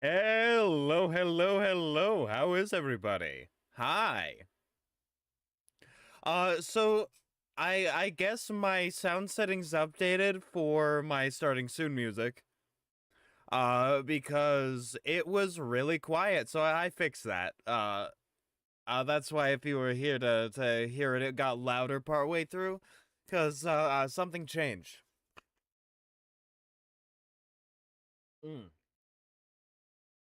Hello, hello, hello. How is everybody? Hi. So I guess my sound settings updated for my starting soon music. Because it was really quiet, so I fixed that. That's why if you were here to hear it, it got louder partway through, cause something changed. Mm.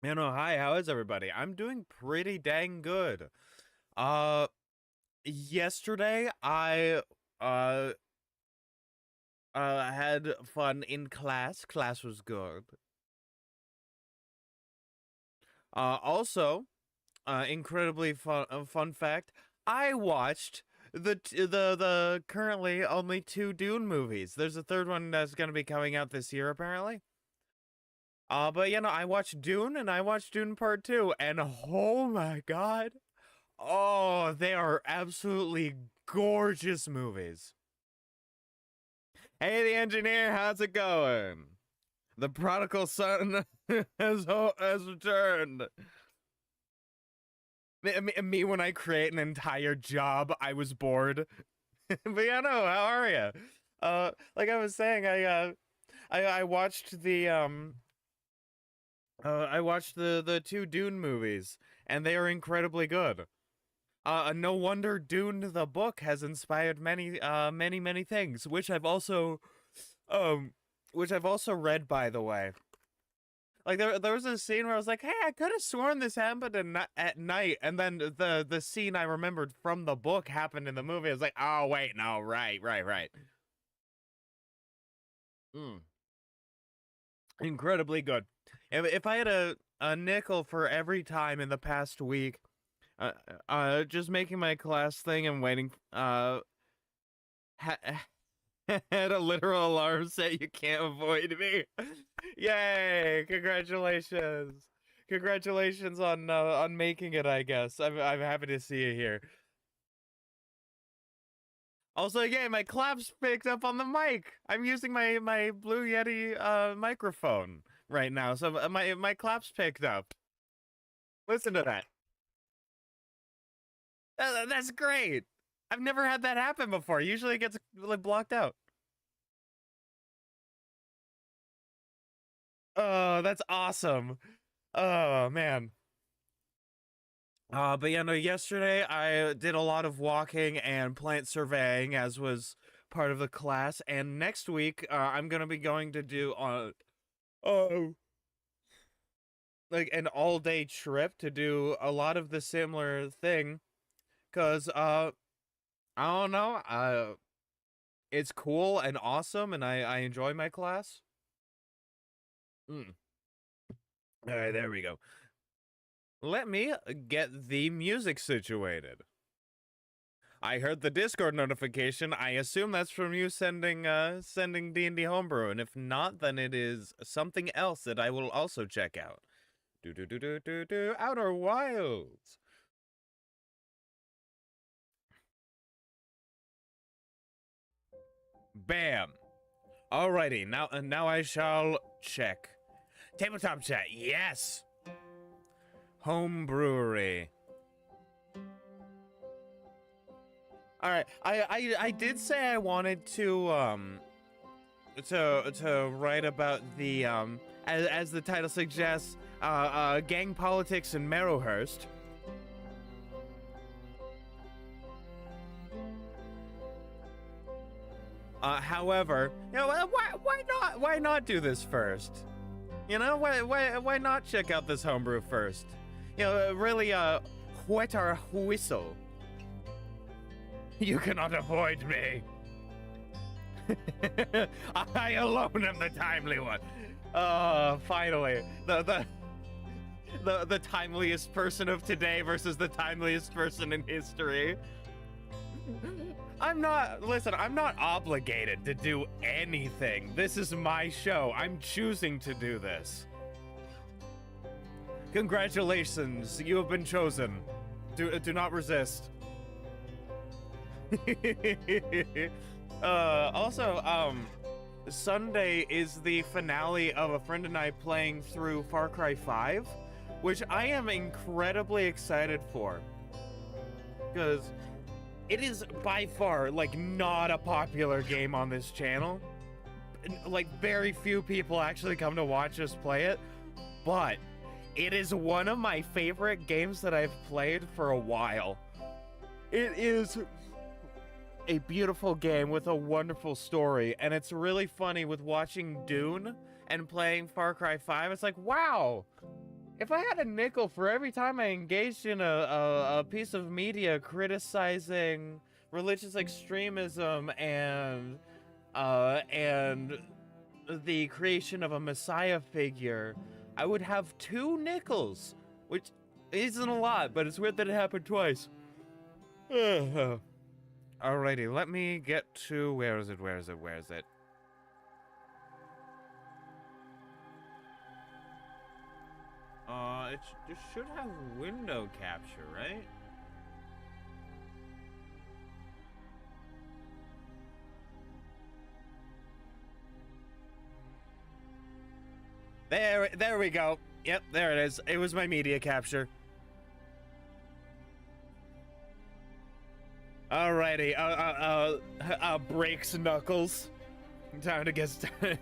Hi, how is everybody? I'm doing pretty dang good. Uh, Yesterday uh had fun in class. Class was good. Also, incredibly fun fact, I watched the currently only two Dune movies. There's a third one that's going to be coming out this year apparently. But I watched Dune and I watched Dune Part 2 and oh my god. Oh, they are absolutely gorgeous movies. Hey, the engineer, how's it going? The prodigal son has returned. Me when I create an entire job, I was bored. But yeah, no, how are you? Like I was saying, I watched the two Dune movies, and they are incredibly good. No wonder Dune the book has inspired many things, um, which I've also read, by the way. Like there was a scene where I was like, "Hey, I could have sworn this happened at night," and then the scene I remembered from the book happened in the movie. I was like, "Oh wait, no, right." Mm. Incredibly good. If I had a nickel for every time in the past week, just making my class thing and waiting, ha had a literal alarm say you can't avoid me. Yay! Congratulations. Congratulations on making it, I guess. I'm happy to see you here. Also, yeah, my claps picked up on the mic. I'm using my Blue Yeti microphone right now, so my claps picked up. Listen to that. That's great. I've never had that happen before. Usually it gets like blocked out. Oh, that's awesome. Oh man. But no, yesterday I did a lot of walking and plant surveying as was part of the class, and next week I'm gonna be going to do uh like an all day trip to do a lot of the similar thing, cause I don't know, it's cool and awesome, and I enjoy my class. Mm. All right, there we go. Let me get the music situated. I heard the Discord notification. I assume that's from you sending DnD homebrew, and if not, then it is something else that I will also check out. Outer Wilds. Bam. Alrighty, now I shall check. Tabletop chat, yes. Home brewery. All right, I did say I wanted to write about the as the title suggests, gang politics in Marrowhurst. However, why not do this first? Why not check out this homebrew first? Really wet our whistle. You cannot avoid me. I alone am the timely one. Finally, the timeliest person of today versus the timeliest person in history. I'm not obligated to do anything. This is my show. I'm choosing to do this. Congratulations, you have been chosen. Do not resist. Also, Sunday is the finale of a friend and I playing through Far Cry 5, which I am incredibly excited for. Because it is by far, like, not a popular game on this channel. Like, very few people actually come to watch us play it. But it is one of my favorite games that I've played for a while. It is a beautiful game with a wonderful story, and it's really funny with watching Dune and playing Far Cry 5. It's like, wow, if I had a nickel for every time I engaged in a piece of media criticizing religious extremism and the creation of a messiah figure, I would have 2 nickels, which isn't a lot, but it's weird that it happened twice. Alrighty, let me get to, where is it? It should have window capture, right? There we go. Yep, there it is. It was my media capture. Alrighty, breaks knuckles. Time to get started.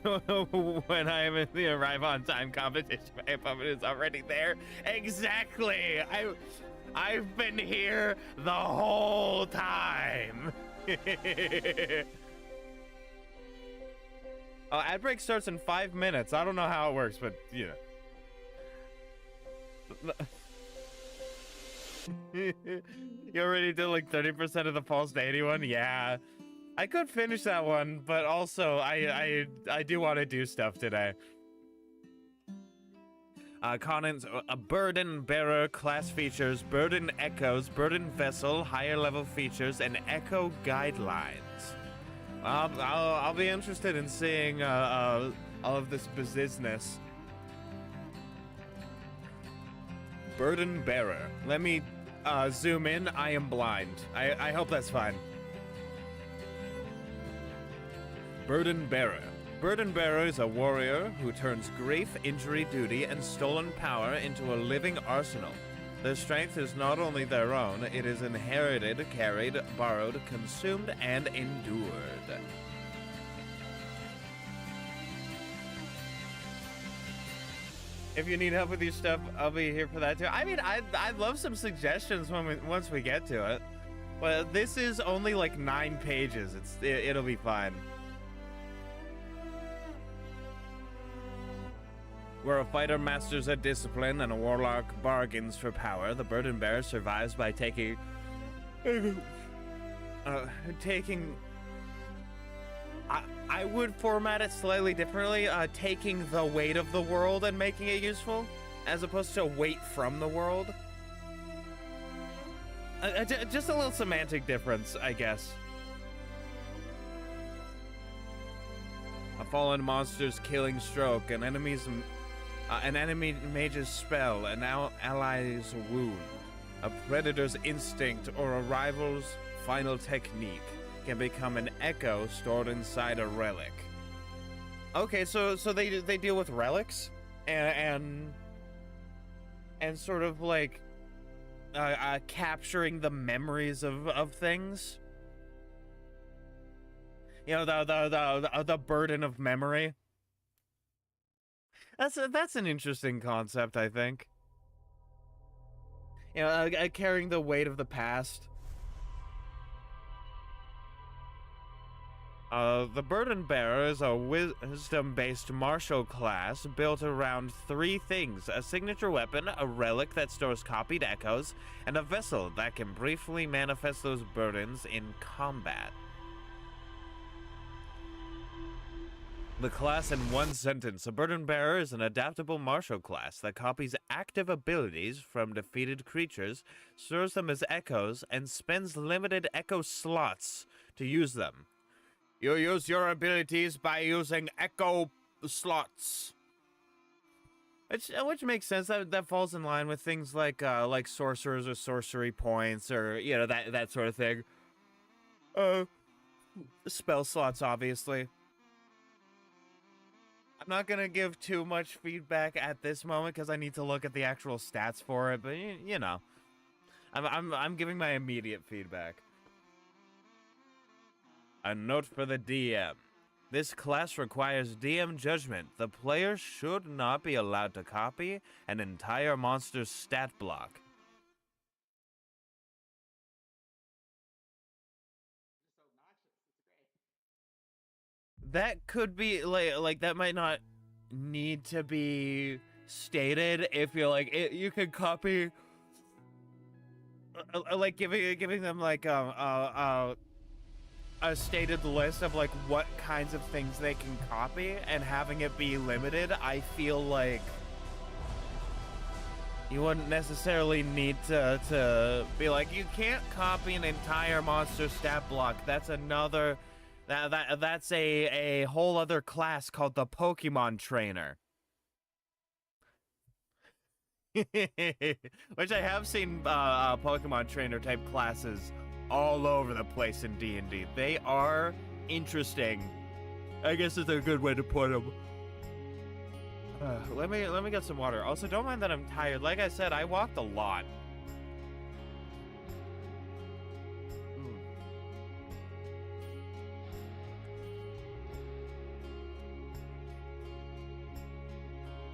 When I am in the arrive on time competition, my opponent is already there. Exactly. I've been here the whole time. Oh, ad break starts in 5 minutes. I don't know how it works, but you know. You already did like 30% of the False Deity one? Yeah. I could finish that one, but also I do want to do stuff today. Conan's a burden bearer class features, burden echoes, burden vessel, higher level features, and echo guidelines. I'll be interested in seeing all of this business. Burden bearer. Let me zoom in. I am blind. I hope that's fine. Burden bearer. Burden bearer is a warrior who turns grief, injury, duty, and stolen power into a living arsenal. Their strength is not only their own, it is inherited, carried, borrowed, consumed, and endured. If you need help with your stuff, I'll be here for that too. I mean, I'd love some suggestions once we get to it. But this is only like 9 pages. It'll be fine. Where a fighter masters a discipline and a warlock bargains for power, the burden bearer survives by taking I would format it slightly differently, taking the weight of the world and making it useful, as opposed to weight from the world. Just a little semantic difference, I guess. A fallen monster's killing stroke, an enemy mage's spell, an ally's wound, a predator's instinct, or a rival's final technique can become an echo stored inside a relic. Okay, so they deal with relics and sort of like capturing the memories of things. You know, the burden of memory. That's an interesting concept, I think. You know, carrying the weight of the past. The Burden Bearer is a wisdom-based martial class built around 3 things: a signature weapon, a relic that stores copied echoes, and a vessel that can briefly manifest those burdens in combat. The class in one sentence: a Burden Bearer is an adaptable martial class that copies active abilities from defeated creatures, stores them as echoes, and spends limited echo slots to use them. You use your abilities by using echo slots. Which makes sense. That falls in line with things like sorcerers or sorcery points, or, you know, that sort of thing. Spell slots, obviously. I'm not gonna give too much feedback at this moment because I need to look at the actual stats for it. But you know, I'm giving my immediate feedback. A note for the DM. This class requires DM judgment. The player should not be allowed to copy an entire monster's stat block. That could be like that might not need to be stated if you're like you could copy like giving them like a stated list of like what kinds of things they can copy and having it be limited. I feel like you wouldn't necessarily need to be like, you can't copy an entire monster stat block. That's another that's a whole other class called the Pokemon Trainer. Which I have seen Pokemon Trainer type classes all over the place in D&D. They are interesting. I guess it's a good way to put them. Let me get some water. Also, don't mind that I'm tired. Like I said, I walked a lot.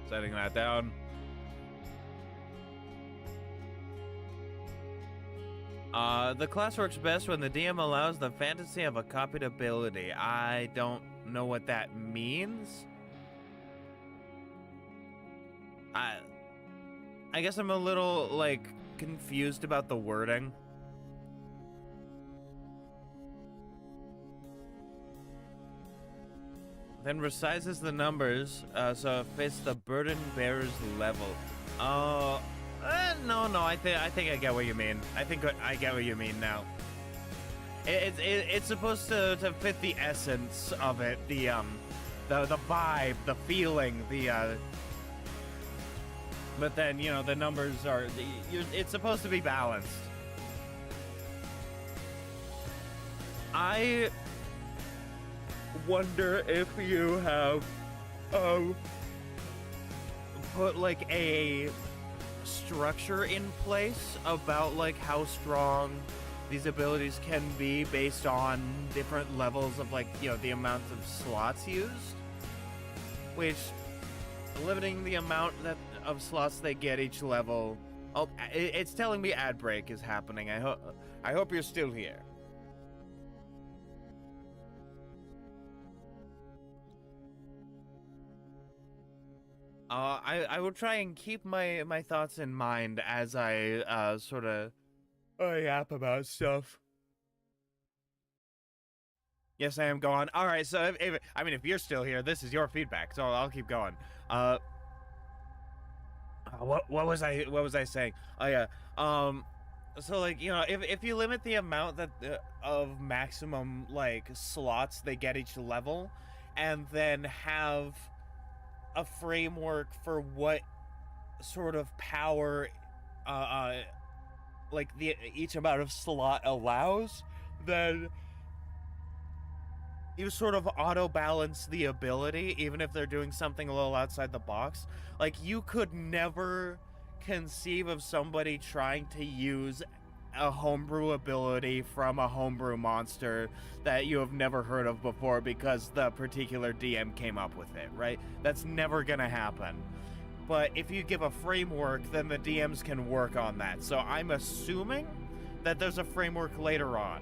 Setting that down. The class works best when the DM allows the fantasy of a copied ability. I don't know what that means. I guess I'm a little, like, confused about the wording. Then resizes the numbers, so it fits the burden bearer's level. Oh, no, I think I get what you mean. I think I get what you mean now. It's supposed to fit the essence of it, the vibe, the feeling, but then, you know, the numbers are, it's supposed to be balanced. I wonder if you have put like a structure in place about like how strong these abilities can be based on different levels of, like, you know, the amount of slots used, which limiting the amount of slots they get each level. Oh, it's telling me ad break is happening. I hope you're still here. I will try and keep my thoughts in mind as I sort of yap about stuff. Yes, I am going. All right, so if you're still here, this is your feedback, so I'll keep going. What was I saying? Oh yeah. So, like, you know, if you limit the amount that of maximum, like, slots they get each level, and then have a framework for what sort of power like each amount of slot allows, then you sort of auto balance the ability even if they're doing something a little outside the box. Like, you could never conceive of somebody trying to use a homebrew ability from a homebrew monster that you have never heard of before because the particular DM came up with it, right? That's never gonna happen. But if you give a framework, then the DMs can work on that. So I'm assuming that there's a framework later on.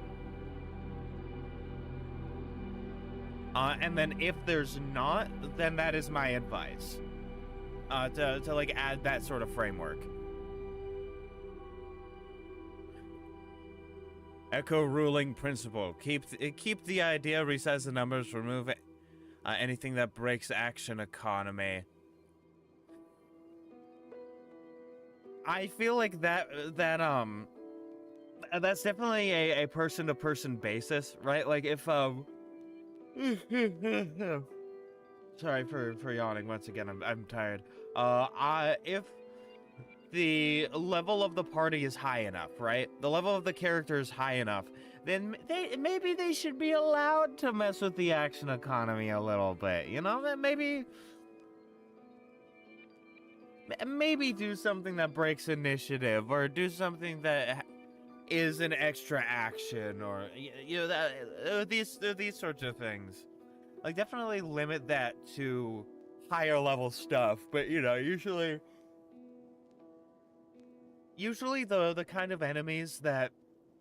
And then if there's not, then that is my advice. To like add that sort of framework. Echo ruling principle. Keep the idea, resize the numbers, remove anything that breaks action economy. I feel like that's definitely a person-to-person basis, right? Like, if sorry for yawning once again. I'm tired. If the level of the party is high enough, right? The level of the character is high enough, then maybe they should be allowed to mess with the action economy a little bit. You know, that maybe maybe do something that breaks initiative, or do something that is an extra action, or these sorts of things. Like, definitely limit that to higher level stuff, but usually the kind of enemies that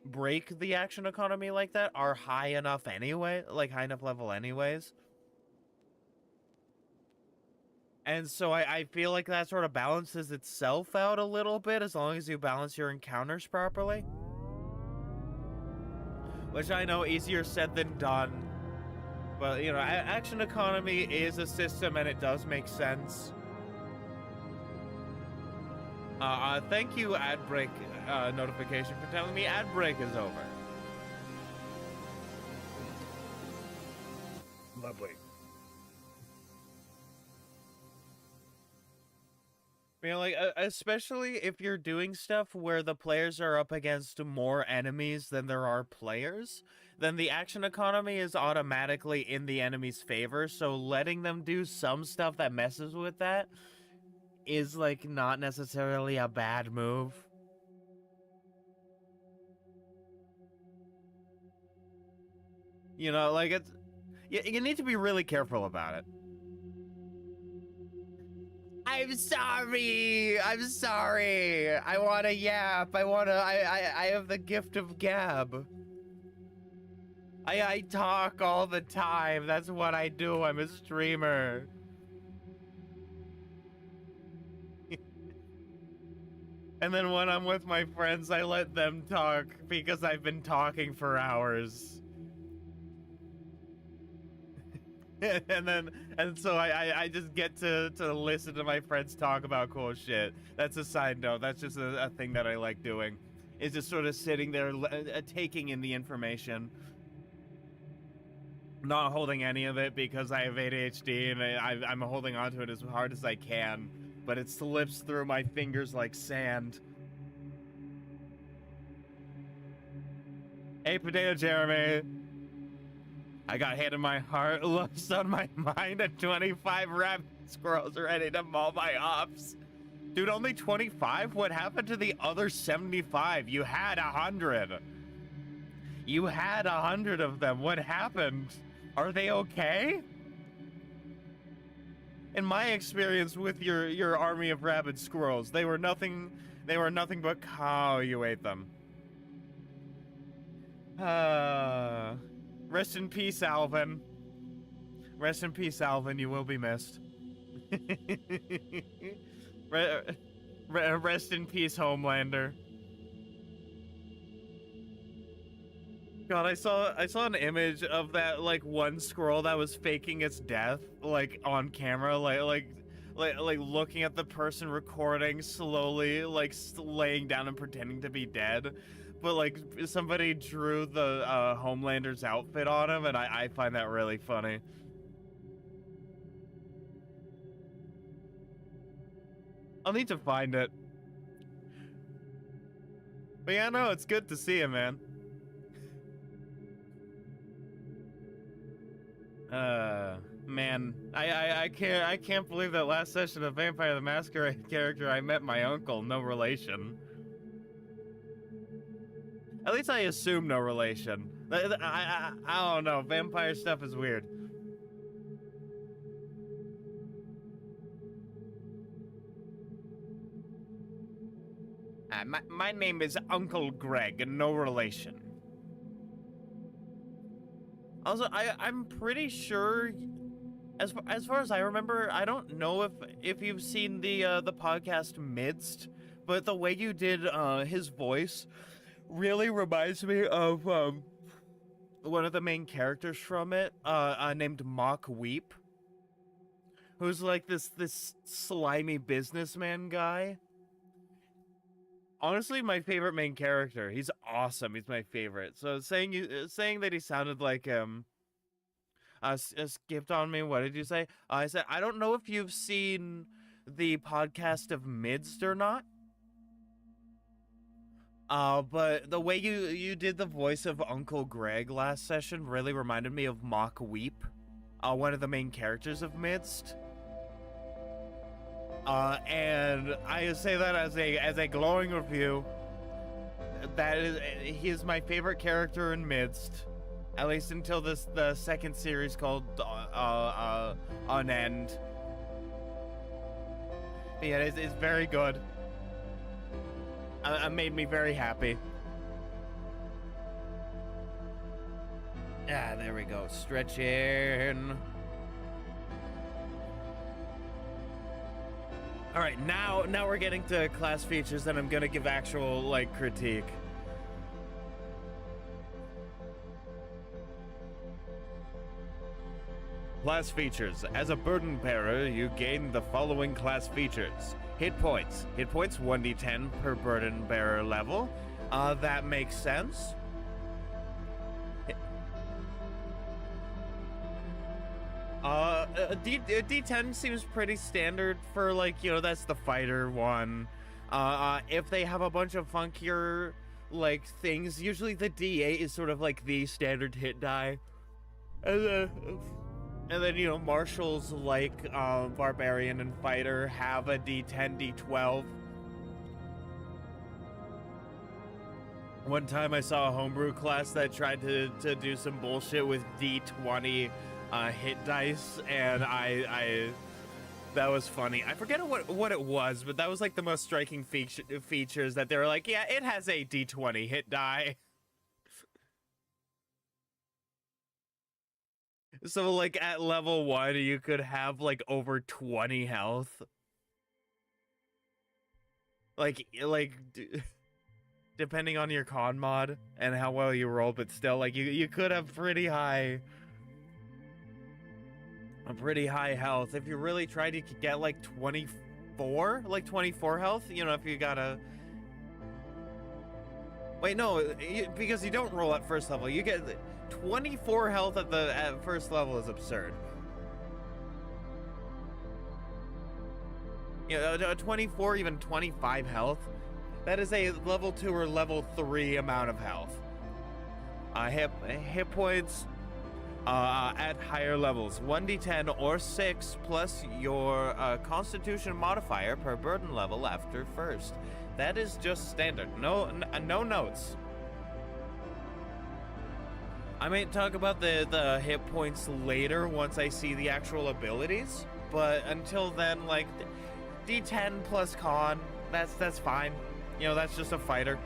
break the action economy like that are high enough anyway, like high enough level anyways. And so I feel like that sort of balances itself out a little bit as long as you balance your encounters properly. Which I know, easier said than done. But, action economy is a system and it does make sense. Thank you, ad break notification, for telling me ad break is over. Lovely. Like, especially if you're doing stuff where the players are up against more enemies than there are players, then the action economy is automatically in the enemy's favor, so letting them do some stuff that messes with that is, like, not necessarily a bad move. Like, it's... You need to be really careful about it. I'm sorry. I want to yap. I have the gift of gab. I talk all the time. That's what I do. I'm a streamer. And then when I'm with my friends, I let them talk because I've been talking for hours. and so I just get to listen to my friends talk about cool shit. That's a side note. That's just a thing that I like doing. Is just sort of sitting there taking in the information. Not holding any of it because I have ADHD and I'm holding onto it as hard as I can. But it slips through my fingers like sand. Hey, Potato Jeremy. I got hit in my heart, lust on my mind, and 25 rabbit squirrels ready to maul my ops. Dude, only 25? What happened to the other 75? You had 100. You had 100 of them. What happened? Are they okay? In my experience with your army of rabid squirrels, they were nothing but cow. You ate them. Rest in peace, Alvin. Rest in peace, Alvin. You will be missed. Rest in peace, Homelander. God, I saw an image of that, like, one squirrel that was faking its death, like, on camera, like looking at the person recording slowly, like, laying down and pretending to be dead. But, like, somebody drew the Homelander's outfit on him, and I find that really funny. I'll need to find it. But yeah, no, it's good to see him, man. Man, I can't believe that last session of Vampire the Masquerade character I met my uncle, no relation. At least I assume no relation. I don't know, vampire stuff is weird. My name is Uncle Greg, no relation. Also, I'm pretty sure, as far as I remember, I don't know if you've seen the podcast Midst, but the way you did his voice really reminds me of one of the main characters from it, named Mock Weep, who's like this slimy businessman guy. Honestly, my favorite main character. He's awesome. He's my favorite. So saying that he sounded like skipped on me. What did you say? I said I don't know if you've seen the podcast of Midst or not. But the way you did the voice of Uncle Greg last session really reminded me of Mock Weep, one of the main characters of Midst. And I say that as a glowing review. That is, he is my favorite character in Midst, at least until the second series called Unend. Yeah, it's very good. It made me very happy. Ah, there we go. Stretching. All right, now we're getting to class features, and I'm gonna give actual like critique. Class features. As a burden bearer, you gain the following class features. Hit points. Hit points 1d10 per burden bearer level. That makes sense. D10 seems pretty standard for, like, you know, that's the fighter one. If they have a bunch of funkier, like, things, usually the D8 is sort of like the standard hit die. And then, you know, marshals like Barbarian and Fighter have a D10, D12. One time I saw a homebrew class that tried to do some bullshit with D20 hit dice, and I that was funny. I forget what it was, but that was like the most striking features that they were like, yeah, it has a D20 hit die. So like at level 1 you could have like over 20 health. Like depending on your con mod and how well you roll, but still, like, you could have pretty high health. If you really tried, you could get like 24 health, you know, if you gotta wait, no, because you don't roll at first level. You get 24 health at first level is absurd. You know, 24, even 25 health, that is a level 2 or level 3 amount of health. Hit points at higher levels, 1d10 or 6 plus your constitution modifier per burden level after first. That is just standard. No notes. I might talk about the hit points later once I see the actual abilities, but until then, like, D10 plus con, that's fine. You know, that's just a fighter.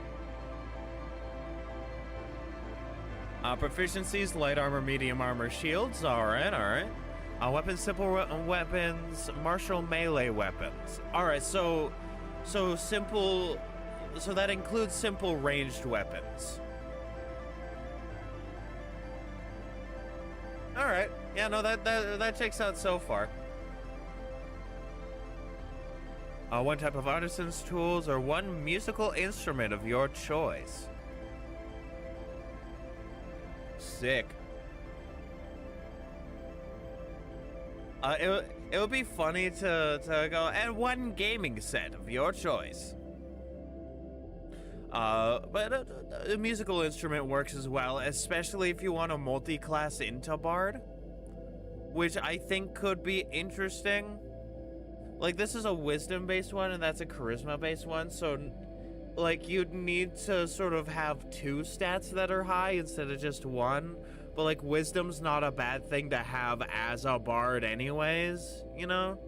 Proficiencies, light armor, medium armor, shields. All right. Weapons, simple weapons, martial melee weapons. All right, so simple. So that includes simple ranged weapons. All right. Yeah, no, that checks out so far. One type of artisan's tools or one musical instrument of your choice. Sick. It would be funny to go, and one gaming set of your choice. But a musical instrument works as well, especially if you want a multi-class into bard, which I think could be interesting. Like, this is a wisdom-based one, and that's a charisma-based one, so, like, you'd need to sort of have 2 stats that are high instead of just 1, but, like, wisdom's not a bad thing to have as a bard anyways, you know?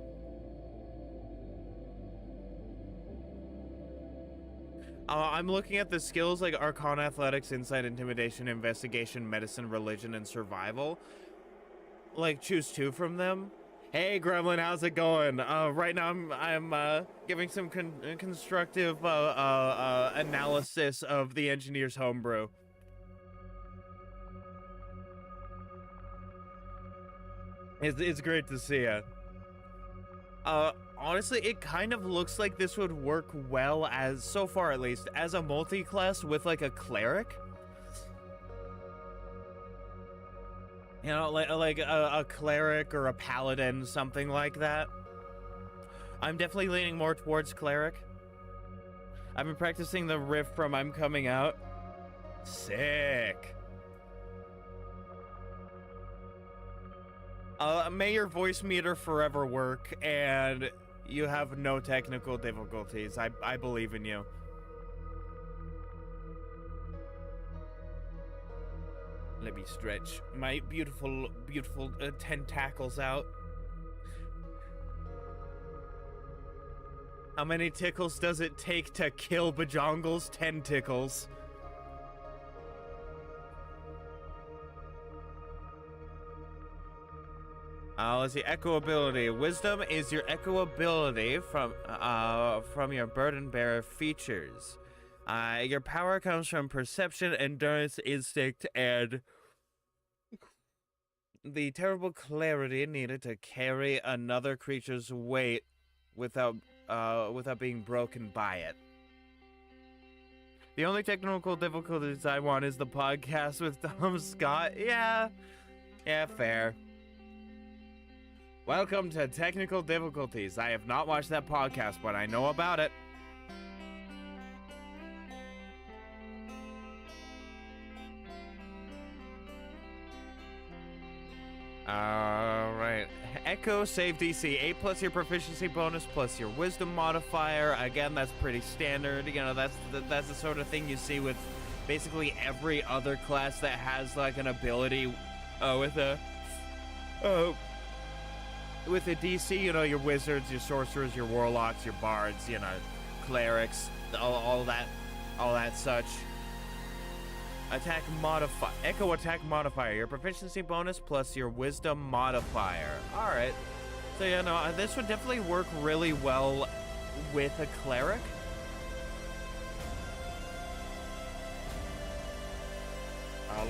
I'm looking at the skills like Arcana, Athletics, Insight, Intimidation, Investigation, Medicine, Religion, and Survival. Like, choose 2 from them. Hey, Gremlin, how's it going? Right now I'm giving some constructive analysis of the engineer's homebrew. It's great to see it. Honestly, it kind of looks like this would work well as, so far at least, as a multi-class with like a cleric. You know, like a cleric or a paladin, something like that. I'm definitely leaning more towards cleric. I've been practicing the riff from I'm Coming Out. Sick. May your voice meter forever work, and You have no technical difficulties. I believe in you. Let me stretch my beautiful tentacles out. How many tickles does it take to kill Bajongle's 10 tickles? Let's see, echo ability. Wisdom is your echo ability from your burden bearer features. Your power comes from perception, endurance, instinct, and the terrible clarity needed to carry another creature's weight without being broken by it. The only technical difficulties I want is the podcast with Tom Scott. Yeah, fair. Welcome to Technical Difficulties. I have not watched that podcast, but I know about it. Alright. Echo save DC 8 plus your proficiency bonus plus your wisdom modifier. Again, that's pretty standard. You know, that's the sort of thing you see with basically every other class that has like an ability with a DC, you know, your wizards, your sorcerers, your warlocks, your bards, you know, clerics, all that such. Attack modifier, echo attack modifier, your proficiency bonus plus your wisdom modifier. All right, so yeah, no, this would definitely work really well with a cleric.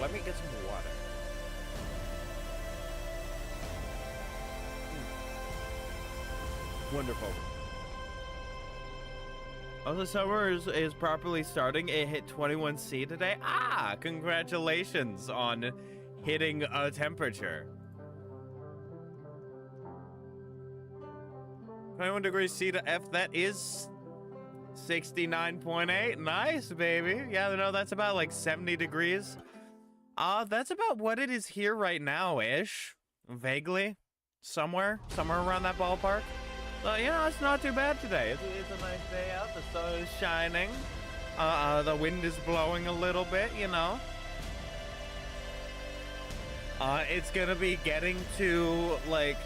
Let me get some water. Wonderful. Oh, the summer is properly starting. It hit 21°C today. Ah, congratulations on hitting a temperature. 21 degrees C to F, that is 69.8. Nice, baby. Yeah, no, that's about like 70 degrees. That's about what it is here right now-ish. Vaguely. Somewhere around that ballpark. So, you know, it's not too bad today. It's a nice day out. The sun is shining. The wind is blowing a little bit, you know. It's gonna be getting to, like,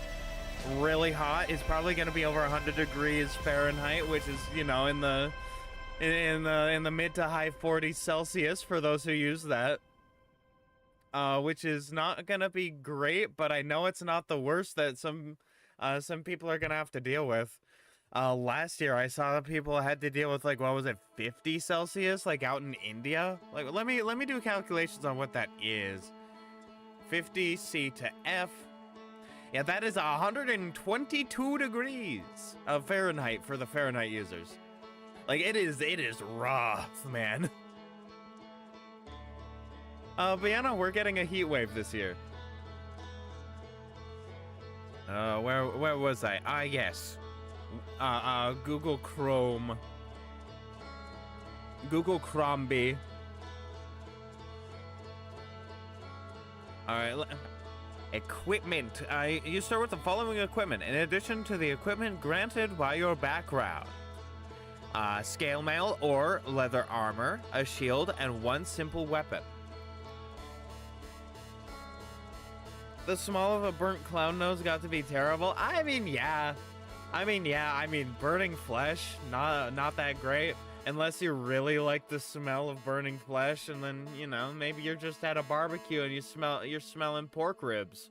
really hot. It's probably gonna be over 100 degrees Fahrenheit, which is, you know, in the mid to high 40s Celsius for those who use that. Which is not gonna be great, but I know it's not the worst that some people are gonna have to deal with. Last year I saw that people had to deal with, like, what was it, 50 Celsius, like out in India. Like, let me do calculations on what that is. 50 C to F. Yeah, that is 122 degrees of Fahrenheit for the Fahrenheit users. Like, it is rough, man. But yeah, no, we're getting a heat wave this year. Where was I? Yes. Google Chrome. Google Crombie. Alright, equipment. You start with the following equipment. In addition to the equipment granted by your background. Scale mail or leather armor, a shield, and one simple weapon. The small of a burnt clown nose got to be terrible. I mean, yeah. I mean, burning flesh, not that great. Unless you really like the smell of burning flesh, and then, you know, maybe you're just at a barbecue and you're smelling pork ribs.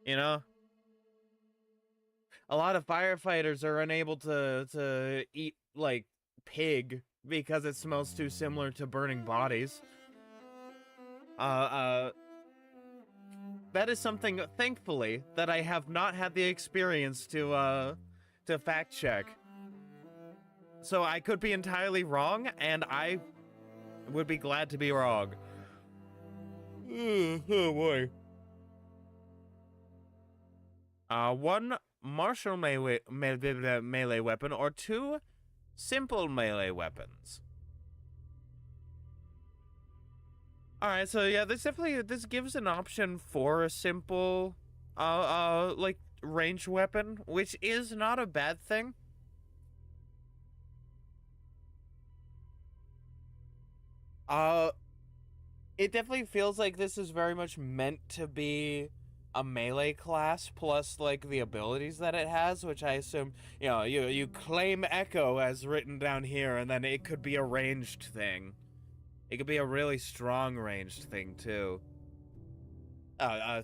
You know? A lot of firefighters are unable to eat, like, pig because it smells too similar to burning bodies. That is something, thankfully, that I have not had the experience to fact check. So I could be entirely wrong, and I would be glad to be wrong. Oh boy. One martial melee weapon or two simple melee weapons. Alright, so yeah, this gives an option for a simple, like, ranged weapon, which is not a bad thing. It definitely feels like this is very much meant to be a melee class, plus like the abilities that it has, which I assume, you claim Echo as written down here, and then it could be a ranged thing. It could be a really strong ranged thing too.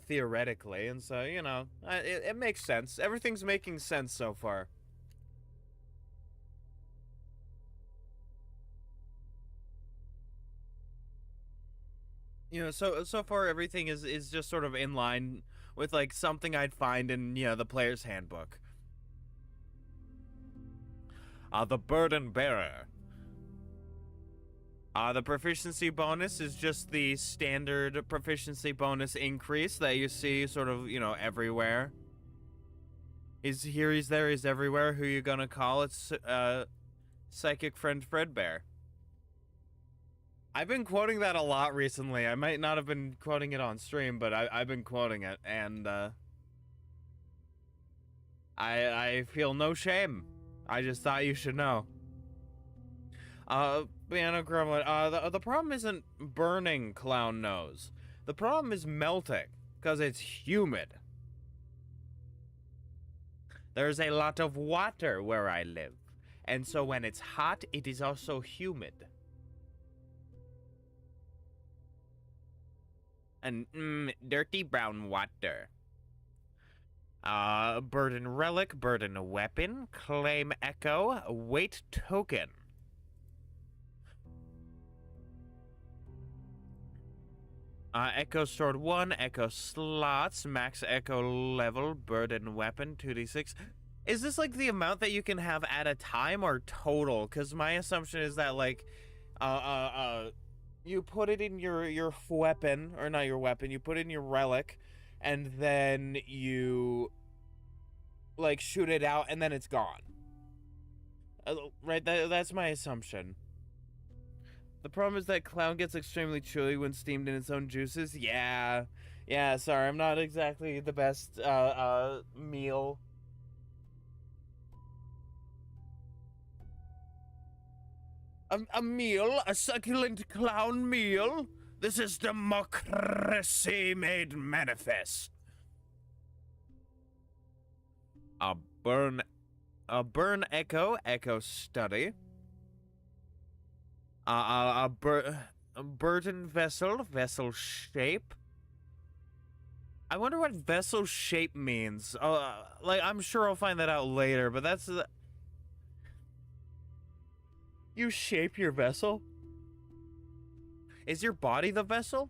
Theoretically, and so, it makes sense. Everything's making sense so far. So far everything is just sort of in line with like something I'd find in, the player's handbook. The burden bearer. The proficiency bonus is just the standard proficiency bonus increase that you see sort of, everywhere. He's here, he's there, he's everywhere. Who you gonna call? It's, Psychic Friend Fredbear. I've been quoting that a lot recently. I might not have been quoting it on stream, but I've been quoting it, and, I feel no shame. I just thought you should know. Piano Gremlin, the problem isn't burning Clown Nose. The problem is melting, because it's humid. There's a lot of water where I live, and so when it's hot, it is also humid. And, dirty brown water. Burden Relic, Burden Weapon, Claim Echo, Weight Token. Echo Sword 1, Echo Slots, Max Echo Level, Burden Weapon, 2d6. Is this like the amount that you can have at a time or total? Because my assumption is that like, you put it in your weapon, or not your weapon, you put it in your relic, and then you like shoot it out, and then it's gone. Right, that's my assumption. The problem is that Clown gets extremely chilly when steamed in its own juices. Yeah, sorry, I'm not exactly the best, meal. A meal? A succulent clown meal? This is democracy made manifest. A burn Echo, Echo Study. A burden vessel, vessel shape. I wonder what vessel shape means. Like, I'm sure I'll find that out later, but that's the... You shape your vessel? Is your body the vessel?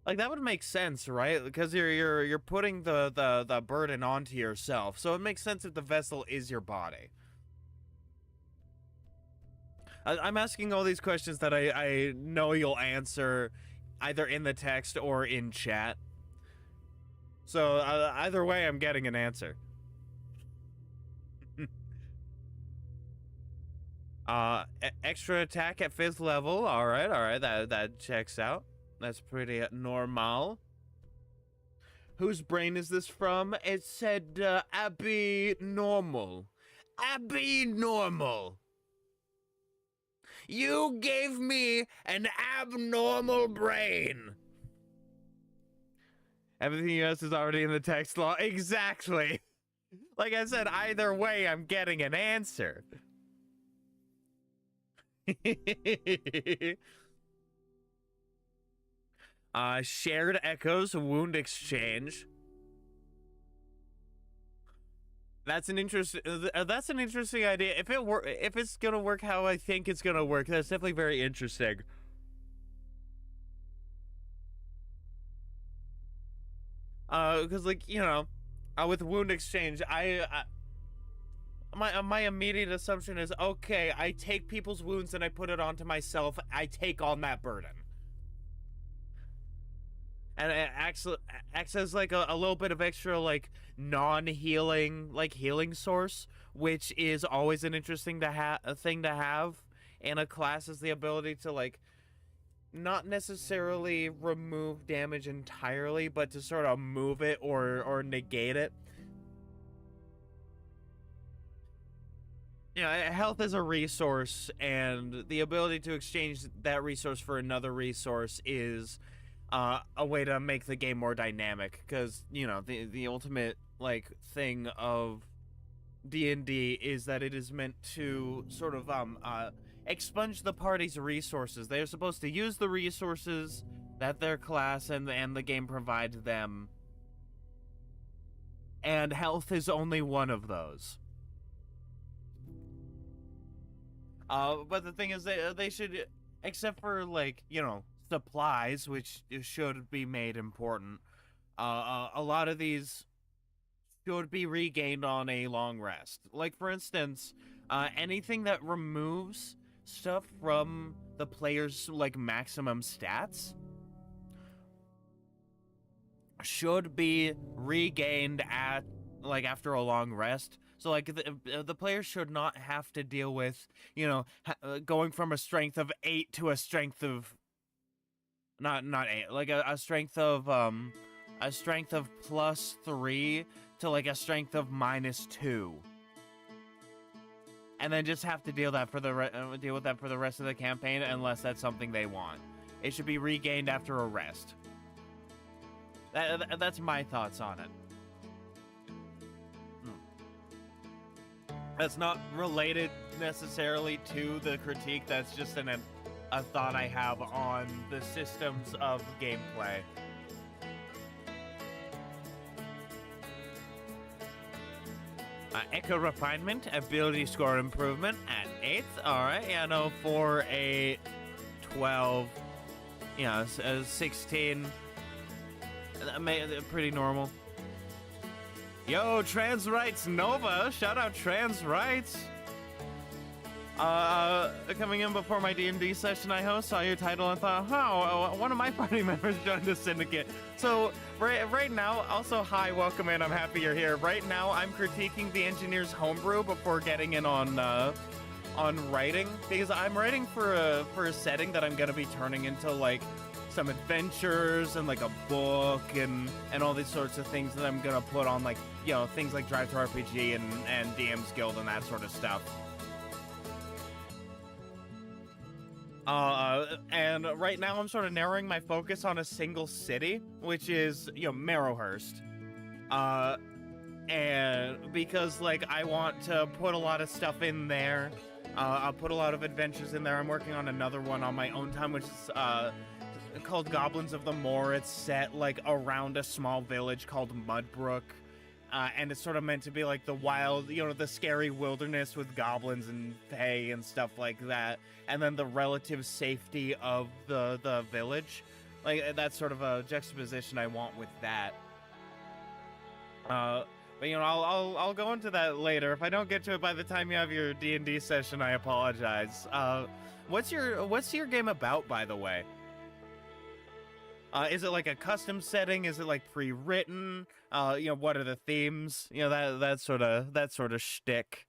Like, that would make sense, right? Because you're putting the burden onto yourself. So it makes sense if the vessel is your body. I'm asking all these questions that I know you'll answer either in the text or in chat. So either way, I'm getting an answer. Extra attack at 5th level. All right, that checks out. That's pretty normal. Whose brain is this from? It said Abby Normal. Abby Normal. You gave me an abnormal brain. Everything you asked is already in the text law. Exactly. Like I said, either way, I'm getting an answer. Shared Echoes, Wound Exchange. That's an interesting idea. If it's gonna work how I think it's gonna work, that's definitely very interesting. Because like, with Wound Exchange, my immediate assumption is, okay, I take people's wounds and I put it onto myself. I take on that burden. And it acts as like a little bit of extra like non-healing healing source, which is always an interesting thing to have in a class, is the ability to like not necessarily remove damage entirely, but to sort of move it or negate it. You know, health is a resource, and the ability to exchange that resource for another resource is a way to make the game more dynamic. Because, you know, the ultimate, like, thing of DnD is that it is meant to sort of expunge the party's resources. They're supposed to use the resources that their class and the game provides them, and health is only one of those. But the thing is, they should, except for, like, you know, supplies, which should be made important, a lot of these should be regained on a long rest. Like, for instance, anything that removes stuff from the player's, like, maximum stats should be regained at, like, after a long rest. So, like, the player should not have to deal with, you know, going from a strength of 8 to a strength of not 8, like a strength of +3 to, like, a strength of -2, and then just have to deal with that for the rest of the campaign, unless that's something they want. It should be regained after a rest. That's my thoughts on it. That's not related necessarily to the critique. That's just a thought I have on the systems of gameplay. Echo Refinement, ability score improvement at 8th. Alright, yeah, no, for a 12, you know, 16, pretty normal. Yo, Trans Rights Nova, shout out Trans Rights. Coming in before my D&D session I host, saw your title and thought, oh, one of my party members joined the syndicate. So right now, also hi, welcome in, I'm happy you're here. Right now, I'm critiquing the engineer's homebrew before getting in on writing, because I'm writing for a setting that I'm gonna be turning into, like, some adventures and, like, a book and all these sorts of things that I'm gonna put on, like, you know, things like Drive to RPG and DM's Guild and that sort of stuff. And right now I'm sort of narrowing my focus on a single city, which is, you know, Marrowhurst. And because, like, I want to put a lot of stuff in there. I'll put a lot of adventures in there. I'm working on another one on my own time, which is, called Goblins of the Moor. It's set, like, around a small village called Mudbrook. And it's sort of meant to be like the wild, you know, the scary wilderness with goblins and fae and stuff like that. And then the relative safety of the village. Like, that's sort of a juxtaposition I want with that. But, you know, I'll go into that later. If I don't get to it by the time you have your D&D session, I apologize. What's your game about, by the way? Is it like a custom setting? Is it like pre-written? You know, what are the themes? You know, that sort of shtick.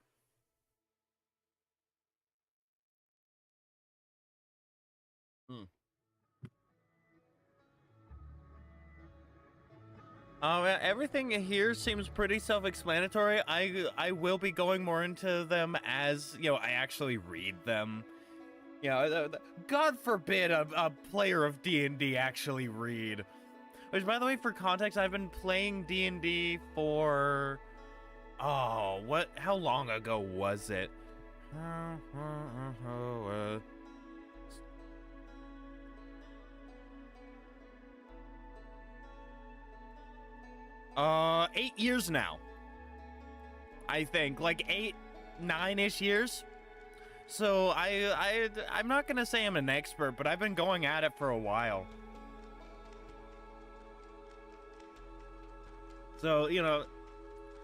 Everything here seems pretty self-explanatory. I will be going more into them as, you know, I actually read them. You know, God forbid a player of D&D actually read. Which, by the way, for context, I've been playing D&D for... Oh, how long ago was it? 8 years now. I think, like 8, 9-ish years. So I'm not gonna say I'm an expert, but I've been going at it for a while. So, you know,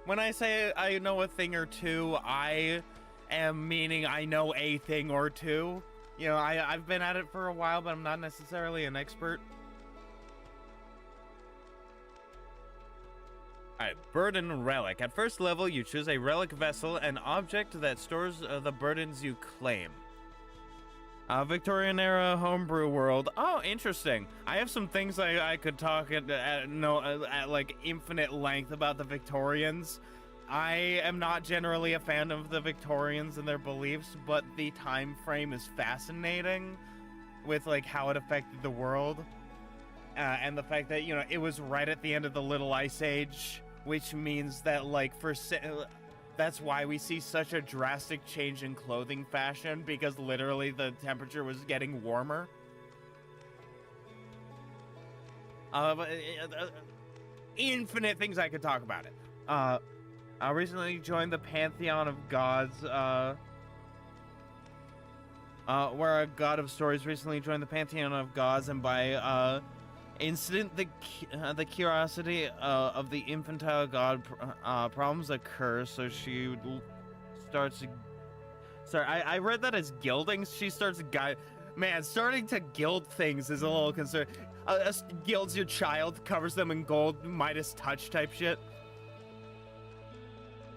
when I say I know a thing or two, I am meaning I know a thing or two. You know, I've been at it for a while, but I'm not necessarily an expert. Alright, Burden Relic. At first level, you choose a relic vessel, an object that stores the burdens you claim. Victorian era homebrew world. Oh, interesting. I have some things I could talk at like infinite length about the Victorians. I am not generally a fan of the Victorians and their beliefs, but the time frame is fascinating with like how it affected the world. And the fact that, you know, it was right at the end of the Little Ice Age, which means that like that's why we see such a drastic change in clothing fashion, because literally the temperature was getting warmer. Infinite things I could talk about it. I recently joined the Pantheon of Gods, where a god of stories recently joined the Pantheon of Gods, and by incident, the curiosity of the infantile god problems occur, so she starts. Sorry, I read that as gilding. She starts man, starting to gild things is a little concern. Gilds your child, covers them in gold, Midas touch type shit.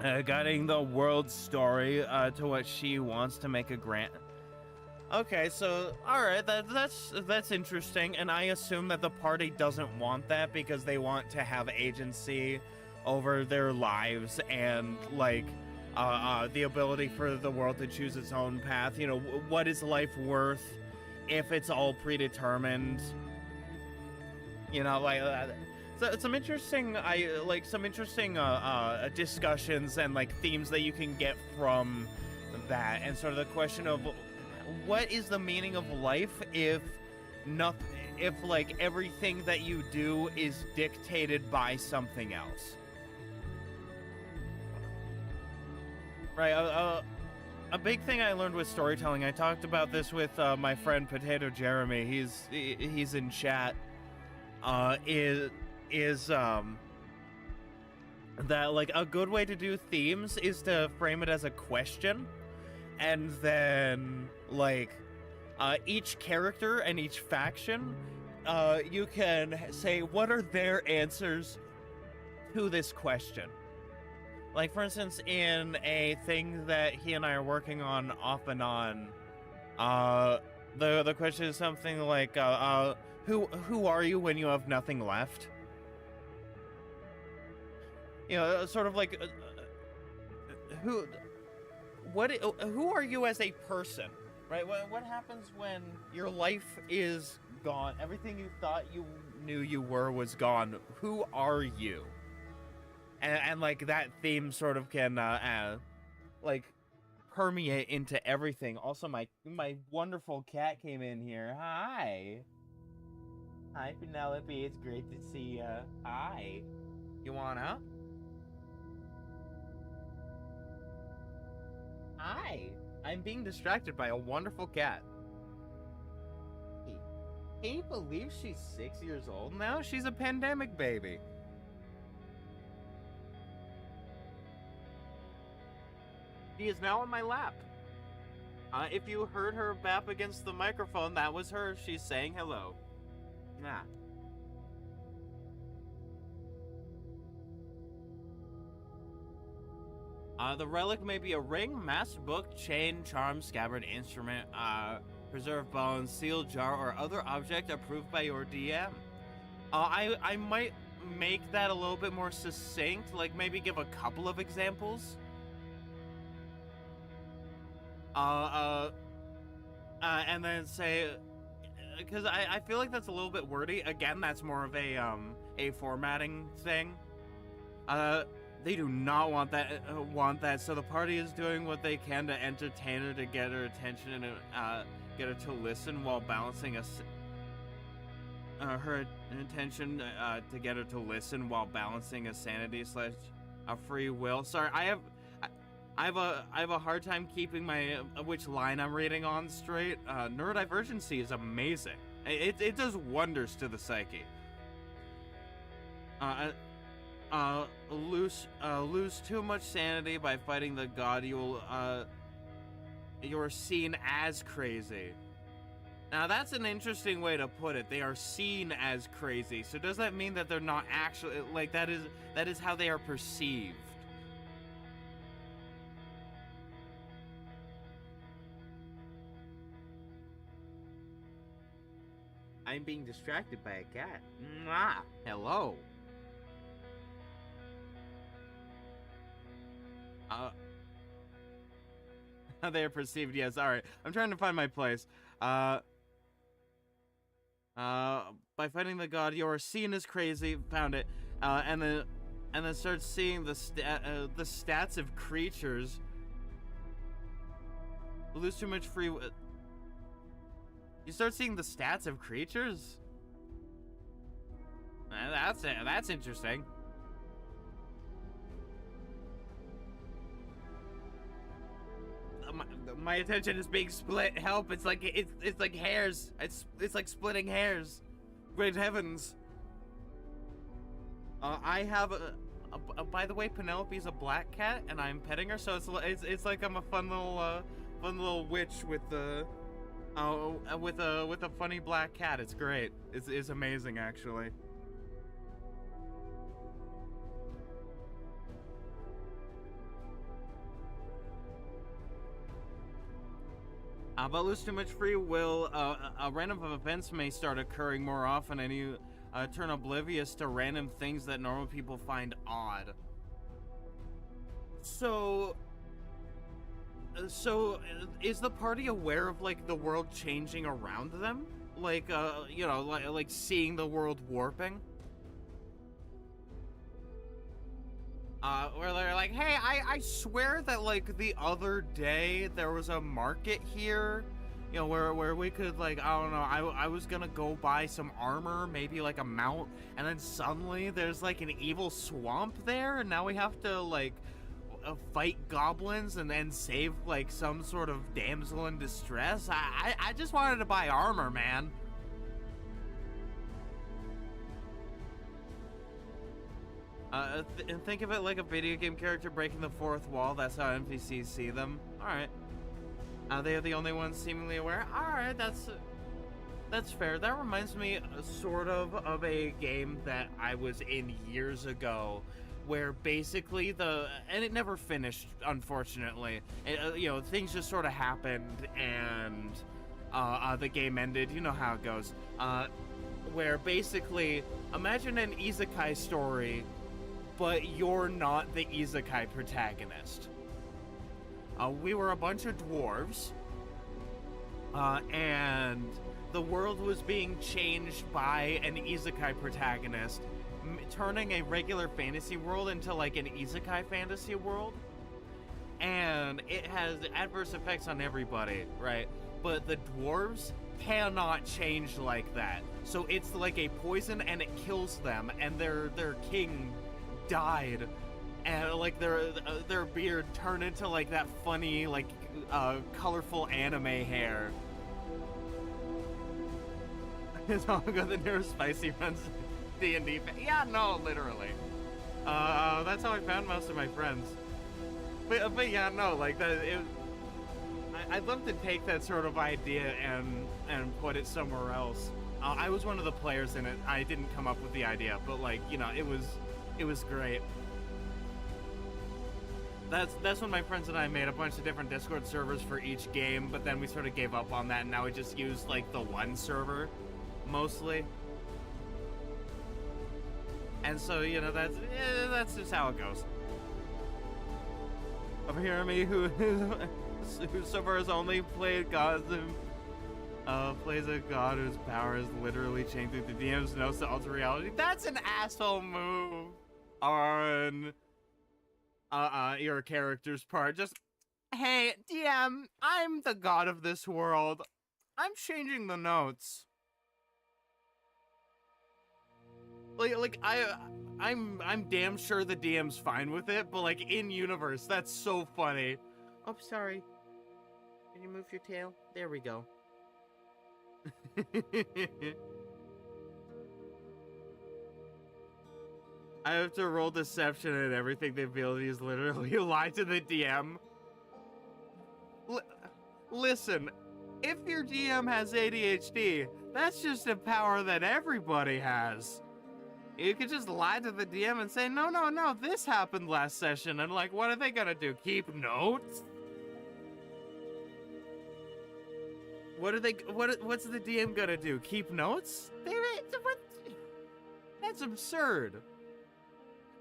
Guiding the world's story to what she wants to make a grant. Okay, so all right, that's interesting, and I assume that the party doesn't want that because they want to have agency over their lives and like the ability for the world to choose its own path. You know, what is life worth if it's all predetermined? You know, like some interesting discussions and like themes that you can get from that, and sort of the question of what is the meaning of life if like everything that you do is dictated by something else, right? A big thing I learned with storytelling, I talked about this with my friend Potato Jeremy, he's in chat, is that like a good way to do themes is to frame it as a question, and then like each character and each faction, you can say what are their answers to this question. Like for instance, in a thing that he and I are working on off and on, the question is something like who are you when you have nothing left? You know, sort of like who are you as a person, right? What happens when your life is gone? Everything you thought you knew you were was gone. Who are you? And like that theme sort of can like permeate into everything. Also, my wonderful cat came in here. Hi Penelope, it's great to see you. Hi, you want out? Hi, I'm being distracted by a wonderful cat. Can you believe she's 6 years old now? She's a pandemic baby. She is now on my lap. If you heard her bap against the microphone, that was her. She's saying hello. Nah. The relic may be a ring, masked book, chain, charm, scabbard, instrument, preserved bone, sealed jar, or other object approved by your DM. I might make that a little bit more succinct, like maybe give a couple of examples. And then say, because I feel like that's a little bit wordy. Again, that's more of a formatting thing. They do not want that, so the party is doing what they can to entertain her, to get her attention, and get her to listen while balancing her attention to get her to listen while balancing a sanity / a free will. Sorry, I have a hard time keeping my which line I'm reading on straight. Neurodivergency is amazing. It does wonders to the psyche. Lose too much sanity by fighting the god, you're seen as crazy. Now that's an interesting way to put it. They are seen as crazy. So does that mean that they're not actually, like, that is how they are perceived? I'm being distracted by a cat. Mwah! Hello. They are perceived, yes. Alright. I'm trying to find my place. By fighting the god, you are seen as crazy. Found it. And then start seeing the stats of creatures. Lose too much free. You start seeing the stats of creatures. That's interesting. My attention is being split. Help! It's like hairs. It's like splitting hairs. Great heavens! I have by the way, Penelope's a black cat, and I'm petting her, so it's like I'm a fun little witch with a funny black cat. It's great. It's amazing, actually. But lose too much free will, random events may start occurring more often, and you turn oblivious to random things that normal people find odd. So is the party aware of, like, the world changing around them? Like, you know, like seeing the world warping? Where they're like, hey, I swear that, like, the other day there was a market here, you know, where we could, like, I don't know, I was gonna go buy some armor, maybe like a mount, and then suddenly there's like an evil swamp there, and now we have to, like, fight goblins and then save, like, some sort of damsel in distress. I just wanted to buy armor, man. And think of it like a video game character breaking the fourth wall. That's how NPCs see them. Alright. They are the only ones seemingly aware. Alright, that's fair. That reminds me sort of a game that I was in years ago, where basically and it never finished, unfortunately. You know, things just sort of happened, and the game ended. You know how it goes. Where basically, imagine an isekai story, but you're not the isekai protagonist. We were a bunch of dwarves, and the world was being changed by an isekai protagonist, turning a regular fantasy world into, like, an isekai fantasy world. And it has adverse effects on everybody, right? But the dwarves cannot change like that. So it's like a poison, and it kills them, and their king died, and, like, their beard turned into, like, that funny, like, colorful anime hair. It's all got the nearest spicy runs DnD. Yeah, no, literally. That's how I found most of my friends. But yeah, no, like, that. I'd love to take that sort of idea and put it somewhere else. I was one of the players in it. I didn't come up with the idea, but, like, you know, it was great. That's when my friends and I made a bunch of different Discord servers for each game, but then we sort of gave up on that, and now we just use, like, the one server, mostly. And so, you know, that's just how it goes. Over here, me, who so far has only played gods and plays a god whose power is literally changing the DM's notes to alter reality. That's an asshole move on your character's part. Just, hey, DM, I'm the god of this world. I'm changing the notes. Like I'm damn sure the DM's fine with it, but, like, in universe, that's so funny. Oh, sorry. Can you move your tail? There we go. I have to roll deception, and everything the ability is literally lie to the DM. Listen, if your DM has ADHD, that's just a power that everybody has. You could just lie to the DM and say, no, this happened last session. And, like, what are they gonna do? Keep notes? What are they? What's the DM gonna do? Keep notes? That's absurd.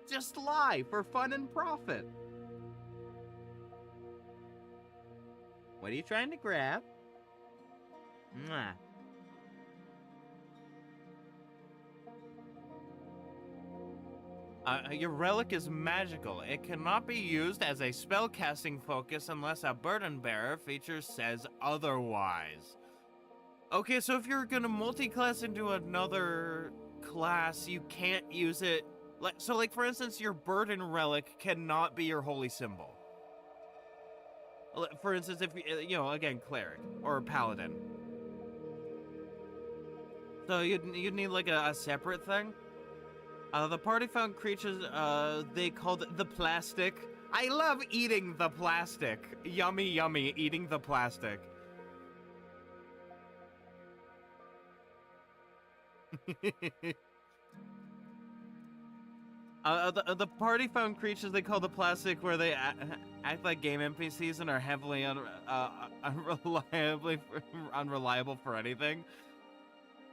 Just lie for fun and profit. What are you trying to grab? Mwah. Your relic is magical. It cannot be used as a spellcasting focus unless a burden bearer feature says otherwise. Okay, so if you're gonna multi-class into another class, you can't use it. Like for instance, your burden relic cannot be your holy symbol. For instance, if you know, again, cleric or paladin. So you'd need like a separate thing. The party found creatures they called the plastic. I love eating the plastic. Yummy, yummy, eating the plastic. The party found creatures they call the plastic, where they act like game NPCs and are heavily unreliable for anything.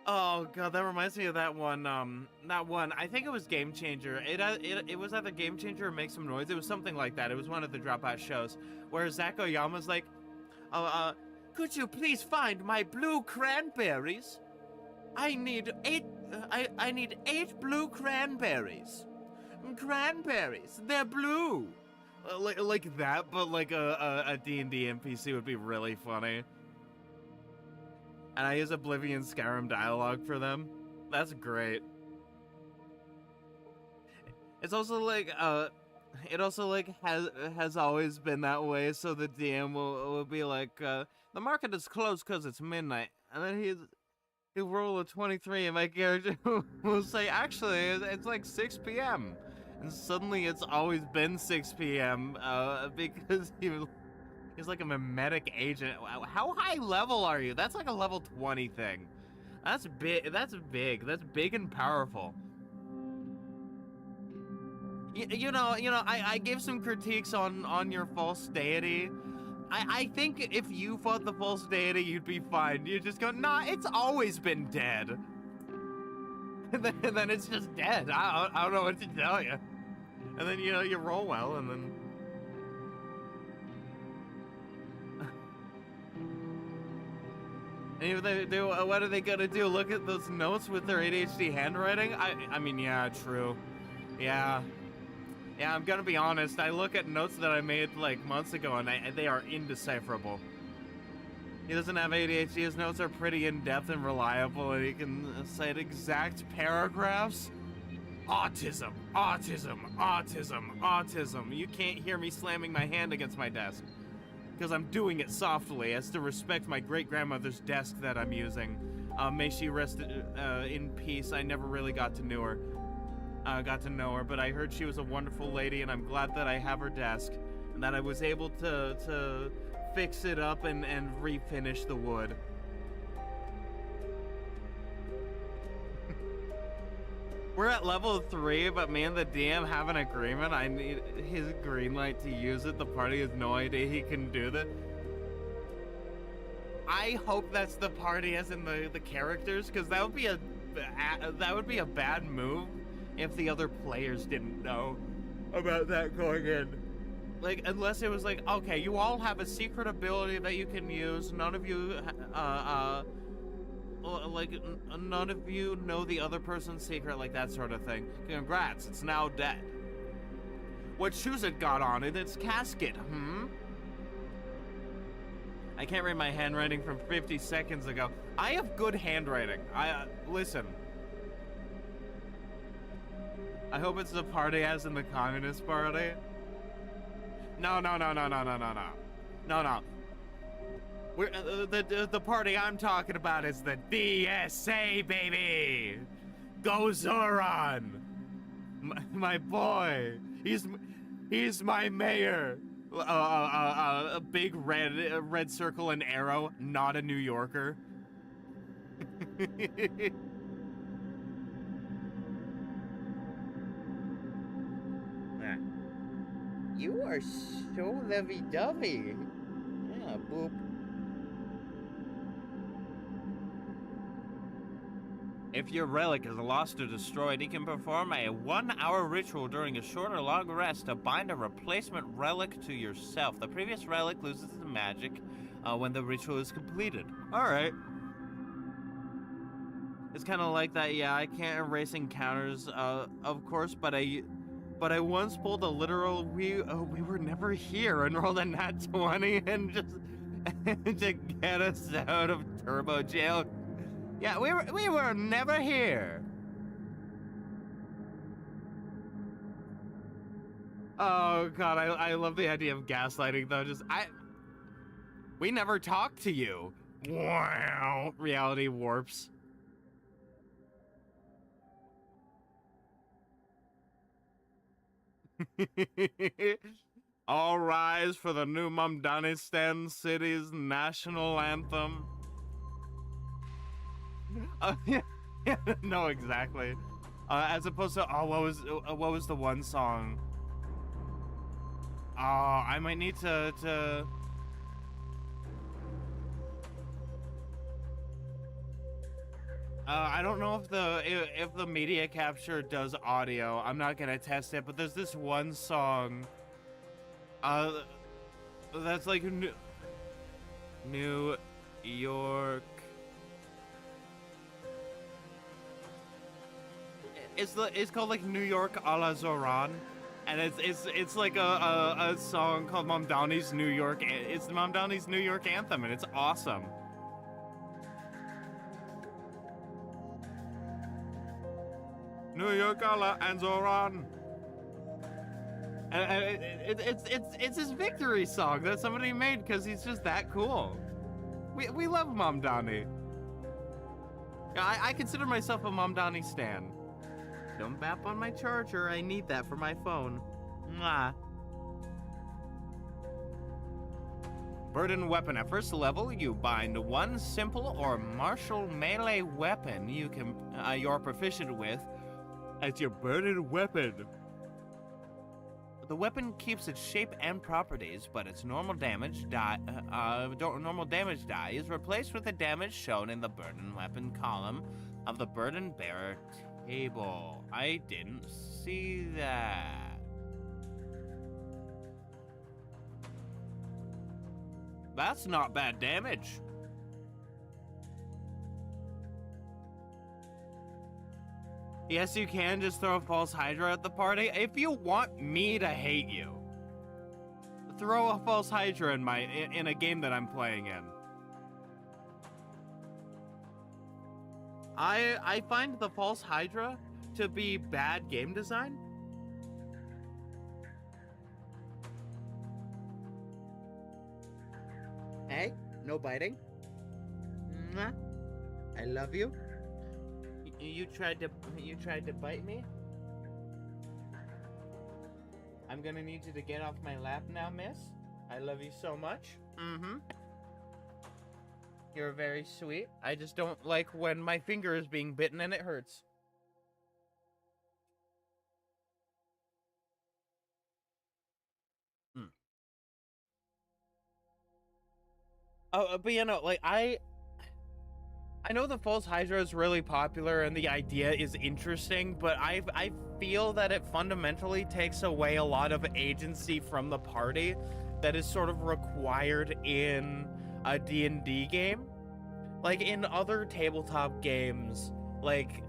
Oh god, that reminds me of that one. I think it was Game Changer. It was either Game Changer or Make Some Noise. It was something like that. It was one of the Dropout shows where Zach Oyama's like, could you please find my blue cranberries? I need 8 blue cranberries. Cranberries, they're blue. Like that, but like a D&D NPC would be really funny. And I use Oblivion Skyrim dialogue for them. That's great. It's also like it also like has always been that way. So the DM will be like, the market is closed because it's midnight, and then he'll roll a 23, and my character will say, actually, it's like 6 p.m. And suddenly it's always been 6 p.m. Because he's like a mimetic agent. How high level are you? That's like a level 20 thing. That's big. That's big. That's big and powerful. You know, I gave some critiques on your false deity. I think if you fought the false deity, you'd be fine. You just go, nah, it's always been dead. And then it's just dead. I don't know what to tell you. And then, you know, you roll well, and then... And if they do, what are they gonna do? Look at those notes with their ADHD handwriting? I mean, yeah, true. Yeah. Yeah, I'm gonna be honest. I look at notes that I made like months ago, and they are indecipherable. He doesn't have ADHD. His notes are pretty in-depth and reliable, and he can cite exact paragraphs. Autism, autism, autism, autism. You can't hear me slamming my hand against my desk, because I'm doing it softly as to respect my great-grandmother's desk that I'm using. May she rest in peace. I never really got to know her, but I heard she was a wonderful lady, and I'm glad that I have her desk, and that I was able to fix it up and refinish the wood. We're at level 3, but me and the DM have an agreement. I need his green light to use it. The party has no idea he can do that. I hope that's the party as in the characters, because that would be a bad move if the other players didn't know about that going in. Like, unless it was like, okay, you all have a secret ability that you can use. None of you, none of you know the other person's secret, like that sort of thing. Congrats, it's now dead. What shoes it got on in its casket, I can't read my handwriting from 50 seconds ago. I have good handwriting. Listen. I hope it's the party as in the Communist Party. No. We're, the party I'm talking about is the DSA, baby! Go Zoran! My boy! He's my mayor! A big red circle and arrow, not a New Yorker. You are so lovey-dovey. Yeah, boop. If your relic is lost or destroyed, you can perform a 1-hour ritual during a short or long rest to bind a replacement relic to yourself. The previous relic loses its magic when the ritual is completed. Alright. It's kind of like that, yeah, I can't erase encounters, of course, but I once pulled a literal we were never here and rolled a nat 20 and just to get us out of turbo jail. Yeah, we were never here. Oh god, I love the idea of gaslighting though. We never talked to you. Wow, reality warps. All rise for the new Mamdanistan city's national anthem. Yeah, no, exactly. As opposed to, what was the one song? I might need to. I don't know if the media capture does audio. I'm not gonna test it, but there's this one song. That's like New York. It's called like New York a la Zoran, and it's like a song called Mamdani's New York. It's Mamdani's New York anthem, and it's awesome. New York a la Zoran. And it's his victory song that somebody made because he's just that cool. We love Mamdani. I consider myself a Mamdani stan. Don't bap on my charger. I need that for my phone. Mwah. Burden weapon. At first level, you bind one simple or martial melee weapon you're proficient with as your burden weapon. The weapon keeps its shape and properties, but its normal damage die is replaced with the damage shown in the burden weapon column of the burden bearer table. I didn't see that. That's not bad damage. Yes, you can just throw a false hydra at the party. If you want me to hate you, throw a false hydra in a game that I'm playing in. I find the false hydra to be bad game design. Hey, no biting. Mwah. I love you. You tried to bite me? I'm gonna need you to get off my lap now, miss. I love you so much. Mm-hmm. You're very sweet. I just don't like when my finger is being bitten and it hurts. Oh, but you know, like I know the false hydra is really popular and the idea is interesting, but I feel that it fundamentally takes away a lot of agency from the party that is sort of required in a D&D game. Like in other tabletop games, like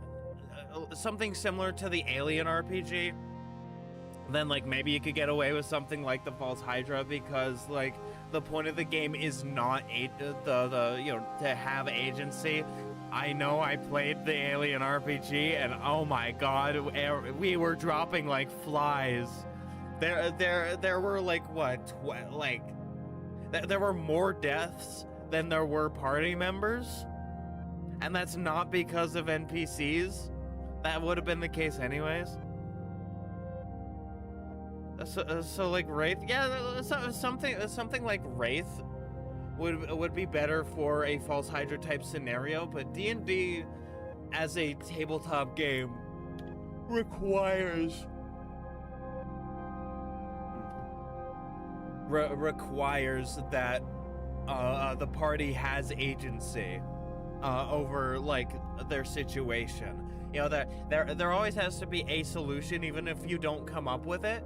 something similar to the Alien RPG, then like maybe you could get away with something like the false hydra because like the point of the game is not to have agency. I know I played the Alien RPG and oh my god, we were dropping like flies. There were like what, there were more deaths than there were party members, and that's not because of NPCs. That would have been the case anyways. So like Wraith, yeah, something like Wraith would be better for a false hydra type scenario, but D&D as a tabletop game requires that the party has agency. over like their situation. You know, that there always has to be a solution, even if you don't come up with it,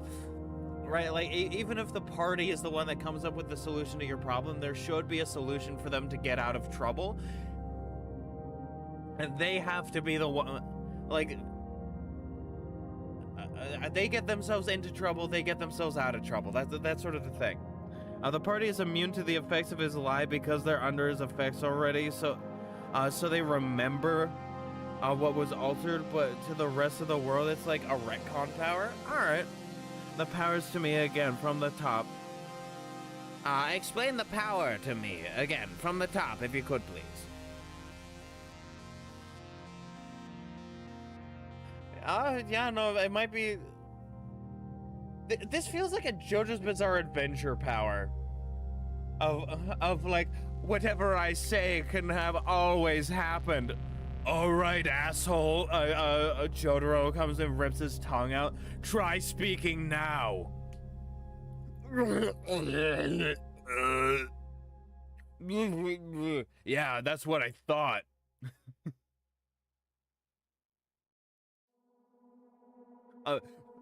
right? Like even if the party is the one that comes up with the solution to your problem, there should be a solution for them to get out of trouble, and they have to be the one. Like they get themselves into trouble, they get themselves out of trouble. That's sort of the thing. The party is immune to the effects of his lie because they're under his effects already, so they remember what was altered, but to the rest of the world, it's like a retcon power. Alright. The powers to me again from the top. Explain the power to me again from the top, if you could, please. Yeah, no, it might be... This feels like a JoJo's Bizarre Adventure power. Of like, whatever I say can have always happened. Alright, asshole. Jotaro comes and rips his tongue out. Try speaking now. Yeah, that's what I thought.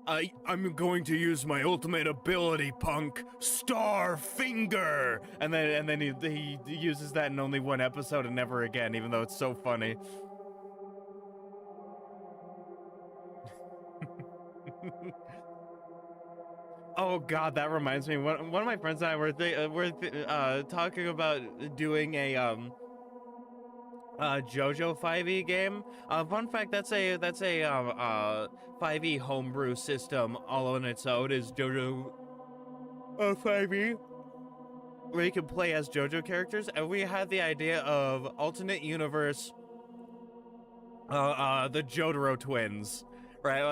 I'm going to use my ultimate ability, punk. Star Finger! And then he uses that in only one episode and never again, even though it's so funny. Oh god, that reminds me. One of my friends and I were talking about doing a JoJo 5e game. Fun fact: that's a 5e homebrew system all on its own. Is JoJo 5e, where you can play as JoJo characters, and we had the idea of alternate universe, the Jotaro twins, right?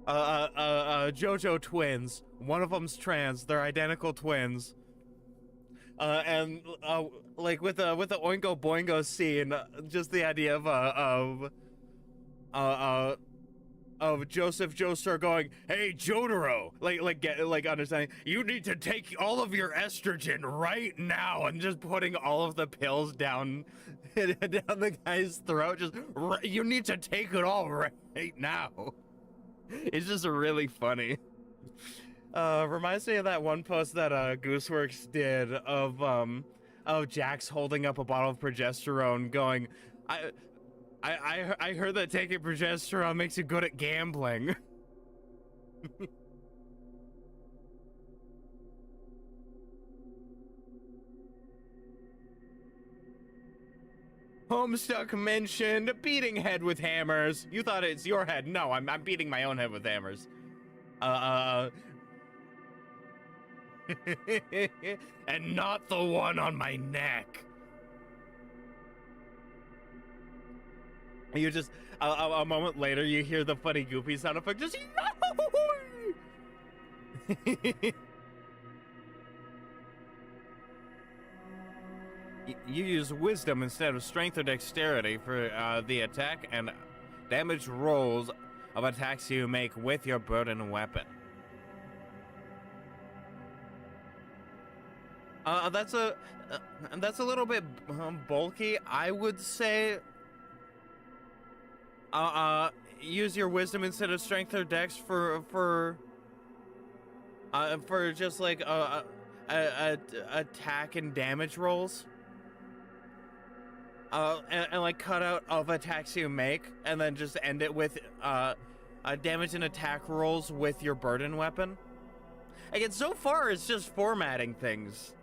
JoJo twins. One of them's trans. They're identical twins. And like with the Oingo Boingo scene, just the idea of Joseph Joestar going, "Hey Jotaro," like understanding, you need to take all of your estrogen right now, and just putting all of the pills down the guy's throat. Just you need to take it all right now. It's just really funny. Reminds me of that one post that Gooseworks did of Jax holding up a bottle of progesterone, going, I heard that taking progesterone makes you good at gambling. Homestuck mentioned beating head with hammers. You thought it's your head. No, I'm beating my own head with hammers. And not the one on my neck. You just a moment later you hear the funny goofy sound effect. Just you use wisdom instead of strength or dexterity for the attack and damage rolls of attacks you make with your burden weapon. That's a little bit bulky, I would say. Use your wisdom instead of strength or dex for just like attack and damage rolls. And like cut out of attacks you make, and then just end it with damage and attack rolls with your burden weapon. Again, so far it's just formatting things.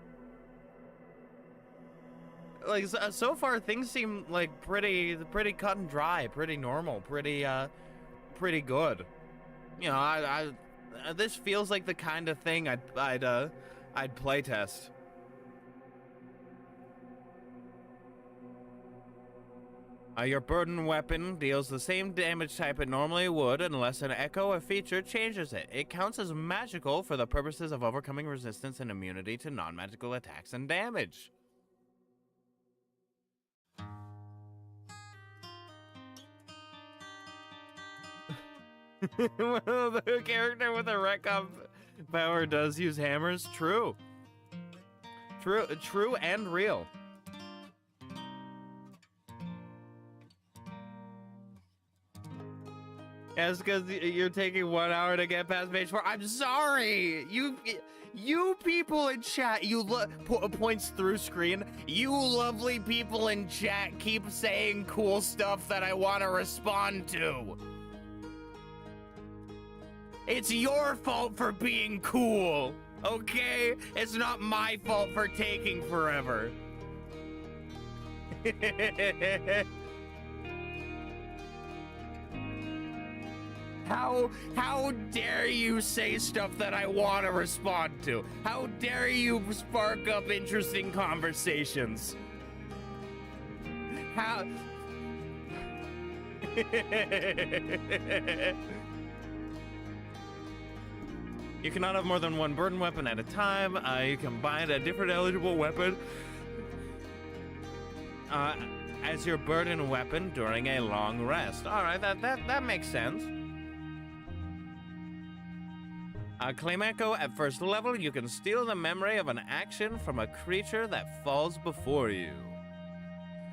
Like so far things seem like pretty cut and dry, pretty normal, pretty good. You know, this feels like the kind of thing I'd playtest. Your burden weapon deals the same damage type it normally would unless an echo or feature changes it. It counts as magical for the purposes of overcoming resistance and immunity to non-magical attacks and damage. The character with a retcon power does use hammers. True and real. That's because you're taking 1 hour to get past page 4. I'm sorry. You people in chat, points through screen. You lovely people in chat keep saying cool stuff that I want to respond to. It's your fault for being cool, okay? It's not my fault for taking forever. How dare you say stuff that I want to respond to? How dare you spark up interesting conversations? How... You cannot have more than one burden weapon at a time. You can bind a different eligible weapon as your burden weapon during a long rest. All right, that makes sense. Claim Echo at first level, you can steal the memory of an action from a creature that falls before you.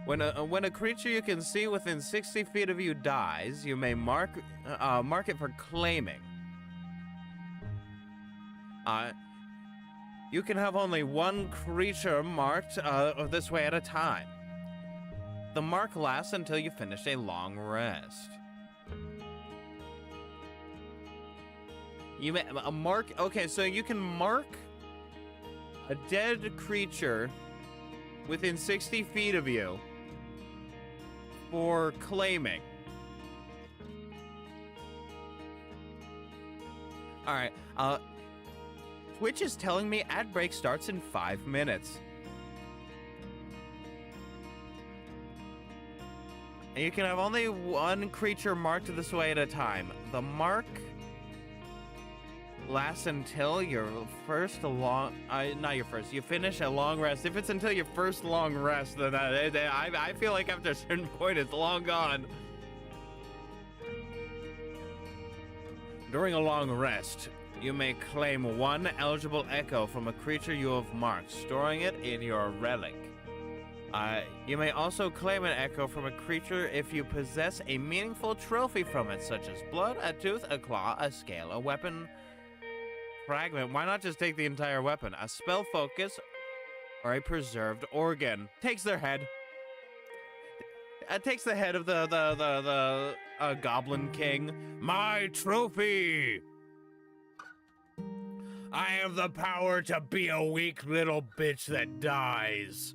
When a creature you can see within 60 feet of you dies, you may mark it for claiming. You can have only one creature marked this way at a time. The mark lasts until you finish a long rest. You may mark. Okay, so you can mark a dead creature within 60 feet of you for claiming. All right. Twitch is telling me ad break starts in 5 minutes. And you can have only one creature marked this way at a time. The mark lasts until your first not your first, you finish a long rest. If it's until your first long rest, then I feel like after a certain point it's long gone. During a long rest, you may claim one eligible echo from a creature you have marked, storing it in your relic. You may also claim an echo from a creature if you possess a meaningful trophy from it, such as blood, a tooth, a claw, a scale, a weapon fragment. Why not just take the entire weapon? A spell focus or a preserved organ. Takes their head. Takes the head of the Goblin King. My trophy! I have the power to be a weak little bitch that dies.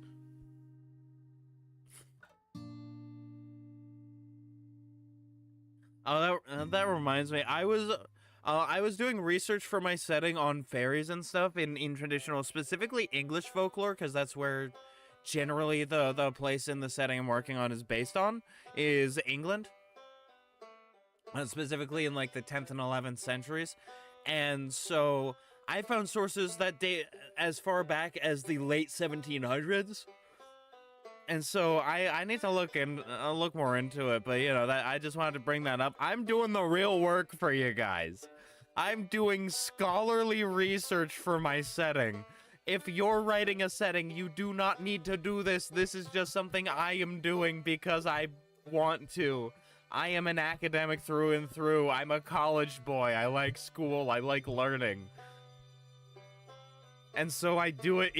Oh, that reminds me. I was doing research for my setting on fairies and stuff in traditional, specifically English folklore, because that's where generally the place in the setting I'm working on is based on, is England. Specifically in like the 10th and 11th centuries. And so I found sources that date as far back as the late 1700s. And so I need to look more into it, but you know, that I just wanted to bring that up. I'm doing the real work for you guys. I'm doing scholarly research for my setting. If you're writing a setting, you do not need to do this. This is just something I am doing because I want to. I am an academic through and through. I'm a college boy. I like school. I like learning. And so I do it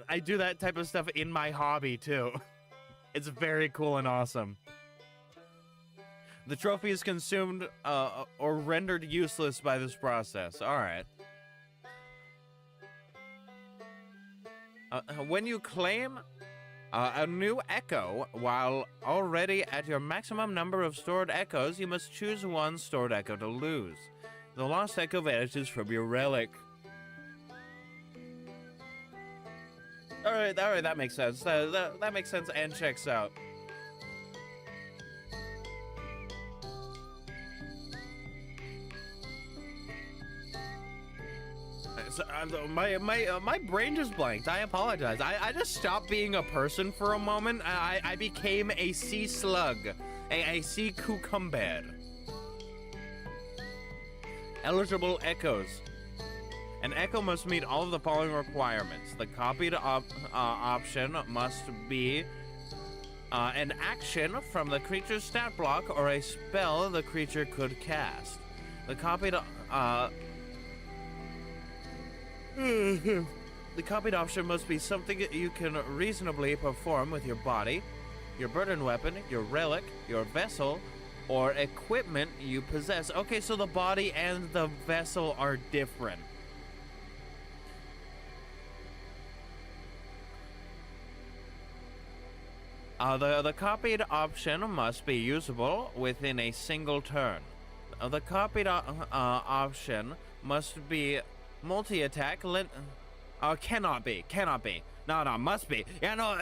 I do that type of stuff in my hobby too. It's very cool and awesome. The trophy is consumed or rendered useless by this process. All right. When you claim a new echo, while already at your maximum number of stored echoes, you must choose one stored echo to lose. The lost echo vanishes from your relic. All right, that makes sense. That makes sense and checks out. So, my brain just blanked. I apologize. I just stopped being a person for a moment. I became a sea slug, a sea cucumber. Eligible echoes. An echo must meet all of the following requirements. The copied option must be An action from the creature's stat block or a spell the creature could cast. The copied the copied option must be something that you can reasonably perform with your body, your burden weapon, your relic, your vessel, or equipment you possess. Okay, so the body and the vessel are different. The copied option must be usable within a single turn. The copied option must be multi-attack. Cannot be. No, must be. Yeah, no,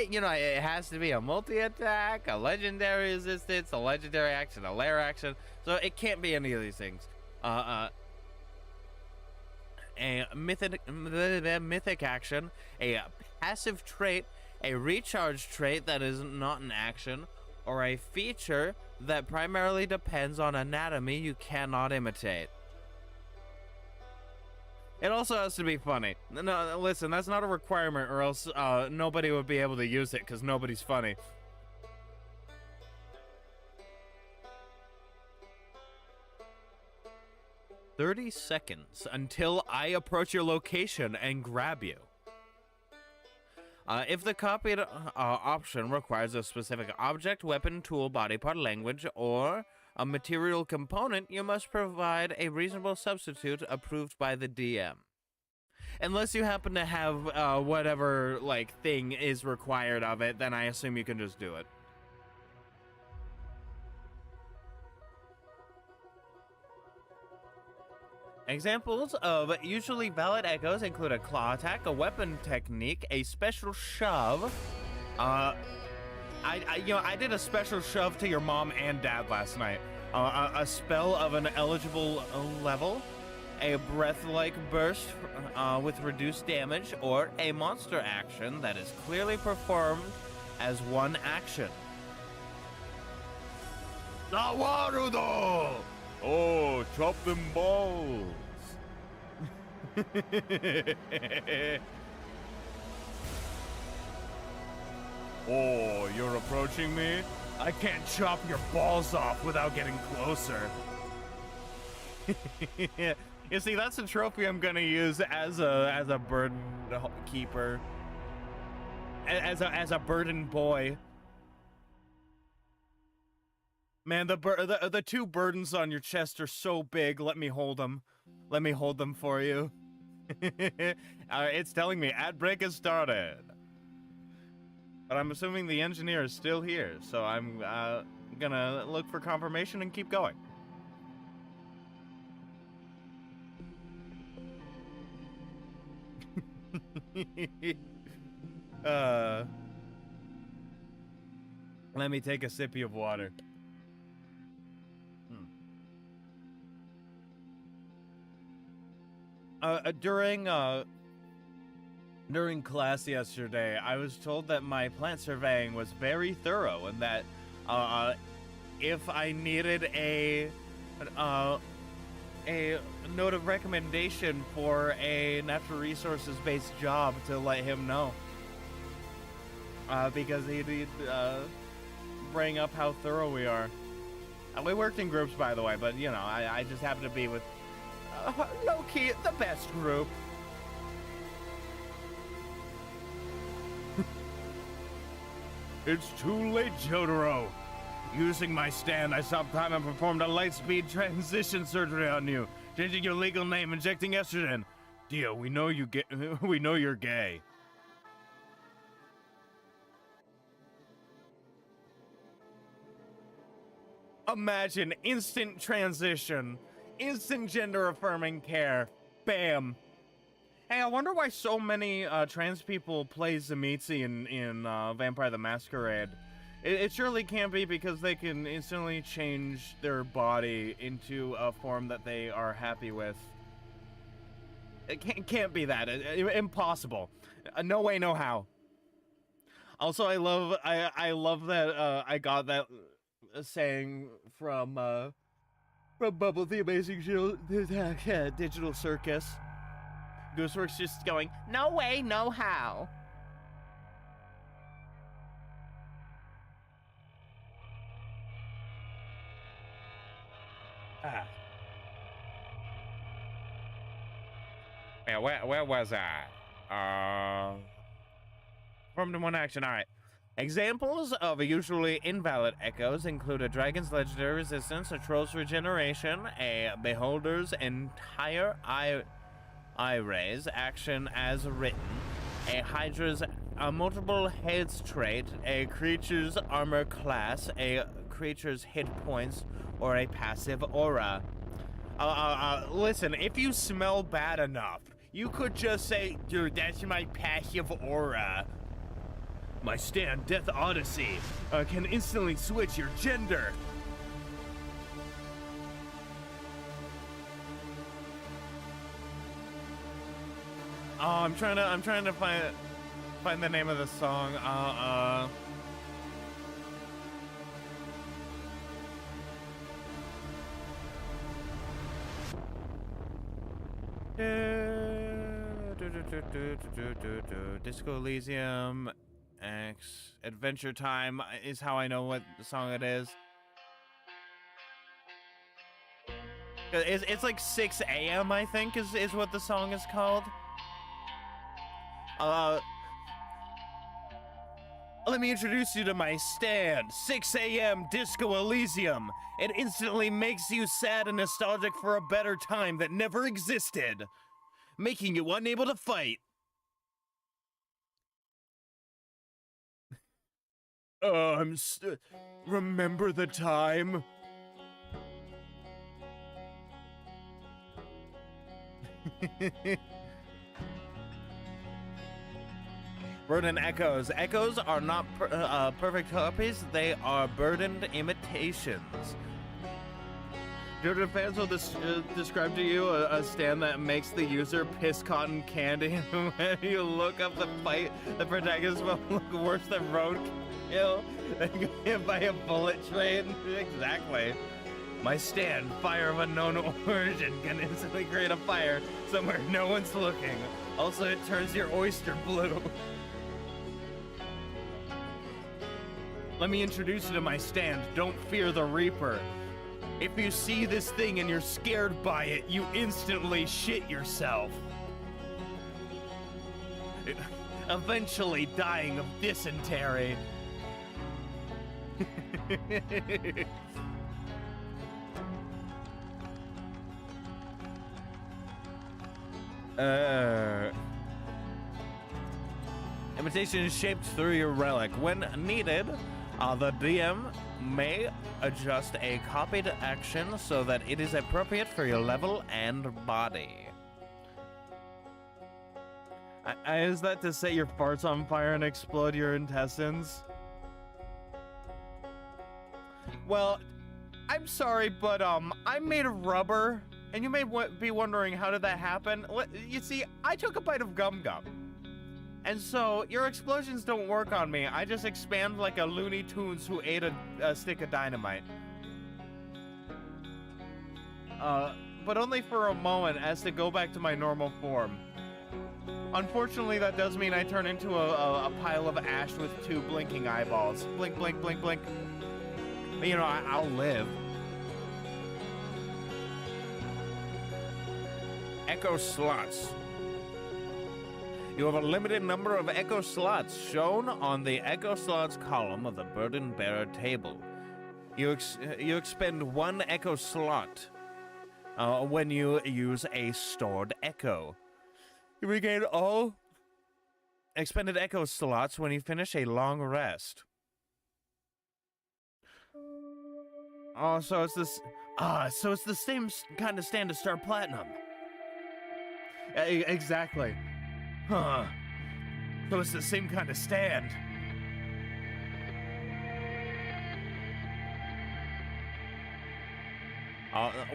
you know, it has to be a multi-attack, a legendary resistance, a legendary action, a lair action. So it can't be any of these things. A mythic action, a passive trait, a recharge trait that is not an action, or a feature that primarily depends on anatomy you cannot imitate. It also has to be funny. No, listen, that's not a requirement, or else nobody would be able to use it, because nobody's funny. "30 seconds until I approach your location and grab you." If the copied option requires a specific object, weapon, tool, body part, language, or a material component, you must provide a reasonable substitute approved by the DM. Unless you happen to have whatever, like, thing is required of it, then I assume you can just do it. Examples of usually valid echoes include a claw attack, a weapon technique, a special shove. I did a special shove to your mom and dad last night. A spell of an eligible level, a breath-like burst with reduced damage, or a monster action that is clearly performed as one action. Nawarudo! Oh, chop them balls. Oh, you're approaching me? I can't chop your balls off without getting closer. You see, that's a trophy I'm gonna use as a burden keeper. As a burden boy. Man, the two burdens on your chest are so big. Let me hold them. Let me hold them for you. It's telling me ad break has started. But I'm assuming the engineer is still here, so I'm gonna look for confirmation and keep going. Let me take a sippy of water. During class yesterday, I was told that my plant surveying was very thorough, and that if I needed a note of recommendation for a natural resources based job, to let him know, because he'd bring up how thorough we are. We worked in groups, by the way, but you know, I just happened to be with low-key the best group. It's too late, Jotaro. Using my stand, I stopped time and performed a light-speed transition surgery on you, changing your legal name, injecting estrogen. Dio, we know we know you're gay. Imagine instant transition, instant gender-affirming care. Bam. Hey, I wonder why so many trans people play Zenitsu in Vampire the Masquerade. It surely can't be because they can instantly change their body into a form that they are happy with. It can't be that. Impossible. No way, no how. Also, I love that I got that saying from Bubble the Amazing Digital Circus. Gooseworks just going, no way, no how. Yeah, where was I? Performed in one action. All right. Examples of usually invalid echoes include a dragon's legendary resistance, a troll's regeneration, a beholder's entire eye raise action as written, a hydra's multiple heads trait, a creature's armor class, a creature's hit points, or a passive aura. Listen, if you smell bad enough, you could just say, dude, that's my passive aura. My stand, Death Odyssey, can instantly switch your gender. Oh, I'm trying to find the name of the song. Disco Elysium X Adventure Time is how I know what song it is. It's like 6 a.m. I think is what the song is called. Let me introduce you to my stand, 6 a.m. Disco Elysium. It instantly makes you sad and nostalgic for a better time that never existed, making you unable to fight. Remember the time? Burdened echoes. Echoes are not perfect copies, they are burdened imitations. Jordan fans will describe to you a stand that makes the user piss cotton candy. When you look up the fight, the protagonist will look worse than roadkill. Then get hit by a bullet train. Exactly. My stand, fire of unknown origin, can instantly create a fire somewhere no one's looking. Also, it turns your oyster blue. Let me introduce you to my stand, Don't Fear the Reaper. If you see this thing and you're scared by it, you instantly shit yourself. Eventually dying of dysentery. Imitation is shaped through your relic. When needed, the DM may adjust a copied action so that it is appropriate for your level and body. Is that to set your farts on fire and explode your intestines? Well, I'm sorry, but I'm made of rubber, and you may be wondering how did that happen? You see, I took a bite of gum gum. And so, your explosions don't work on me. I just expand like a Looney Tunes who ate a stick of dynamite. But only for a moment, as to go back to my normal form. Unfortunately, that does mean I turn into a pile of ash with 2 blinking eyeballs. Blink, blink, blink, blink. But you know, I'll live. Echo slots. You have a limited number of echo slots shown on the echo slots column of the burden bearer table. You expend 1 echo slot when you use a stored echo. You regain all expended echo slots when you finish a long rest. Oh, so it's this. So it's the same kind of stand to start platinum. Exactly. Huh. So it's the same kind of stand.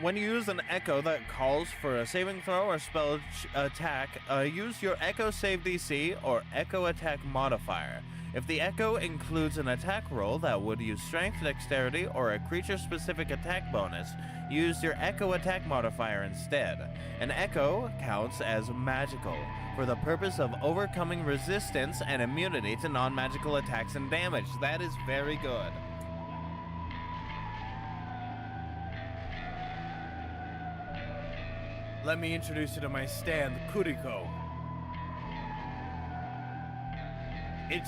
When you use an echo that calls for a saving throw or spell attack, use your echo save DC or echo attack modifier. If the echo includes an attack roll that would use strength, dexterity, or a creature-specific attack bonus, use your echo attack modifier instead. An echo counts as magical for the purpose of overcoming resistance and immunity to non-magical attacks and damage. That is very good. Let me introduce you to my stand, Kuriko. It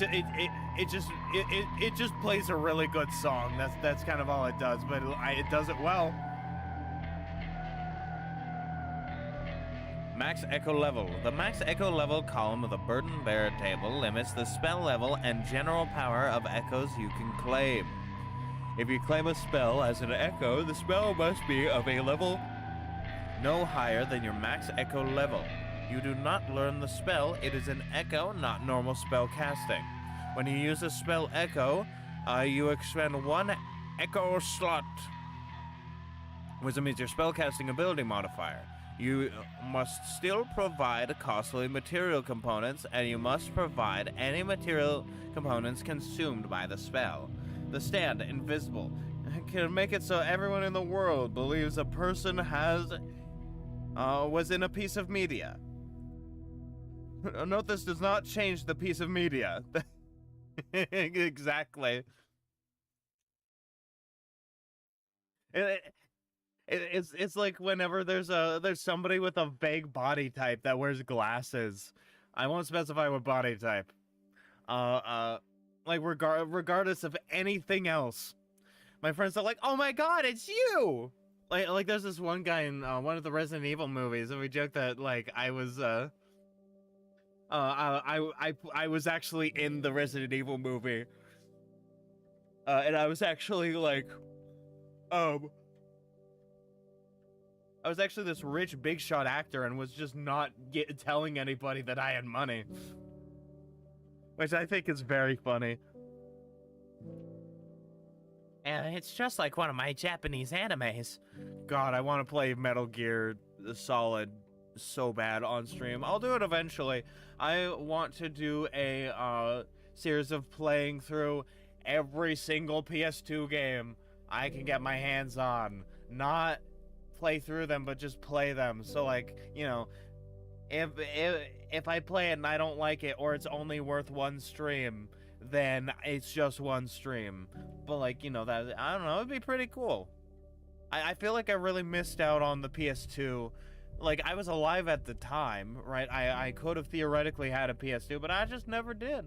just plays a really good song. That's kind of all it does, but it does it well. Max Echo Level. The Max Echo Level column of the Burden Bearer table limits the spell level and general power of echoes you can claim. If you claim a spell as an echo, the spell must be of a level no higher than your max echo level. You do not learn the spell. It is an echo, not normal spell casting. When you use a spell echo, you expend 1 echo slot, which means your spellcasting ability modifier. You must still provide costly material components, and you must provide any material components consumed by the spell. The stand, invisible, can make it so everyone in the world believes a person was in a piece of media. Note this does not change the piece of media. Exactly. It's like whenever there's somebody with a vague body type that wears glasses. I won't specify what body type. Like regardless of anything else, my friends are like, "Oh my God, it's you!" Like there's this one guy in one of the Resident Evil movies, and we joked that like I was I was actually in the Resident Evil movie, and I was actually like, I was actually this rich big shot actor and was just not telling anybody that I had money. Which I think is very funny. And it's just like one of my Japanese animes. God, I want to play Metal Gear Solid so bad on stream. I'll do it eventually. I want to do a series of playing through every single PS2 game I can get my hands on. Not play through them, but just play them. So like, you know, if I play it and I don't like it, or it's only worth one stream, then it's just one stream. But like, you know, that, I don't know, it'd be pretty cool. I feel like I really missed out on the PS2. Like, I was alive at the time, right? I could have theoretically had a PS2, but I just never did.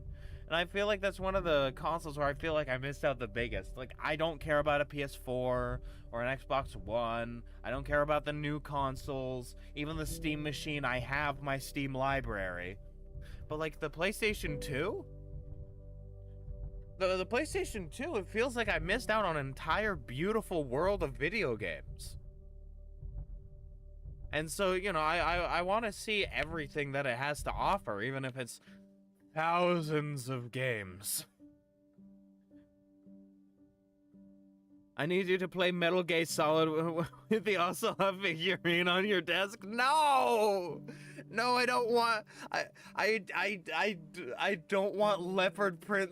And I feel like that's one of the consoles where I feel like I missed out the biggest. Like, I don't care about a PS4 or an Xbox One. I don't care about the new consoles. Even the Steam machine, I have my Steam library. But, like, the PlayStation 2? The PlayStation 2, it feels like I missed out on an entire beautiful world of video games. And so, you know, I want to see everything that it has to offer, even if it's thousands of games. I need you to play Metal Gear Solid with the Ocelot figurine on your desk. No! No, I don't want... I don't want leopard print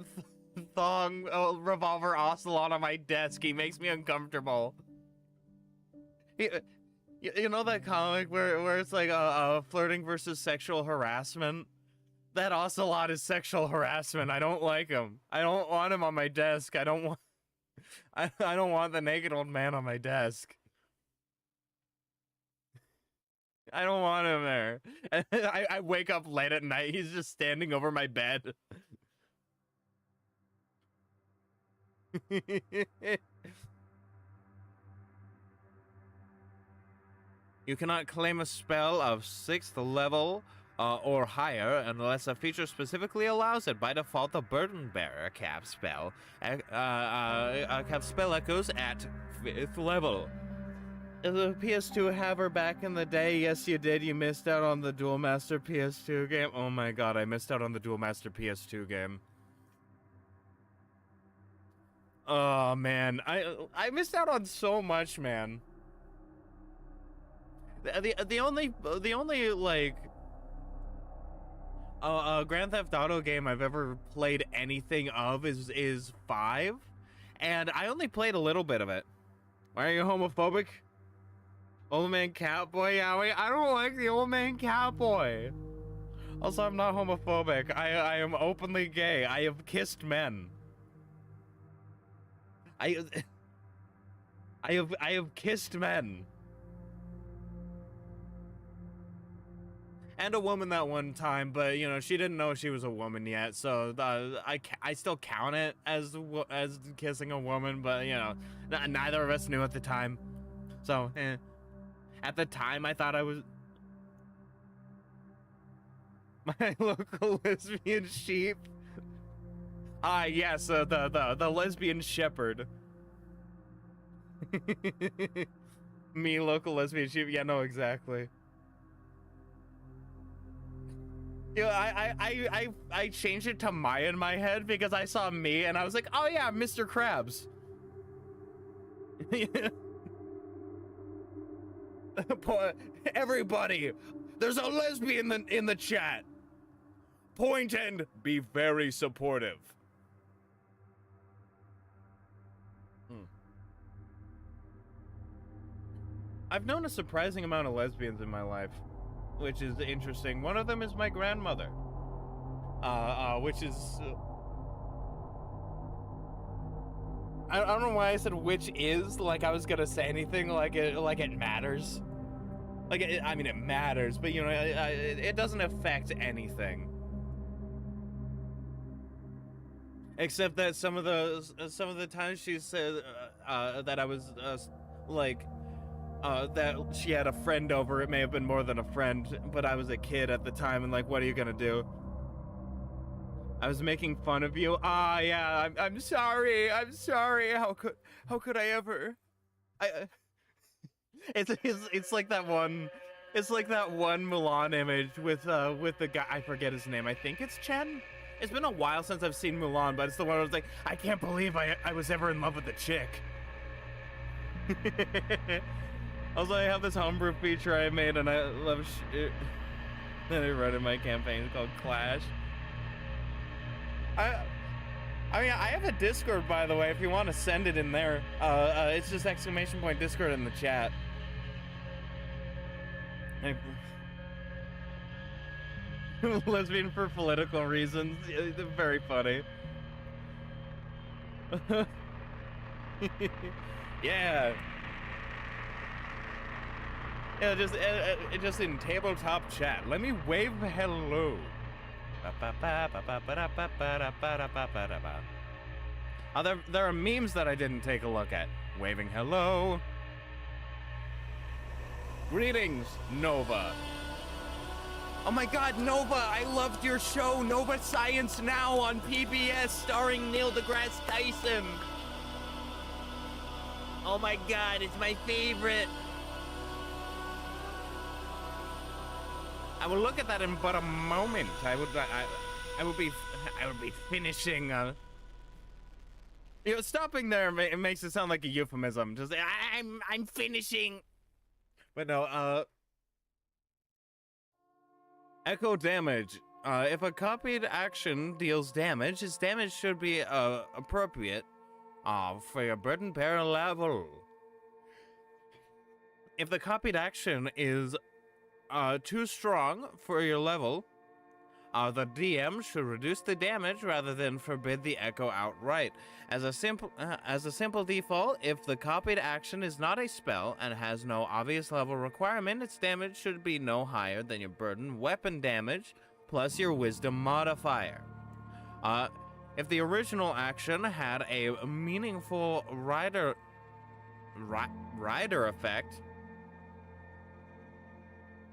thong revolver Ocelot on my desk. He makes me uncomfortable. You know that comic where it's like flirting versus sexual harassment? That Ocelot is sexual harassment. I don't like him. I don't want him on my desk. I don't want the naked old man on my desk. I don't want him there. I wake up late at night. He's just standing over my bed. You cannot claim a spell of 6th level or higher unless a feature specifically allows it. By default, the Burden Bearer cap spell echoes at 5th level. The PS2 haver back in the day, yes you did. You missed out on the Duel Master PS2 game. Oh my god, I missed out on the Duel Master PS2 game. Oh man, I missed out on so much, man. The only like Grand Theft Auto game I've ever played anything of is 5, and I only played a little bit of it. Why are you homophobic? Old man Catboy? Yeah, wait, I don't like the old man Catboy. Also, I'm not homophobic. I am openly gay. I have kissed men. I have kissed men. and a woman that one time, but you know she didn't know she was a woman yet, so I still count it as kissing a woman, but you know neither of us knew at the time, so at the time I thought I was my local lesbian sheep. Yes, the lesbian shepherd. Me, local lesbian sheep. Yeah, no, exactly. You know, I changed it to Maya in my head because I saw me and I was like, oh yeah, Mr. Krabs. Everybody, there's a lesbian in the chat. Point and be very supportive. I've known a surprising amount of lesbians in my life, which is interesting. One of them is my grandmother, which is I don't know why I said which is, like I was gonna say anything like it matters. Like I mean it matters, but you know it doesn't affect anything. Except that some of the times she said that I was that she had a friend over. It may have been more than a friend, but I was a kid at the time, and like, what are you gonna do? I was making fun of you. Yeah, I'm sorry. I'm sorry. How could I ever? It's like that one. It's like that one Mulan image with the guy. I forget his name. I think it's Chen. It's been a while since I've seen Mulan, but it's the one where I was like, I can't believe I was ever in love with a chick. Also, I have this homebrew feature I made, and I love it. That I wrote in my campaign. It's called Clash. I mean, I have a Discord, by the way, if you want to send it in there. It's just ! Discord in the chat. Lesbian for political reasons. Very funny. Yeah. Yeah, just in tabletop chat. Let me wave hello. There are memes that I didn't take a look at. Waving hello. Greetings, Nova. Oh my god, Nova, I loved your show, Nova Science Now on PBS, starring Neil deGrasse Tyson. Oh my god, it's my favorite. I will look at that in but a moment. I would be finishing. You know, stopping there it makes it sound like a euphemism. Just I'm finishing. But no, echo damage. If a copied action deals damage, its damage should be appropriate for your burden per level. If the copied action is too strong for your level, the DM should reduce the damage rather than forbid the echo outright. As a simple default, if the copied action is not a spell and has no obvious level requirement, its damage should be no higher than your burden weapon damage plus your wisdom modifier. If the original action had a meaningful rider effect.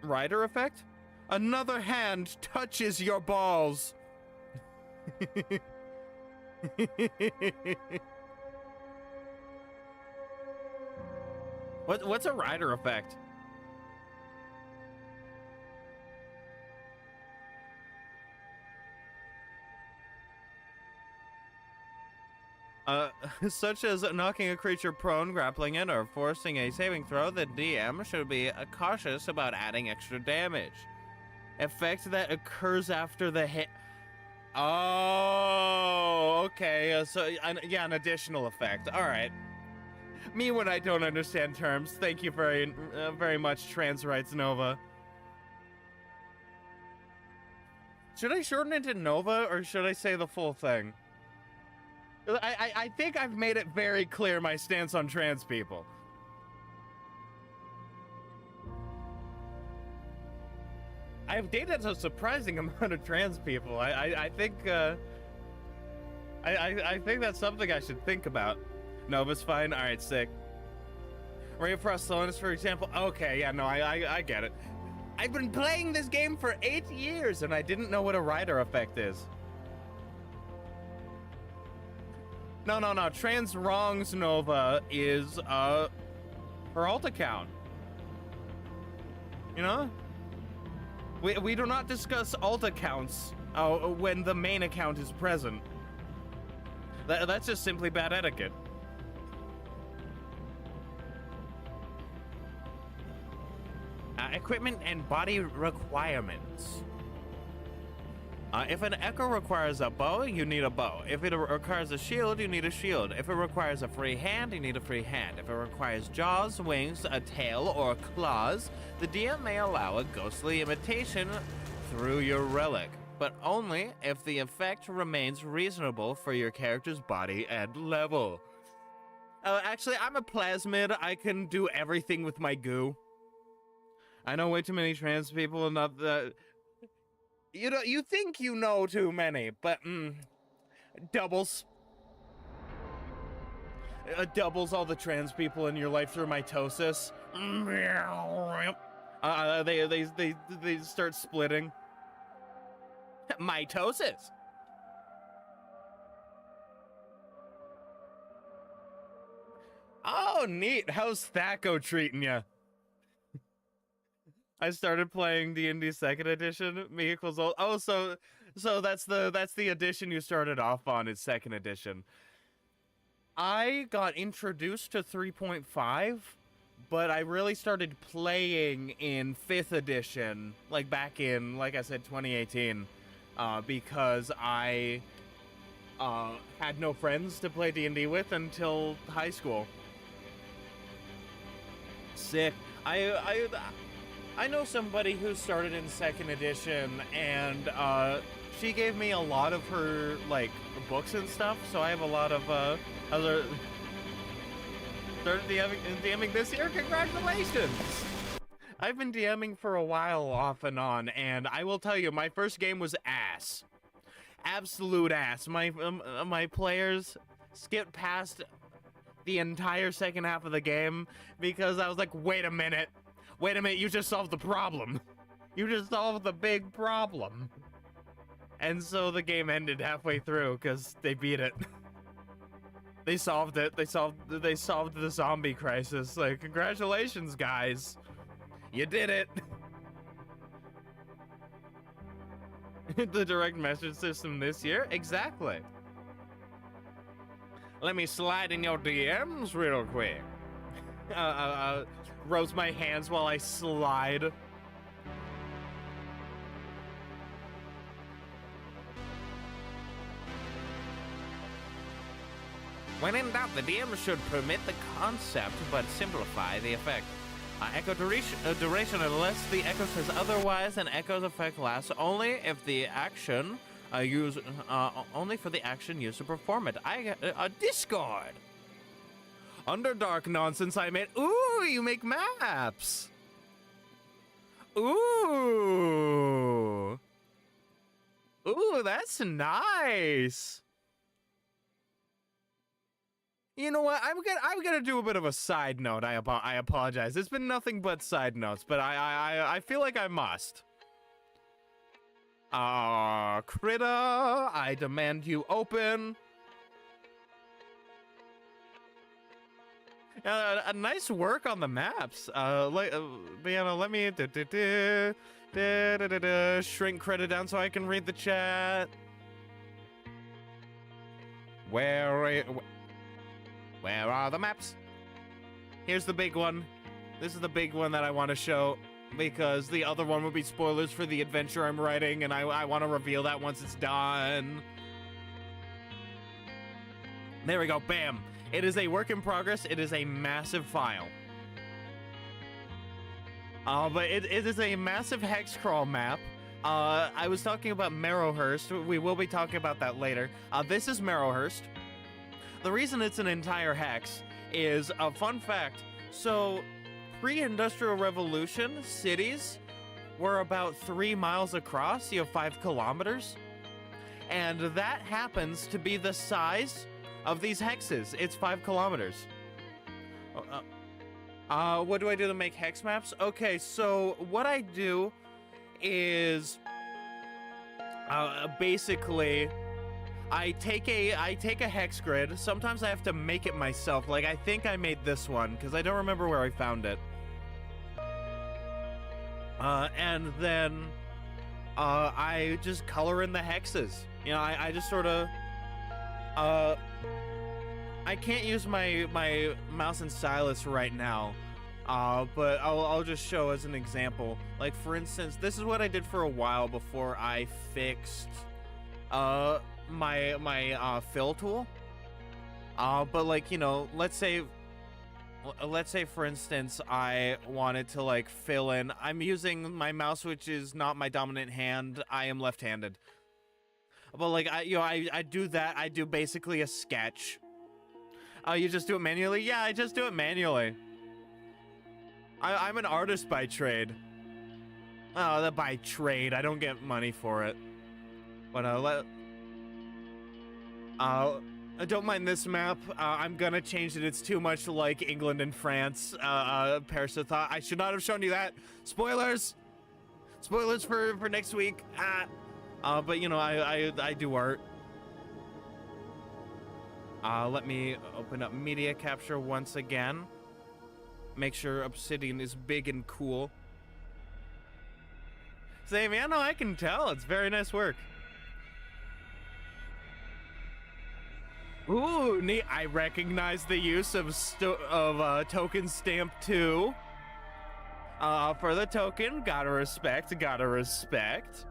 Rider effect? Another hand touches your balls. What's a rider effect? Such as knocking a creature prone, grappling it, or forcing a saving throw, the DM should be cautious about adding extra damage. Effect that occurs after the hit. Oh, okay. So, yeah, an additional effect. All right. Me when I don't understand terms. Thank you very much, Trans Rights Nova. Should I shorten it to Nova, or should I say the full thing? I think I've made it very clear my stance on trans people. I've dated a surprising amount of trans people. I think I think that's something I should think about. Nova's fine. All right, sick. Ray Frost slowness, for example. Okay, yeah, no, I get it. I've been playing this game for 8 years and I didn't know what a rider effect is. No. Trans wrongs Nova is her alt account. You know? We do not discuss alt accounts when the main account is present. That's just simply bad etiquette. Equipment and body requirements. If an echo requires a bow, you need a bow. If it requires a shield, you need a shield. If it requires a free hand, you need a free hand. If it requires jaws, wings, a tail, or claws, the DM may allow a ghostly imitation through your relic, but only if the effect remains reasonable for your character's body and level. Actually, I'm a plasmid. I can do everything with my goo. I know way too many trans people, and not that. You think you know too many, but doubles. Doubles all the trans people in your life through mitosis. They start splitting. Mitosis. Oh, neat. How's Thaco treating you? I started playing DnD 2nd edition. Me equals old. Oh, so that's the edition you started off on, is 2nd edition. I got introduced to 3.5, but I really started playing in 5th edition, like back in, like I said, 2018, because I had no friends to play D&D with until high school. Sick. I know somebody who started in 2nd edition, and she gave me a lot of her like books and stuff. So I have a lot of other. Started DMing this year. Congratulations! I've been DMing for a while, off and on, and I will tell you, my first game was ass, absolute ass. My players skipped past the entire second half of the game because I was like, wait a minute, you just solved the problem. You just solved the big problem. And so the game ended halfway through because they beat it. They solved it. They solved the zombie crisis. Like, congratulations, guys. You did it. The direct message system this year? Exactly. Let me slide in your DMs real quick. Roast my hands while I slide. When in doubt, the DM should permit the concept but simplify the effect. Echo duration unless the echo says otherwise, and echo's effect lasts only if the action only for the action used to perform it. I get a Discord. Underdark nonsense I made. Ooh, you make maps. Ooh. Ooh, that's nice. You know what? I'm gonna do a bit of a side note. I apologize. It's been nothing but side notes, but I feel like I must. Critter, I demand you open. A nice work on the maps. Let me shrink credit down so I can read the chat. Where are the maps? Here's the big one. This is the big one that I want to show, because the other one would be spoilers for the adventure I'm writing, and I want to reveal that once it's done. There we go, bam. It is a work in progress. It is a massive file. But it is a massive hex crawl map. I was talking about Marrowhurst. We will be talking about that later. This is Marrowhurst. The reason it's an entire hex is a fun fact. So, pre-industrial revolution, cities were about 3 miles across. You have 5 kilometers. And that happens to be the size of these hexes. It's 5 kilometers. What do I do to make hex maps? Okay, so what I do is basically I take a hex grid. Sometimes I have to make it myself. Like, I think I made this one because I don't remember where I found it. And then I just color in the hexes. You know, I just sort of I can't use my mouse and stylus right now, but I'll just show as an example. Like, for instance, this is what I did for a while before I fixed my fill tool. But like, you know, let's say for instance I wanted to like fill in. I'm using my mouse, which is not my dominant hand. I am left-handed. But like, I do that. I do basically a sketch. You just do it manually? Yeah, I just do it manually. I'm an artist by trade. Oh, that by trade. I don't get money for it. But don't mind this map. I'm gonna change it. It's too much like England and France. Paris thought I should not have shown you that. Spoilers. Spoilers for next week. But you know, I do art. Let me open up media capture once again. Make sure Obsidian is big and cool. Same, yeah, no, I can tell. It's very nice work. Ooh, neat. I recognize the use of token stamp 2. For the token, gotta respect, gotta respect.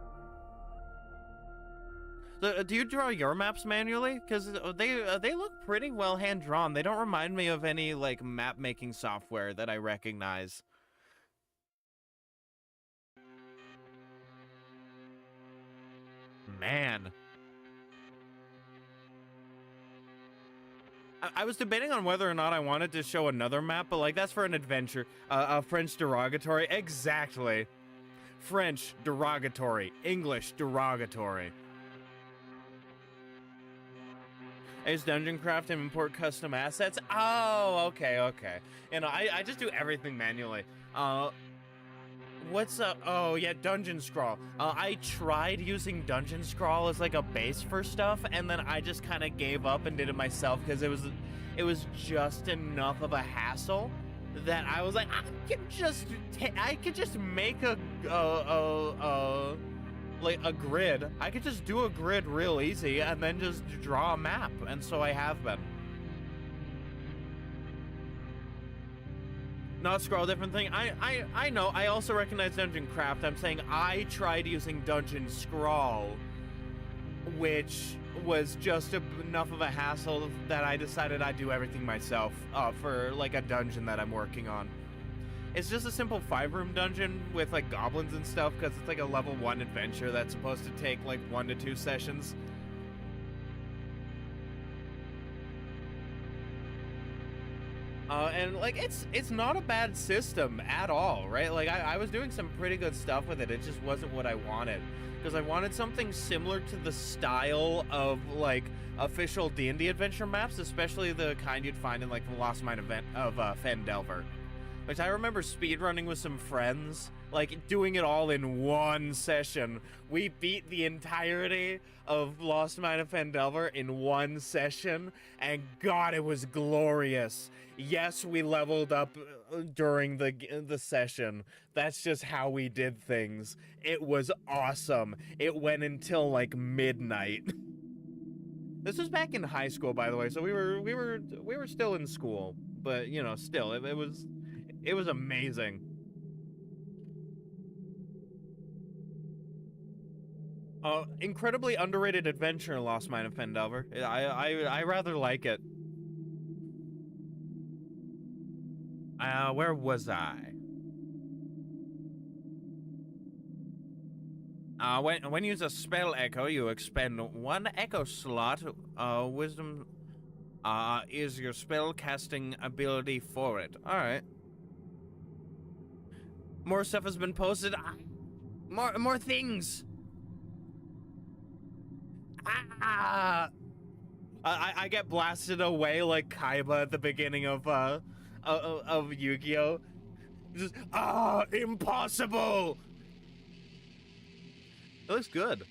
So, do you draw your maps manually? Because they look pretty well hand-drawn. They don't remind me of any, like, map-making software that I recognize. Man. I was debating on whether or not I wanted to show another map, but, like, that's for an adventure. French derogatory. Exactly. French derogatory. English derogatory. I use Dungeon Craft and import custom assets. Oh, okay, okay. You know, I just do everything manually. What's up? Oh, yeah, Dungeon Scrawl. I tried using Dungeon Scrawl as like a base for stuff, and then I just kind of gave up and did it myself because it was just enough of a hassle that I was like, I could just make like a grid. I could just do a grid real easy and then just draw a map, and so I have been. Not Scroll, different thing. I know. I also recognize Dungeon Craft. I'm saying I tried using Dungeon Scrawl, which was just enough of a hassle that I decided I'd do everything myself for like a dungeon that I'm working on. It's just a simple 5-room dungeon with like goblins and stuff because it's like a level 1 adventure that's supposed to take like 1 to 2 sessions. And like it's not a bad system at all, right? Like I was doing some pretty good stuff with it. It just wasn't what I wanted, because I wanted something similar to the style of like official D&D adventure maps, especially the kind you'd find in like the Lost Mine event of Fendelver, which I remember speedrunning with some friends, like doing it all in one session. We beat the entirety of Lost Mine of Fendelver in one session, and God, it was glorious. Yes, we leveled up during the session. That's just how we did things. It was awesome. It went until like midnight. This was back in high school, by the way, so we were still in school, but you know, still it was amazing. Incredibly underrated adventure, Lost Mine of Fendelver. I rather like it. Where was I? When you use a spell echo, you expend 1 echo slot. Wisdom is your spell casting ability for it. All right. More stuff has been posted. More things. Ah! I get blasted away like Kaiba at the beginning of Yu-Gi-Oh! Just impossible. It looks good.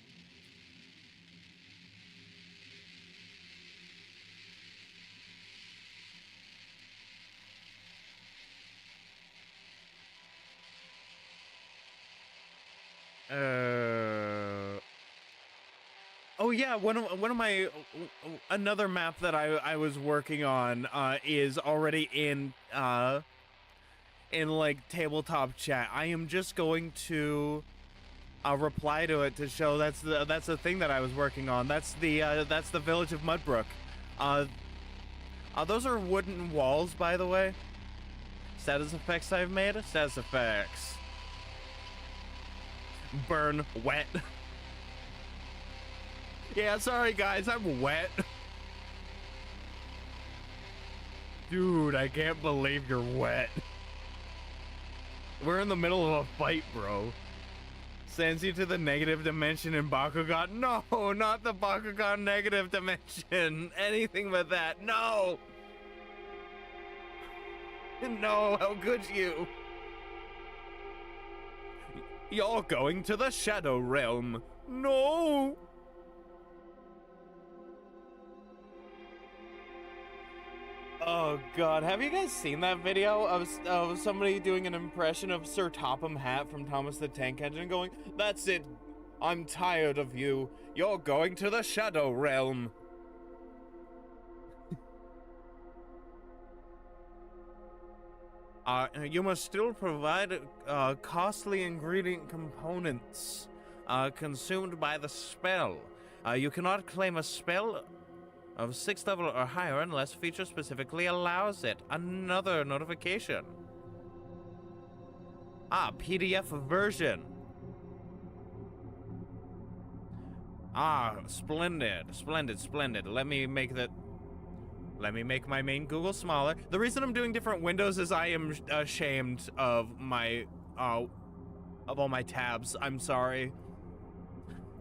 Oh yeah, one of my another map that I was working on is already in like tabletop chat. I am just going to reply to it to show that's the thing that I was working on. That's the village of Mudbrook. Those are wooden walls, by the way. Status effects I've made. Status effects. Burn wet. Yeah, sorry guys, I'm wet. Dude, I can't believe you're wet. We're in the middle of a fight, bro. Sends you to the negative dimension in Bakugan. No, not the Bakugan negative dimension. Anything but that. No. No, how could you? You're going to the Shadow Realm. No. Oh god, have you guys seen that video of somebody doing an impression of Sir Topham Hatt from Thomas the Tank Engine going, "That's it, I'm tired of you, you're going to the Shadow Realm." You must still provide costly ingredient components consumed by the spell. You cannot claim a spell of 6th level or higher unless feature specifically allows it. Another notification. PDF version. Splendid. Let me make my main Google smaller. The reason I'm doing different windows is I am ashamed of my of all my tabs. I'm sorry.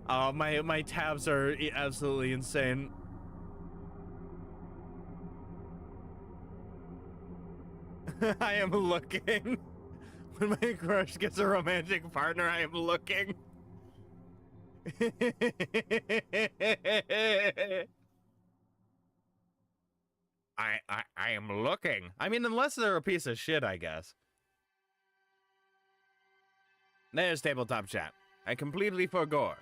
My tabs are absolutely insane. I am looking. When my crush gets a romantic partner, I am looking. I am looking. I mean, unless they're a piece of shit, I guess. There's tabletop chat. I completely forgot.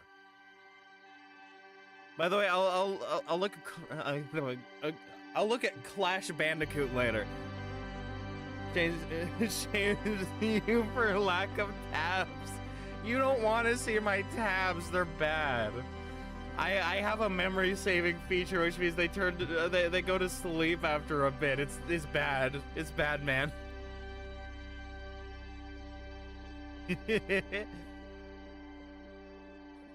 By the way, I'll look at Clash Bandicoot later. Shames you for lack of tabs. You don't want to see my tabs, they're bad. I have a memory saving feature, which means they go to sleep after a bit. It's bad. It's bad, man.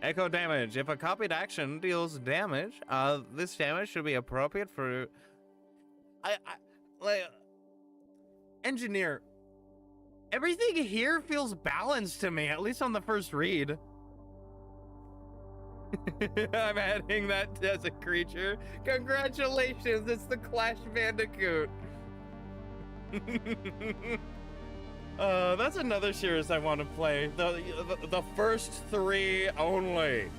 Echo damage. If a copied action deals damage, this damage should be appropriate for like engineer. Everything here feels balanced to me, at least on the first read. I'm adding that as a creature. Congratulations, it's the Clash Bandicoot. That's another series I want to play. The first 3 only.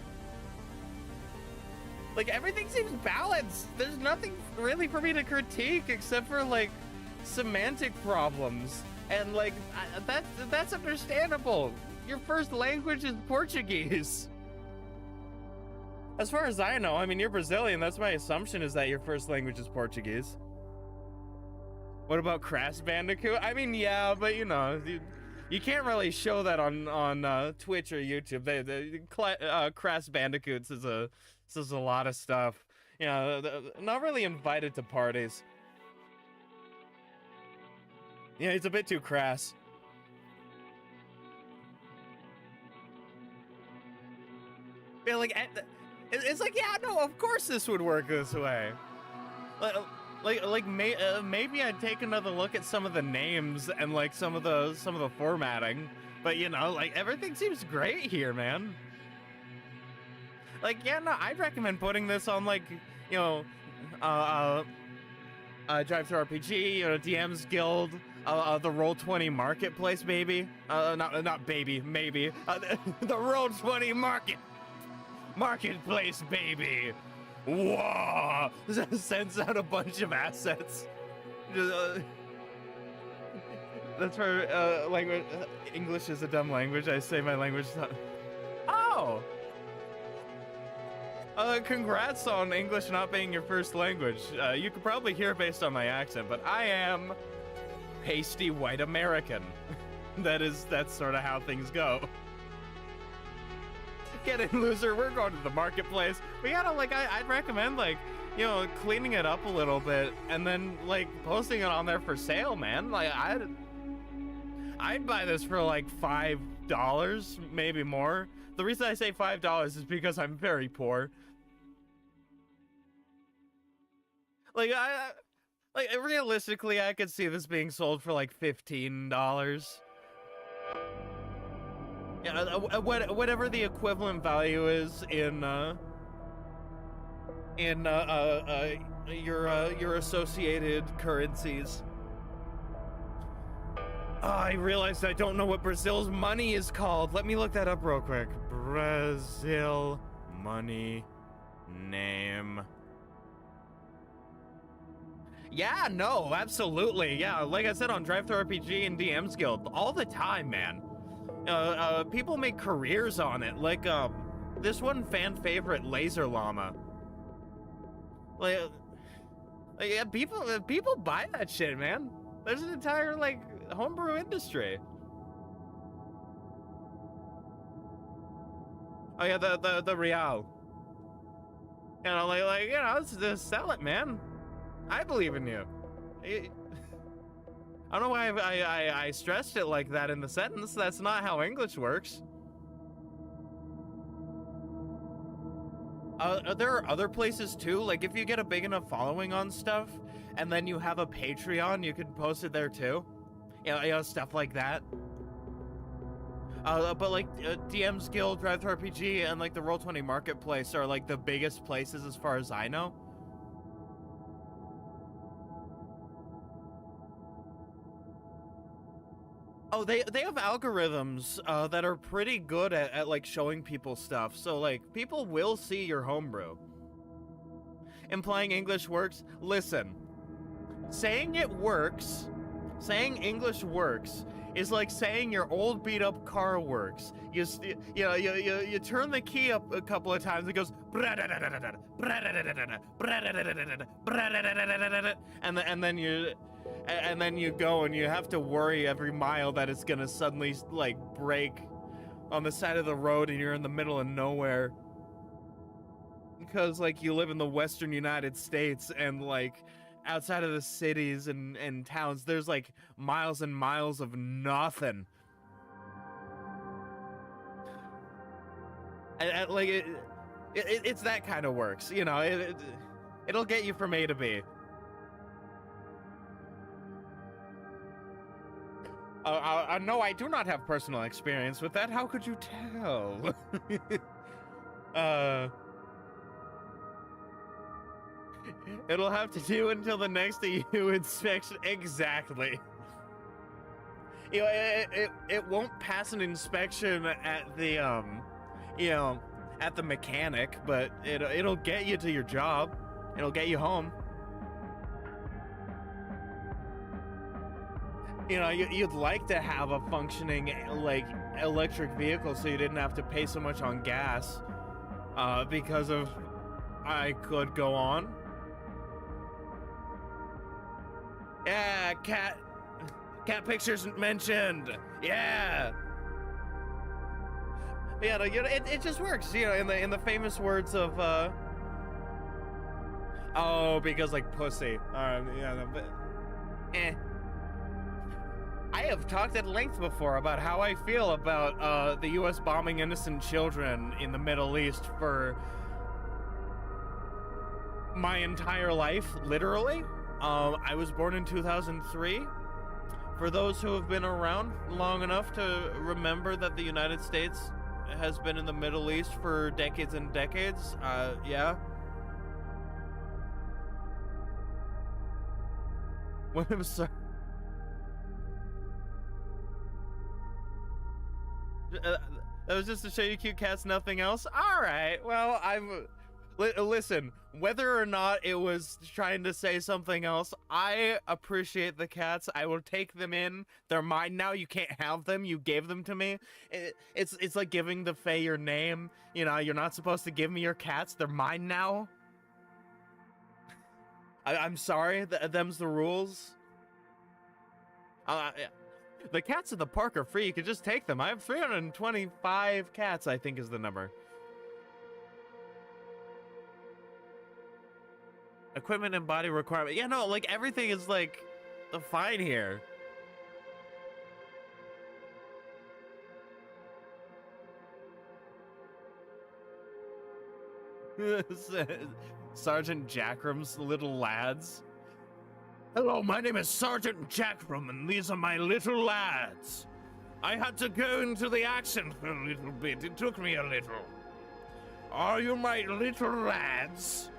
Like, everything seems balanced. There's nothing really for me to critique except for like semantic problems. And like, that's understandable. Your first language is Portuguese. As far as I know, I mean, you're Brazilian. That's my assumption, is that your first language is Portuguese. What about Crash Bandicoot? I mean, yeah, but you know, you can't really show that on Twitch or YouTube. Crash Bandicoot says a lot of stuff. You know, not really invited to parties. Yeah, it's a bit too crass. Yeah, like, it's like, yeah, no, of course this would work this way. Maybe I'd take another look at some of the names and like some of the formatting, But you know, like everything seems great here, man. Like, yeah, no, I'd recommend putting this on, like, you know, Drive Thru RPG, you know, DM's Guild, the Roll20 Marketplace, baby. Not baby, maybe. The Roll20 Marketplace, baby. Whoa! Sends out a bunch of assets. That's for language. English is a dumb language. I say my language is not. Oh! Congrats on English not being your first language. You could probably hear based on my accent, but I am pasty white American. That's sort of how things go. Get in, loser. We're going to the marketplace. We gotta, like, I'd recommend, like, you know, cleaning it up a little bit and then, like, posting it on there for sale, man. Like, I'd buy this for like $5, maybe more. The reason I say $5 is because I'm very poor. Like, realistically, I could see this being sold for like $15. Yeah, whatever the equivalent value is in your associated currencies. Oh, I realized I don't know what Brazil's money is called. Let me look that up real quick. Brazil money name. Yeah, no, absolutely. Yeah, like I said on Drive Thru RPG and DM's Guild, all the time, man. People make careers on it. Like, this one fan favorite, Laser Llama. Like yeah, people buy that shit, man. There's an entire, like, homebrew industry. Oh yeah, the real. You know, like you know, just sell it, man. I believe in you. I don't know why I stressed it like that in the sentence. That's not how English works. There are other places too. Like if you get a big enough following on stuff, and then you have a Patreon, you can post it there too. You know, stuff like that. But like DM's Guild, Drive Thru RPG, and like the Roll20 Marketplace are like the biggest places as far as I know. Oh, they have algorithms that are pretty good at like showing people stuff. So like people will see your homebrew. Implying English works? Listen, saying it works, saying English works is like saying your old beat up car works. You turn the key up a couple of times, it goes and then you go and you have to worry every mile that it's gonna suddenly like break on the side of the road and you're in the middle of nowhere. Because like you live in the Western United States and like outside of the cities and towns, there's like miles and miles of nothing. And like it's that kind of works, you know. It'll get you from A to B. No, I do not have personal experience with that. How could you tell? It'll have to do until the next EU inspection. Exactly. You know, it won't pass an inspection at the at the mechanic, but it'll get you to your job. It'll get you home. You know, you'd like to have a functioning like electric vehicle so you didn't have to pay so much on gas because of I could go on. Yeah, cat pictures mentioned. Yeah. Yeah, it just works. You know, in the famous words of oh, because like pussy. Yeah, but I have talked at length before about how I feel about the U.S. bombing innocent children in the Middle East for my entire life, literally. I was born in 2003. For those who have been around long enough to remember that the United States has been in the Middle East for decades and decades, yeah. When I'm sorry. That was just to show you cute cats, nothing else? Alright, well, listen, whether or not it was trying to say something else, I appreciate the cats. I will take them in. They're mine now. You can't have them. You gave them to me. It's like giving the Fae your name. You know, you're not supposed to give me your cats. They're mine now. I'm sorry. Them's the rules. The cats at the park are free. You can just take them. I have 325 cats, I think is the number. Equipment and body requirement. Yeah, no, like everything is like fine here. Sergeant Jackram's little lads. Hello, my name is Sergeant Jackram, and these are my little lads. I had to go into the action for a little bit. It took me a little. Are you my little lads?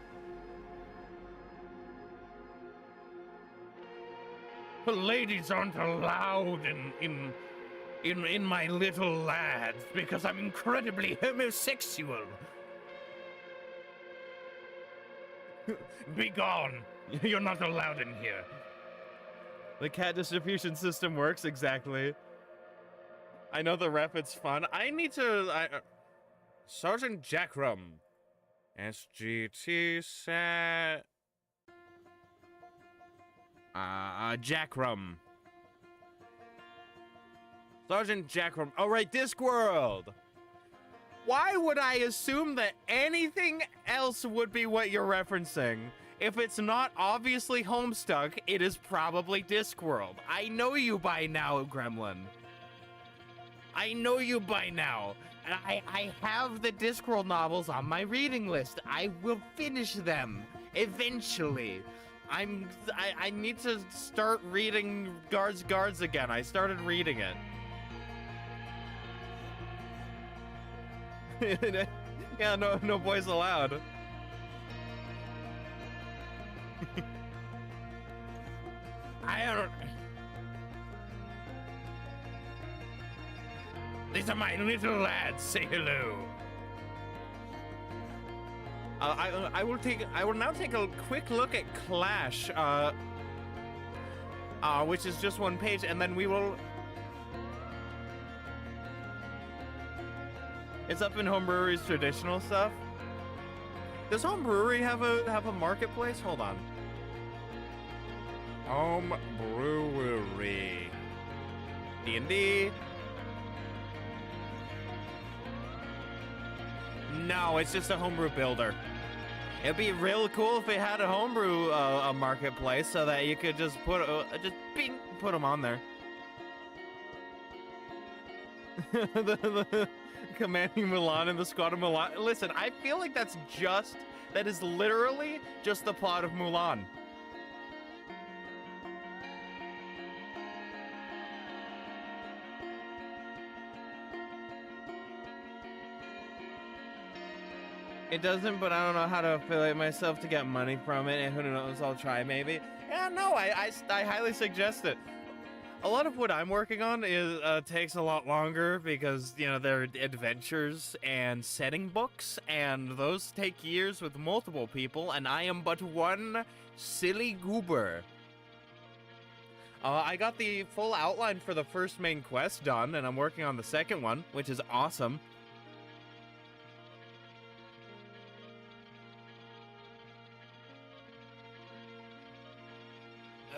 The ladies aren't allowed in my little lads because I'm incredibly homosexual. Be gone. You're not allowed in here. The cat distribution system works exactly. I know the rep, it's fun. I need to... Sergeant Jackram. SGT set... Jackram. Sergeant Jackram. Oh, right, Discworld. Why would I assume that anything else would be what you're referencing? If it's not obviously Homestuck, it is probably Discworld. I know you by now, Gremlin. I know you by now. And I have the Discworld novels on my reading list. I will finish them eventually. I need to start reading Guards again. I started reading it. Yeah, no boys allowed. I don't... These are my little lads. Say hello. I will now take a quick look at Clash, which is just one page, and then we will... It's up in Homebrewery's traditional stuff. Does Homebrewery have a marketplace? Hold on. Homebrewery. DnD. No, it's just a homebrew builder. It'd be real cool if it had a homebrew a marketplace so that you could just put them on there. the commanding Milan and the squad of Milan. Listen, I feel like that is literally just the plot of Mulan. It doesn't, but I don't know how to affiliate myself to get money from it, and who knows, I'll try maybe. Yeah, no, I highly suggest it. A lot of what I'm working on is takes a lot longer because, you know, they're adventures and setting books, and those take years with multiple people, and I am but one silly goober. I got the full outline for the first main quest done, and I'm working on the second one, which is awesome.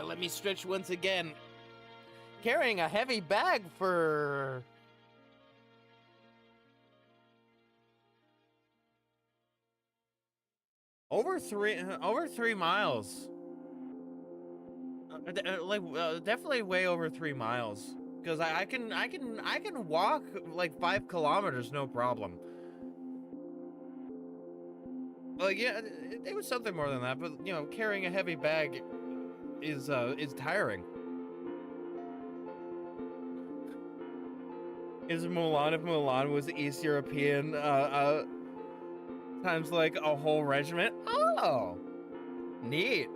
Let me stretch once again. Carrying a heavy bag for... Over 3 miles. Definitely way over 3 miles. Because I can walk like 5 kilometers, no problem. Like, yeah, it was something more than that, but, you know, carrying a heavy bag is tiring. Is Mulan if Mulan was East European times like a whole regiment? Oh, neat.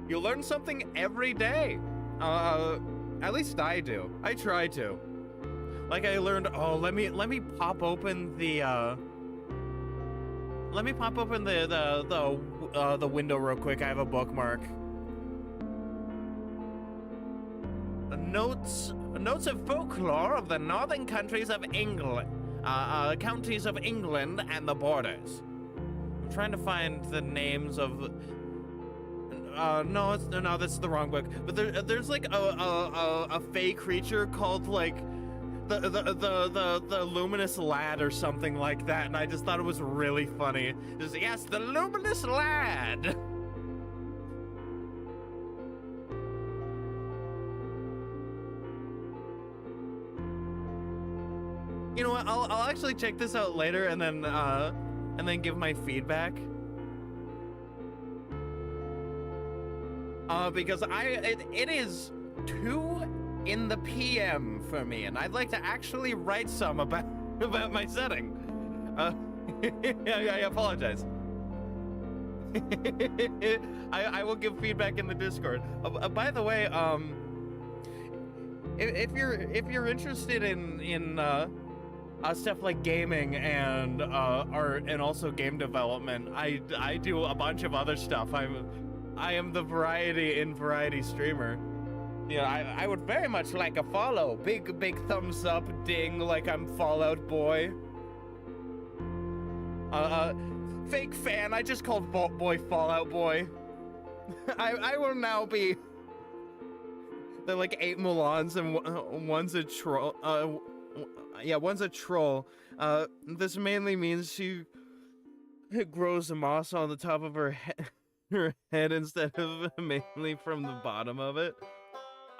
You learn something every day. At least I do. I try to. Like I learned, oh, let me pop open the the window real quick. I have a bookmark. Notes of folklore of the northern countries of England, counties of England and the borders. I'm trying to find the names of. No, that's the wrong book. But there's like a fey creature called like the luminous lad or something like that, and I just thought it was really funny. Just, yes, the luminous lad. You know what? I'll actually check this out later and then give my feedback. Because it is 2 in the PM for me, and I'd like to actually write some about my setting. I apologize. I will give feedback in the Discord. By the way, if you're interested in stuff like gaming and art and also game development, I do a bunch of other stuff. I am the variety streamer. Yeah, I would very much like a follow. Big thumbs up, ding, like I'm Fallout Boy. Fake fan, I just called boy Fallout Boy. I will now be. They're like 8 Mulans and one's a troll. Yeah, one's a troll. This mainly means she grows moss on the top of her head instead of mainly from the bottom of it.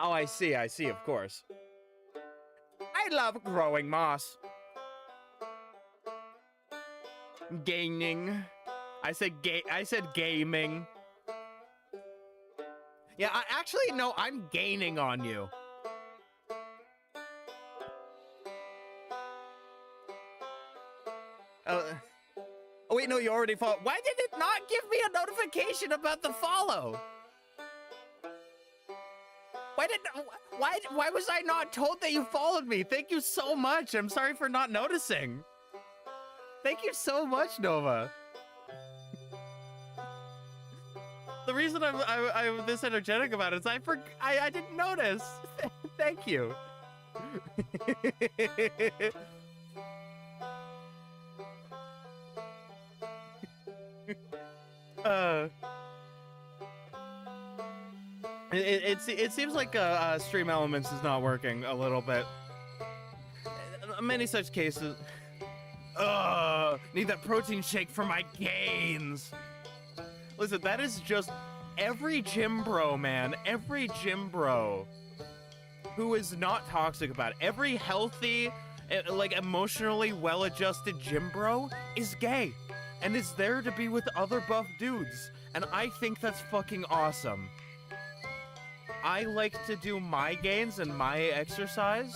Oh, I see, of course. I love growing moss. Gaining. I said gaming. Yeah, actually, no, I'm gaining on you. Oh wait, no, you already followed. Why did it not give me a notification about the follow? Why was I not told that you followed me? Thank you so much. I'm sorry for not noticing. Thank you so much, Nova. The reason I'm this energetic about it is I didn't notice. Thank you. It seems like Stream Elements is not working a little bit. Many such cases. Need that protein shake for my gains. Listen, that is just every gym bro, man. Every gym bro who is not toxic about it. Every healthy, like emotionally well-adjusted gym bro is gay and is there to be with other buff dudes. And I think that's fucking awesome. I like to do my gains and my exercise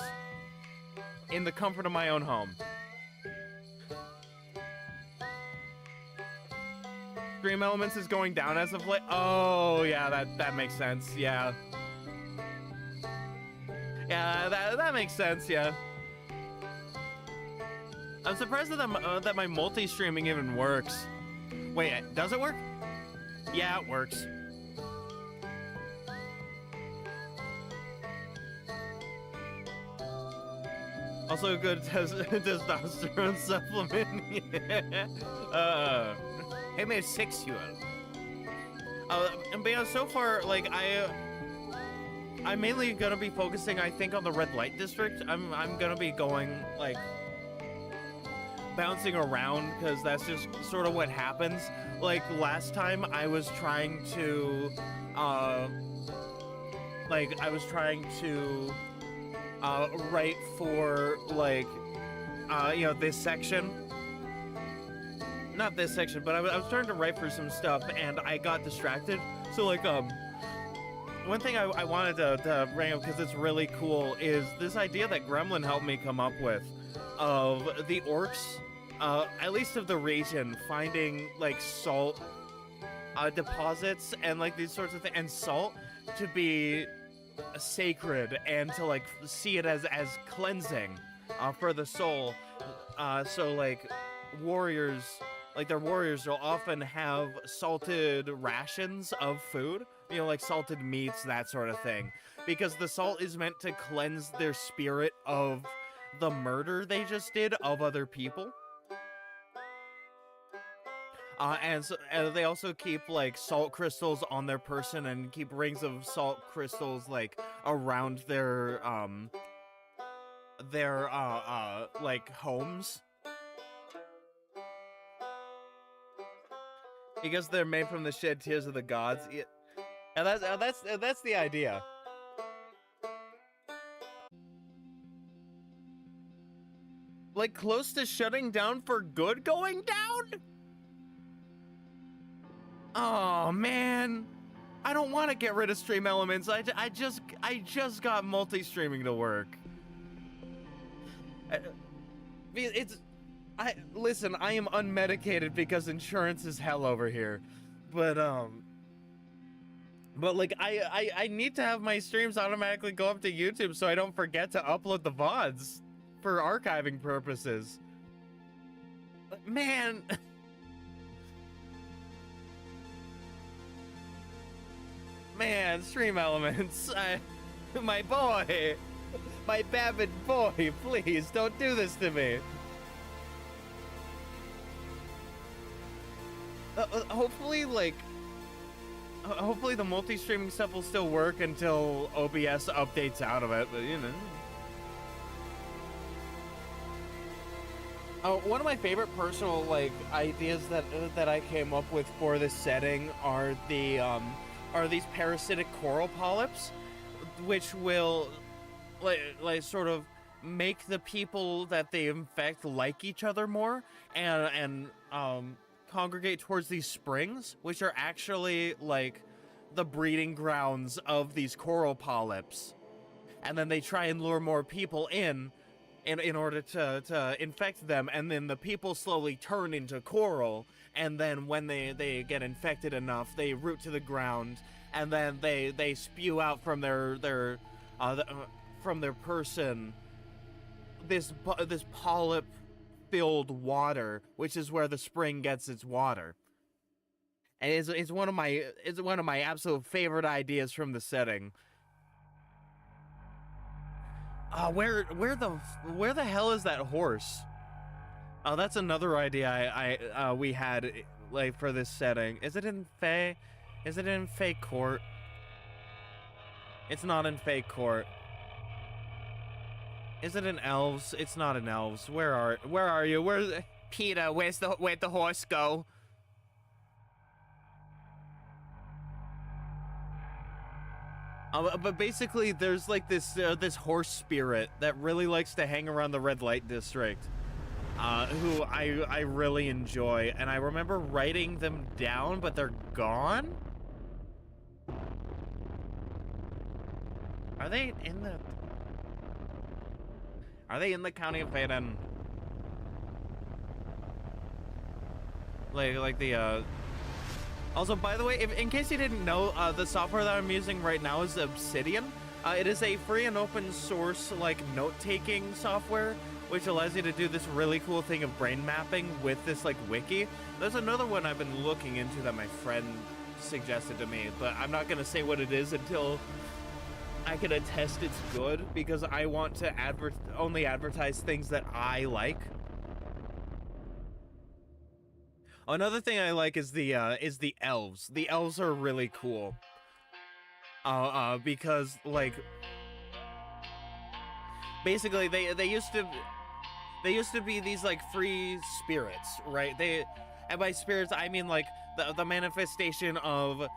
in the comfort of my own home. Stream Elements is going down as of late. Oh, yeah, that makes sense. Yeah. Yeah, that makes sense, yeah. I'm surprised that my multi-streaming even works. Wait, does it work? Yeah, it works. Also a good testosterone supplement. Yeah. Hey, made 6-year. But yeah, so far, like, I'm mainly gonna be focusing, I think, on the red light district. I'm gonna be going, like, bouncing around, because that's just sort of what happens. Like, last time I was trying to, write for, like, you know, this section. Not this section, but I was trying to write for some stuff, and I got distracted. So, like, one thing I wanted to bring up, because it's really cool, is this idea that Gremlin helped me come up with, of the orcs, at least of the region, finding like salt deposits and like these sorts of things, and salt to be sacred, and to like see it as cleansing for the soul. So like warriors, like their warriors will often have salted rations of food, you know, like salted meats, that sort of thing, because the salt is meant to cleanse their spirit of the murder they just did of other people. And they also keep like salt crystals on their person, and keep rings of salt crystals like around their like homes, because they're made from the shed tears of the gods. And that's the idea. Like close to shutting down for good, going down? Oh man, I don't want to get rid of stream elements. I just got multi-streaming to work. Listen, I am unmedicated because insurance is hell over here, but like I need to have my streams automatically go up to YouTube so I don't forget to upload the VODs for archiving purposes. Man. Man, stream elements. My boy. My Babbitt boy, please don't do this to me. Hopefully, like, hopefully the multi-streaming stuff will still work until OBS updates out of it, but you know. One of my favorite personal like ideas that I came up with for this setting are these parasitic coral polyps, which will like sort of make the people that they infect like each other more, and congregate towards these springs, which are actually like the breeding grounds of these coral polyps, and then they try and lure more people in order to infect them, and then the people slowly turn into coral, and then when they get infected enough, they root to the ground, and then they spew out from their person this polyp filled water, which is where the spring gets its water. And it's one of my absolute favorite ideas from the setting. Where the hell is that horse? Oh, that's another idea we had like for this setting. Is it in Fae? Is it in Fae Court? It's not in Fae Court. Is it in Elves? It's not in Elves. Where are you? Where's Peter? Where'd the horse go? But basically, there's like this horse spirit that really likes to hang around the red light district, who I really enjoy, and I remember writing them down, but they're gone. Are they in the county of Baden? Like the Also, by the way, in case you didn't know, the software that I'm using right now is Obsidian. It is a free and open source like note-taking software, which allows you to do this really cool thing of brain mapping with this like wiki. There's another one I've been looking into that my friend suggested to me, but I'm not gonna say what it is until I can attest it's good, because I want to only advertise things that I like. Another thing I like is the elves. The elves are really cool. Because like basically they used to be these like free spirits, right? And by spirits I mean like the manifestation of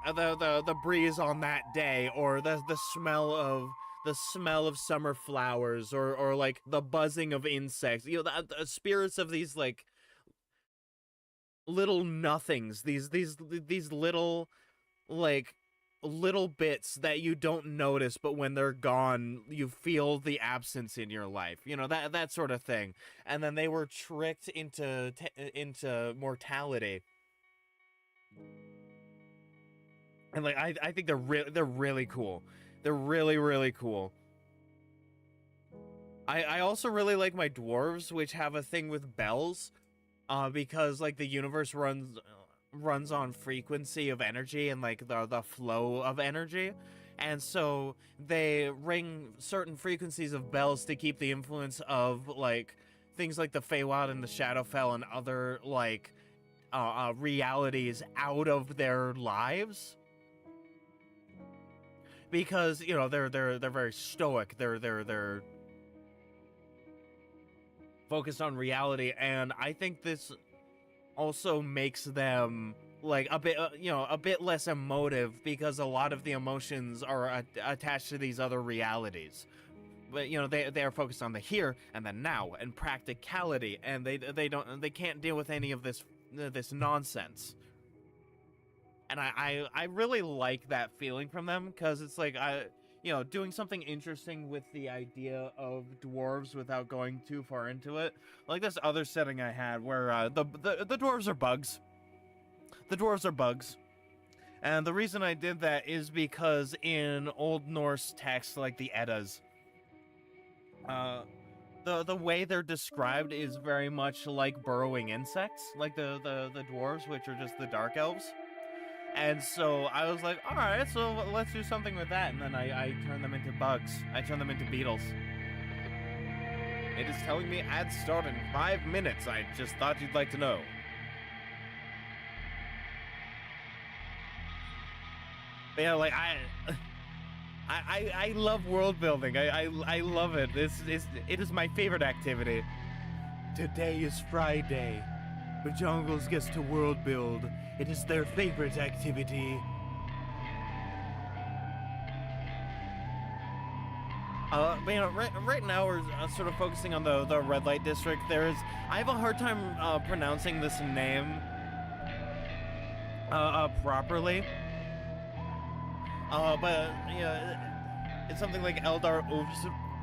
the breeze on that day, or the smell of summer flowers, or like the buzzing of insects. You know, the spirits of these like little nothings, these little like little bits that you don't notice, but when they're gone, you feel the absence in your life. You know, that sort of thing. And then they were tricked into mortality. And like I think they're really cool. They're really cool. I also really like my dwarves, which have a thing with bells, because like the universe runs on frequency of energy and like the flow of energy, and so they ring certain frequencies of bells to keep the influence of like things like the Feywild and the Shadowfell and other like realities out of their lives. Because, you know, they're very stoic. They're focused on reality, and I think this also makes them like a bit a bit less emotive, because a lot of the emotions are attached to these other realities. But you know, they are focused on the here and the now and practicality, and they can't deal with any of this nonsense. And I really like that feeling from them, because it's like doing something interesting with the idea of dwarves without going too far into it. Like this other setting I had where the dwarves are bugs. The dwarves are bugs. And the reason I did that is because in Old Norse text, like the Eddas, the way they're described is very much like burrowing insects, like the dwarves, which are just the dark elves. And so I was like, all right, so let's do something with that. And then I turn them into bugs. I turn them into beetles. It is telling me ads start in 5 minutes. I just thought you'd like to know. But yeah, like I love world building. I love it. It is my favorite activity. Today is Friday. The Jungles gets to world build. It is their favorite activity. But you know, right now we're sort of focusing on the red light district. I have a hard time pronouncing this name properly. But yeah, it's something like Eldar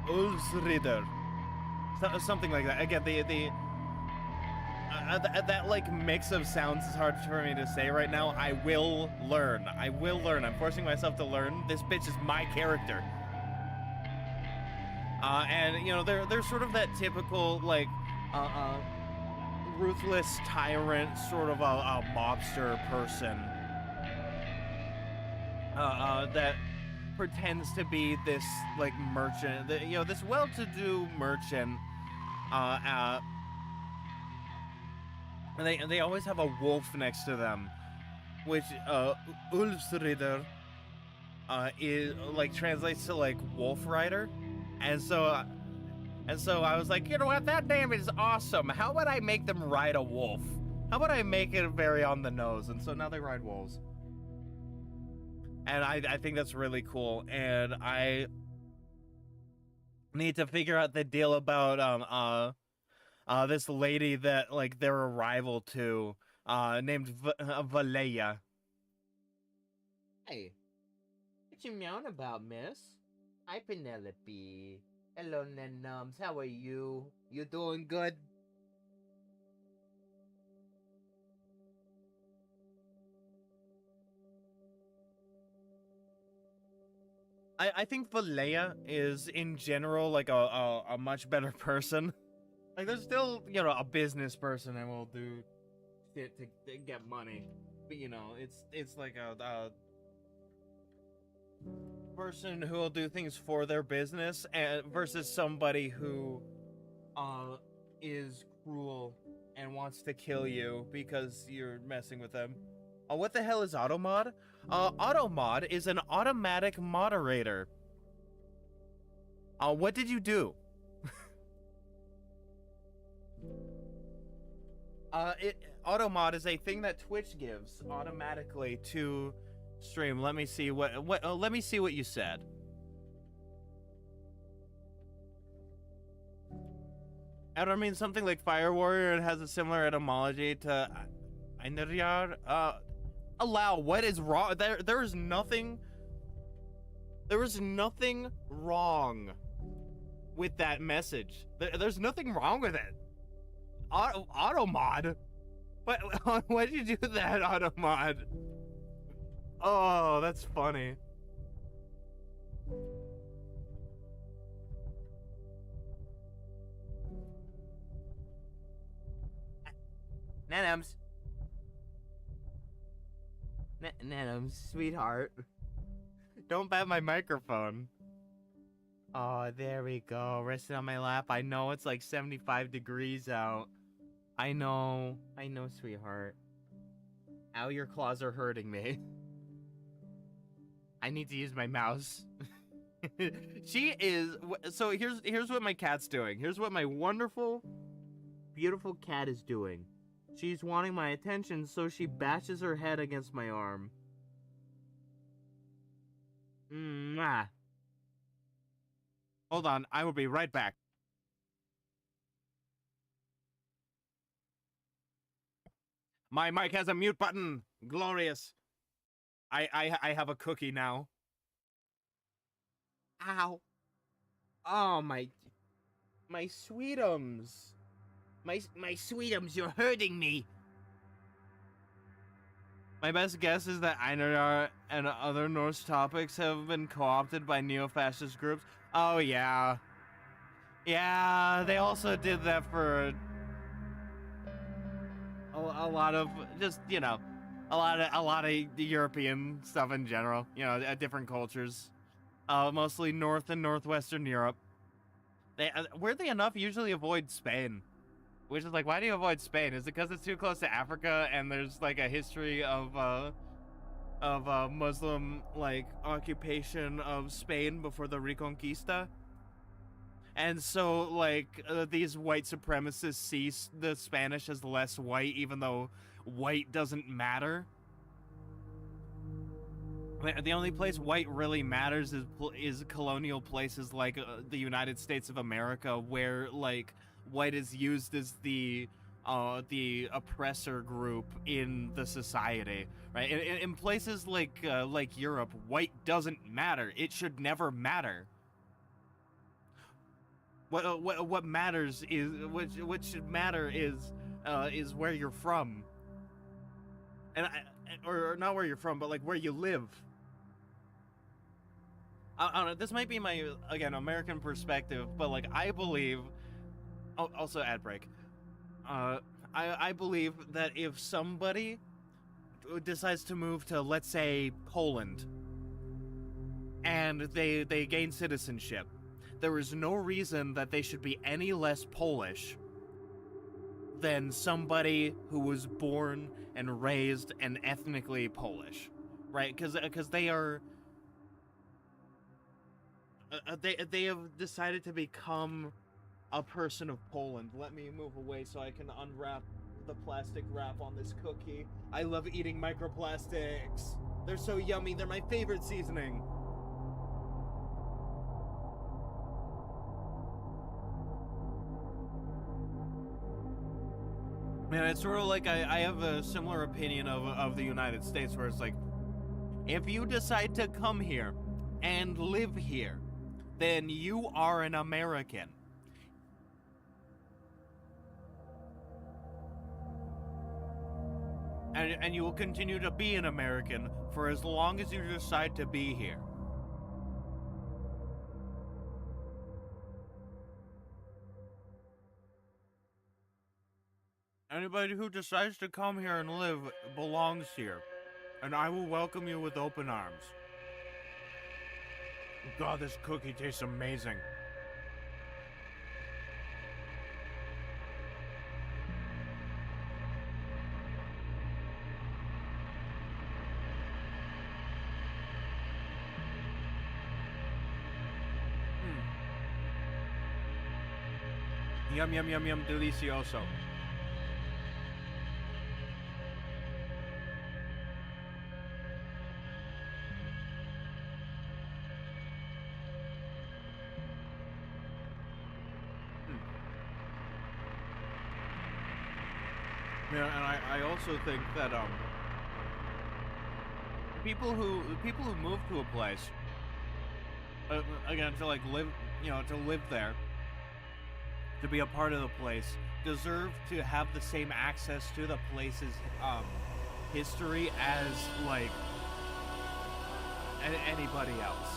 Ulfsrider. Something like that. Again, that like mix of sounds is hard for me to say right now. I will learn. I'm forcing myself to learn. This bitch is my character. And you know, they're sort of that typical like ruthless tyrant, sort of a mobster person that pretends to be this like merchant, this well-to-do merchant. And they always have a wolf next to them, which Ulfsrider is like translates to like wolf rider, and so I was like, you know what, that name is awesome. How about I make them ride a wolf? How about I make it very on the nose? And so now they ride wolves, and I think that's really cool. And I need to figure out the deal about this lady that like they're a rival to, named Valeya. Hey, what you meowing about, miss? Hi, Penelope. Hello, Nenums. How are you? You doing good? I think Valeya is in general like a much better person. Like, there's still, a business person and will do shit to get money. But, it's like a person who will do things for their business versus somebody who is cruel and wants to kill you because you're messing with them. What the hell is automod? Automod is an automatic moderator. What did you do? Automod is a thing that Twitch gives automatically to stream. Let me see let me see what you said. I don't mean something like Fire Warrior. It has a similar etymology to Einryar. Allow, what is wrong? There is nothing There was nothing wrong with that message. There's nothing wrong with it. Auto mod? Why did you do that, auto mod? Oh, that's funny. Nanums. Nanums, sweetheart. Don't bat my microphone. Oh, there we go. Resting on my lap. I know it's like 75 degrees out. I know, sweetheart. Ow, your claws are hurting me. I need to use my mouse. She is... So here's what my cat's doing. Here's what my wonderful, beautiful cat is doing. She's wanting my attention, so she bashes her head against my arm. Mwah. Hold on, I will be right back. My mic has a mute button. Glorious. I have a cookie now. Ow. Oh, my sweetums. My sweetums, you're hurting me. My best guess is that Einar and other Norse topics have been co-opted by neo-fascist groups. Oh, yeah. Yeah, they also did that for a lot of, just, you know, a lot of European stuff in general. You know, different cultures. Mostly North and Northwestern Europe. They, weirdly enough, usually avoid Spain. Which is like, why do you avoid Spain? Is it because it's too close to Africa and there's like a history of Muslim like occupation of Spain before the Reconquista? And so like these white supremacists see the Spanish as less white, even though white doesn't matter. The only place white really matters is colonial places like the United States of America, where like white is used as the oppressor group in the society, right? In places like Europe, white doesn't matter. It should never matter. What matters is what should matter is where you're from, or not where you're from, but like where you live. I don't know. This might be my, again, American perspective, but like I believe. Oh, also ad break. I believe that if somebody decides to move to, let's say, Poland, and they gain citizenship, there is no reason that they should be any less Polish than somebody who was born and raised and ethnically Polish, right? Because they are they have decided to become a person of Poland. Let me move away so I can unwrap the plastic wrap on this cookie. I love eating microplastics. They're so yummy. They're my favorite seasoning. Man, it's sort of like I have a similar opinion of the United States, where it's like, if you decide to come here and live here, then you are an American. And you will continue to be an American for as long as you decide to be here. Anybody who decides to come here and live belongs here, and I will welcome you with open arms. God, this cookie tastes amazing. Yum, yum, yum, yum, delicioso. Yeah, and I also think that people who move to a place again, to like live, to live there, to be a part of the place, deserve to have the same access to the place's history as like anybody else.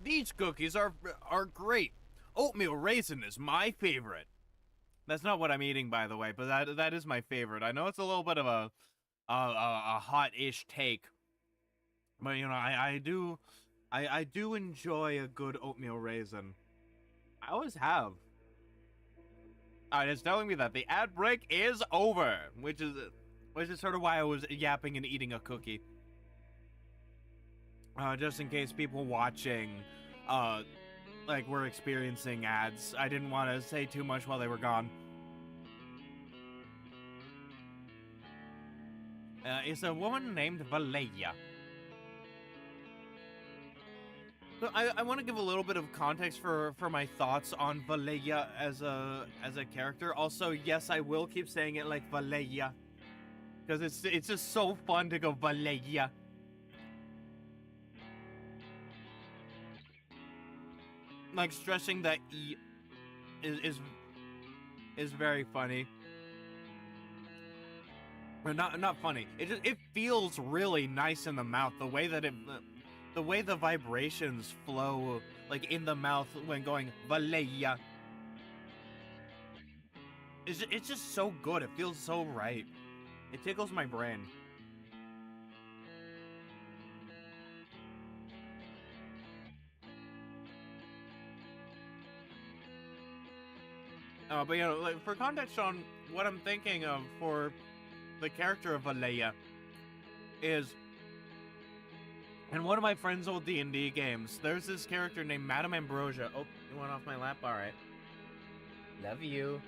These cookies are great. Oatmeal raisin is my favorite. That's not what I'm eating, by the way, but that is my favorite. I know it's a little bit of a hot-ish take, but I do enjoy a good oatmeal raisin. I always have. Alright, it's telling me that the ad break is over, which is sort of why I was yapping and eating a cookie. Just in case people watching, like, were experiencing ads. I didn't want to say too much while they were gone. It's a woman named Valeria. So I want to give a little bit of context for my thoughts on Valeria as a character. Also, yes, I will keep saying it like Valeria, because it's just so fun to go Valeria. Like, stressing that E is very funny. Or not funny. It feels really nice in the mouth. The way that the way the vibrations flow, like, in the mouth when going Valeria. It's just so good. It feels so right. It tickles my brain. But like, for context on what I'm thinking of for the character of Valeria is, in one of my friend's old D&D games, there's this character named Madame Ambrosia. Oh, you went off my lap? Alright. Love you.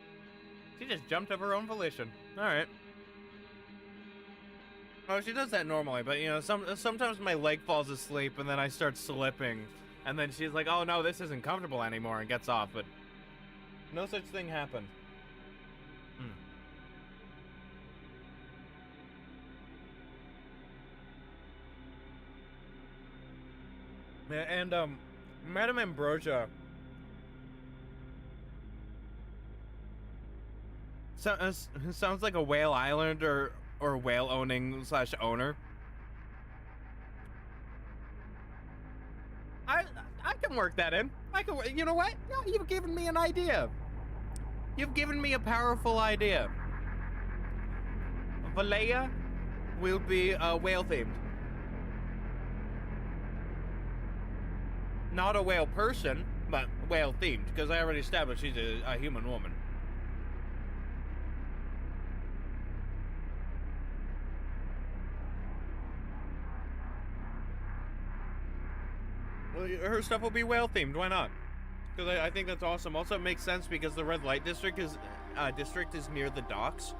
She just jumped of her own volition. Alright. Oh, she does that normally, but sometimes my leg falls asleep and then I start slipping. And then she's like, oh no, this isn't comfortable anymore, and gets off, but no such thing happened. And, Madame Ambrosia sounds like a whale island or whale owning / owner. I can work that in. You know what? No, you've given me an idea. You've given me a powerful idea. Valeria will be whale themed. Not a whale person, but whale themed, because I already established she's a human woman. Well, her stuff will be whale themed. Why not? Because I think that's awesome. Also, it makes sense because the red light district is near the docks.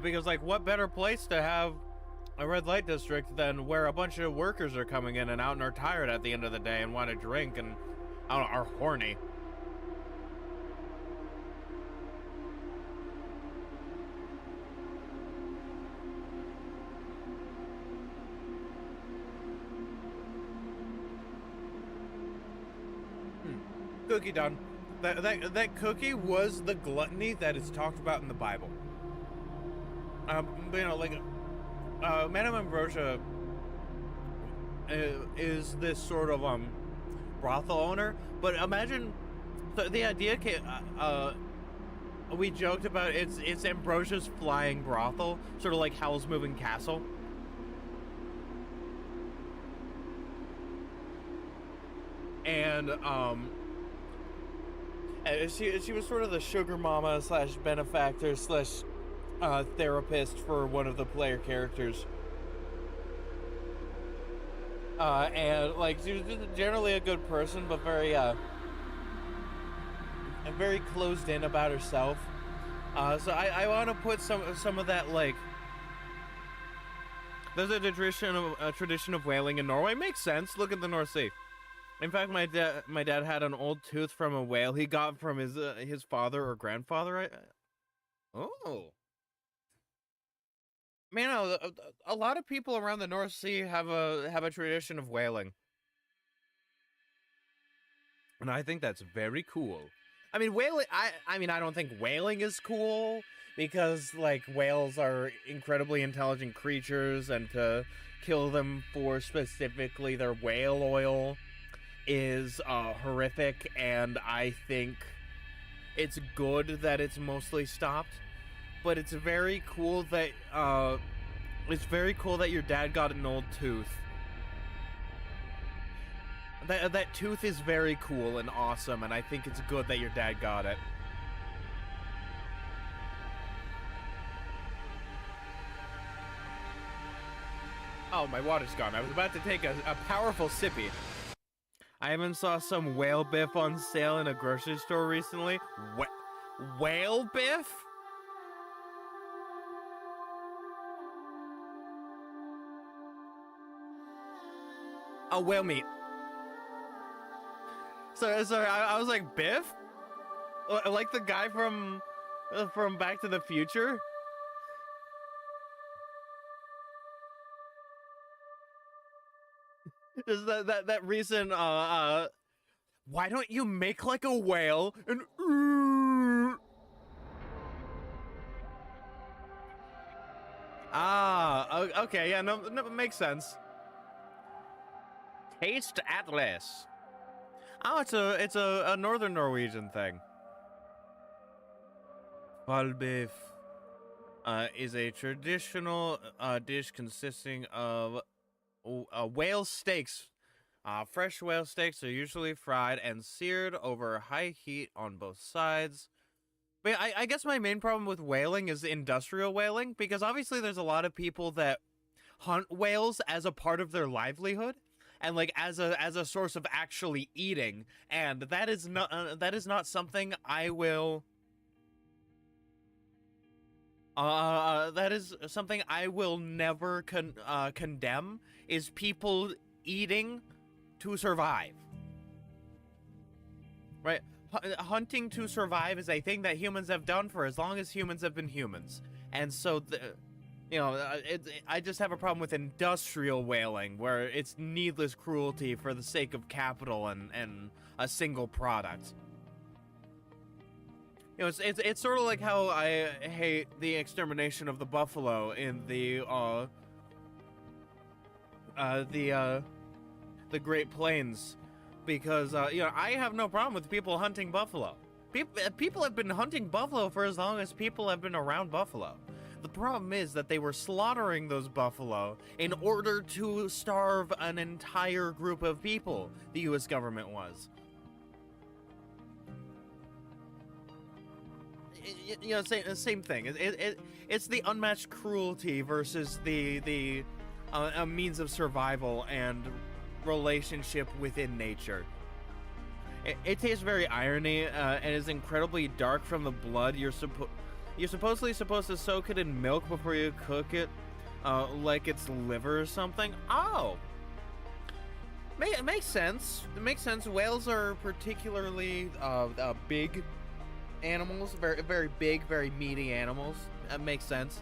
Because, like, what better place to have a red light district than where a bunch of workers are coming in and out and are tired at the end of the day and want to drink and, I don't know, are horny. Cookie done. That cookie was the gluttony that is talked about in the Bible. Like, Madame Ambrosia is this sort of brothel owner, but imagine the idea came, we joked about it's Ambrosia's flying brothel, sort of like Howl's Moving Castle. And she was sort of the sugar mama / benefactor / therapist for one of the player characters. And like, she was just generally a good person, but very closed in about herself. So I want to put some of that, like, There's a tradition of whaling in Norway. Makes sense. Look at the North Sea. In fact, my dad had an old tooth from a whale he got from his father or grandfather. Oh, man, a lot of people around the North Sea have a tradition of whaling, and I think that's very cool. I mean, whaling. I mean, I don't think whaling is cool because like whales are incredibly intelligent creatures, and to kill them for specifically their whale oil is horrific, and I think it's good that it's mostly stopped. But it's very cool that your dad got an old tooth. That tooth is very cool and awesome, and I think it's good that your dad got it. Oh, my water's gone. I was about to take a powerful sippy. I even saw some whale biff on sale in a grocery store recently. Whale biff? Oh, whale meat. Sorry, I was like, Biff? Like the guy from Back to the Future? Is that reason, why don't you make like a whale and okay, yeah, no, makes sense. Taste Atlas. Oh, it's a northern Norwegian thing. Hvalbiff is a traditional dish consisting of whale steaks. Fresh whale steaks are usually fried and seared over high heat on both sides. But I guess my main problem with whaling is industrial whaling, because obviously there's a lot of people that hunt whales as a part of their livelihood, and like as a source of actually eating, and that is not something I will. That is something I will never condemn, is people eating to survive. Right? Hunting to survive is a thing that humans have done for as long as humans have been humans. And so, I just have a problem with industrial whaling, where it's needless cruelty for the sake of capital and a single product. You know, it's sort of like how I hate the extermination of the buffalo in the Great Plains, because I have no problem with people hunting buffalo. People have been hunting buffalo for as long as people have been around buffalo. The problem is that they were slaughtering those buffalo in order to starve an entire group of people. The U.S. government was. Same thing. It's the unmatched cruelty versus the a means of survival and relationship within nature. It tastes very irony and is incredibly dark from the blood. You're supposedly supposed to soak it in milk before you cook it, like it's liver or something. Oh, it makes sense. It makes sense. Whales are particularly big animals, very, very big, very meaty animals. That makes sense.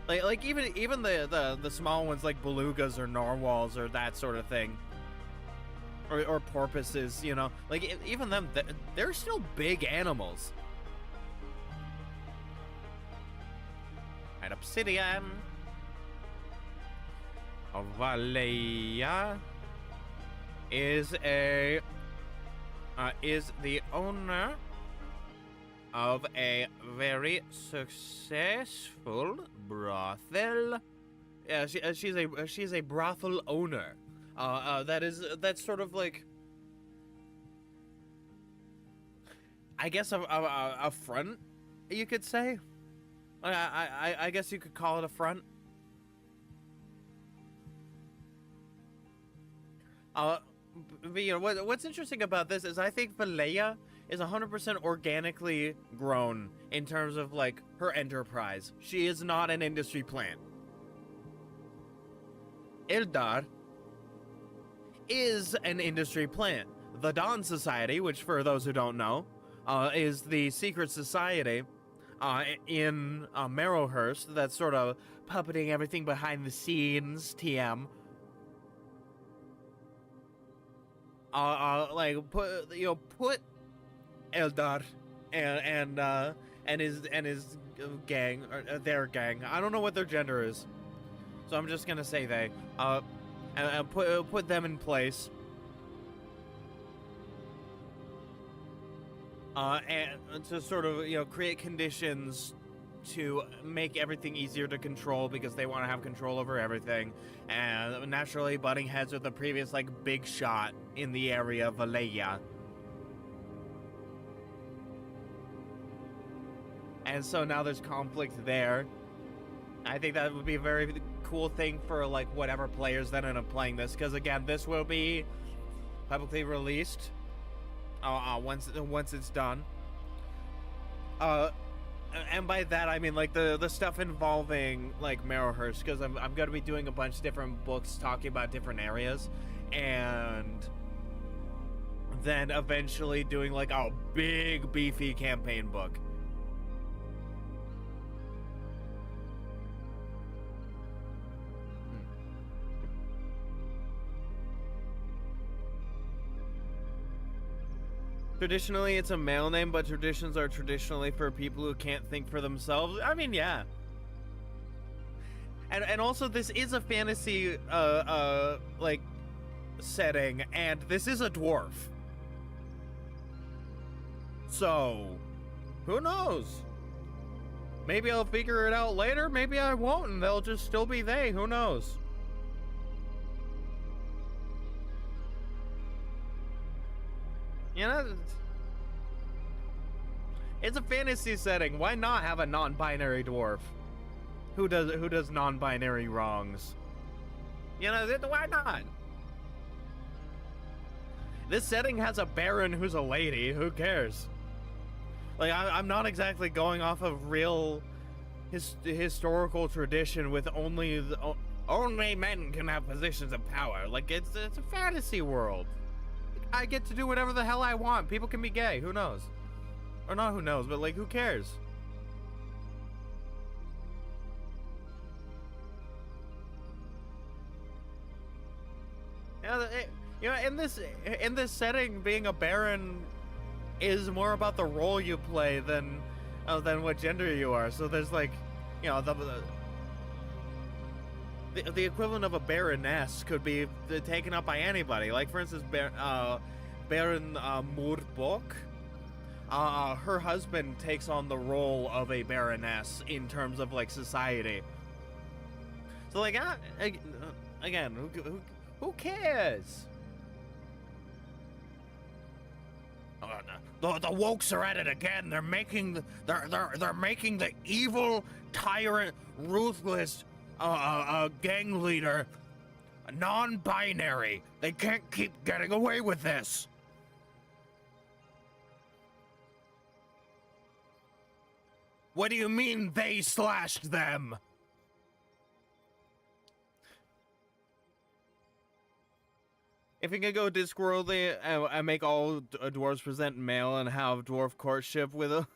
Like even the small ones like belugas or narwhals or that sort of thing, or porpoises, like even them, they're still big animals. An obsidian. Valleja is the owner of a very successful brothel. Yeah, she's a brothel owner. That's sort of like, I guess a front, you could say. I guess you could call it a front. But what's interesting about this is I think Valleja is 100% organically grown in terms of like her enterprise. She is not an industry plant. Eldar is an industry plant. The Dawn Society, which for those who don't know, is the secret society in Marrowhurst that's sort of puppeting everything behind the scenes, TM. Put Eldar and his gang, or their gang. I don't know what their gender is, so I'm just gonna say they. And put them in place. And to sort of, create conditions to make everything easier to control, because they want to have control over everything. And naturally butting heads with the previous, big shot in the area, Valleja. And so now there's conflict there. I think that would be a very cool thing for, whatever players that end up playing this. Because, again, this will be publicly released once it's done. And by that I mean the stuff involving Marrowhurst, because I'm going to be doing a bunch of different books talking about different areas, and then eventually doing a big beefy campaign book. Traditionally, it's a male name, but traditions are traditionally for people who can't think for themselves. I mean, yeah. And also, this is a fantasy, setting, and this is a dwarf. So, who knows? Maybe I'll figure it out later, maybe I won't, and they'll just still be they. Who knows? You know, it's a fantasy setting. Why not have a non-binary dwarf who does non-binary wrongs? You know, why not? This setting has a baron who's a lady. Who cares? I'm not exactly going off of real historical tradition with only men can have positions of power. It's a fantasy world. I get to do whatever the hell I want. People can be gay. Who knows? Or not who knows, but who cares? In this setting, being a baron is more about the role you play than what gender you are. So there's the equivalent of a baroness could be taken up by anybody. For instance, Baron Murbok. Her husband takes on the role of a baroness in terms of society. So again, who cares? The wokes are at it again. They're making the evil, tyrant, ruthless gang leader non-binary. They can't keep getting away with this. What do you mean they slashed them? If you can go Discworldly and make all dwarves present male and have dwarf courtship with a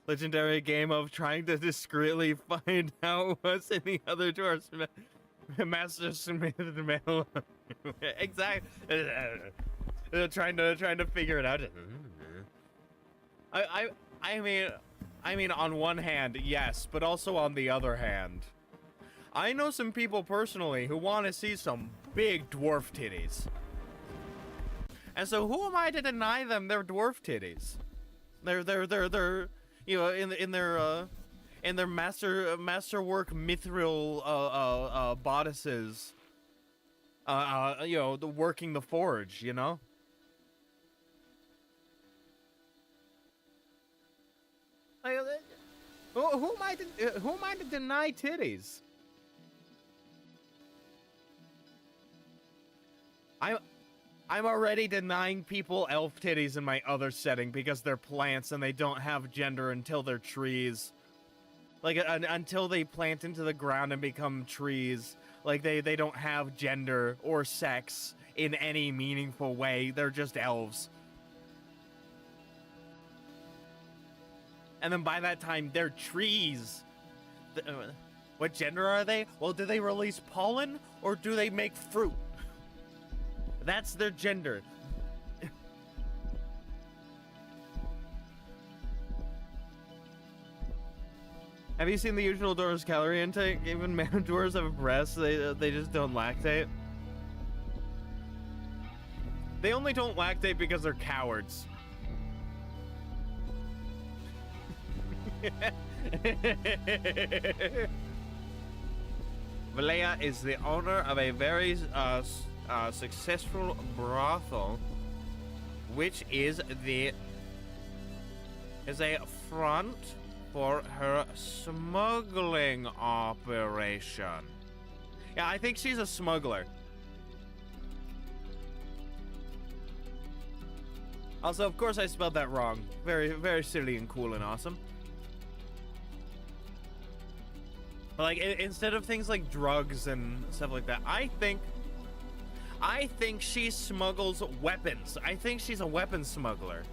legendary game of trying to discreetly find out what's in the other dwarves, Master Smith male. Exactly. Trying to figure it out. I mean, on one hand, yes, but also on the other hand, I know some people personally who want to see some big dwarf titties. And so who am I to deny them their dwarf titties? They're in their masterwork mithril bodices, working the forge, Who am I to deny titties? I'm already denying people elf titties in my other setting because they're plants and they don't have gender until they're trees. Until they plant into the ground and become trees. Like they don't have gender or sex in any meaningful way. They're just elves. And then by that time, they're trees. What gender are they? Well, do they release pollen or do they make fruit? That's their gender. Have you seen the usual dwarves' calorie intake? Even man dwarves have breasts. They just don't lactate. They only don't lactate because they're cowards. Valea is the owner of a very successful brothel, which is a front for her smuggling operation. Yeah, I think she's a smuggler. Also, of course, I spelled that wrong. Very, very silly and cool and awesome. Like, instead of things like drugs and stuff like that, I think she smuggles weapons. I think she's a weapons smuggler.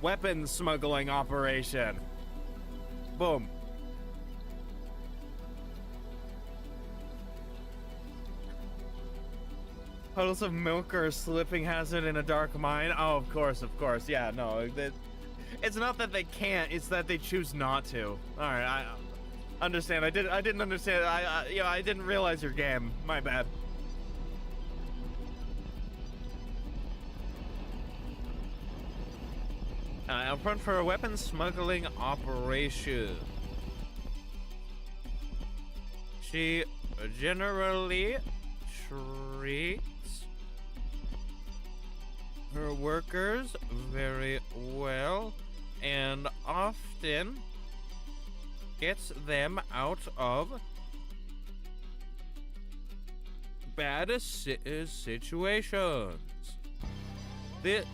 Weapons smuggling operation. Boom. Puddles of milk are a slipping hazard in a dark mine. Oh, of course. Yeah, no. It's not that they can't, it's that they choose not to. Alright, I understand. I didn't understand. I didn't realize your game. My bad. Out front for a weapons smuggling operation. She generally treats her workers very well and often gets them out of bad situations. This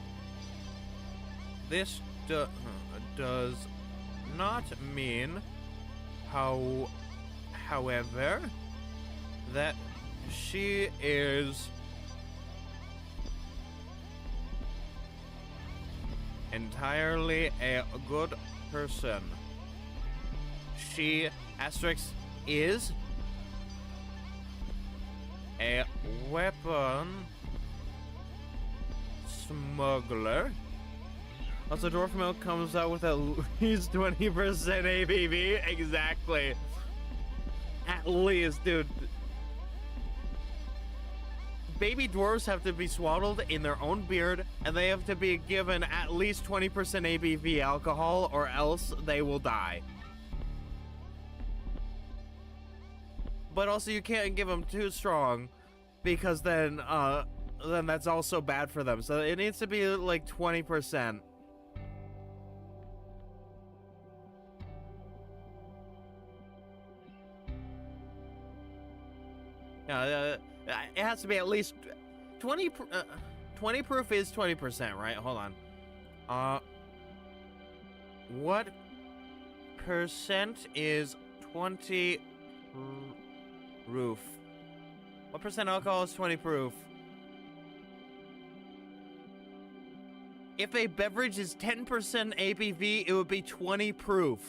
does not mean, however, that she is entirely a good person. She, asterisk, is a weapon smuggler. Also, dwarf milk comes out with at least 20% ABV. Exactly. At least, dude. Baby dwarves have to be swaddled in their own beard, and they have to be given at least 20% ABV alcohol, or else they will die. But also, you can't give them too strong, because then that's also bad for them. So it needs to be like 20%. It has to be at least 20 proof is 20%, right? Hold on. What percent is 20 proof? What percent alcohol is 20 proof? If a beverage is 10% ABV, it would be 20 proof.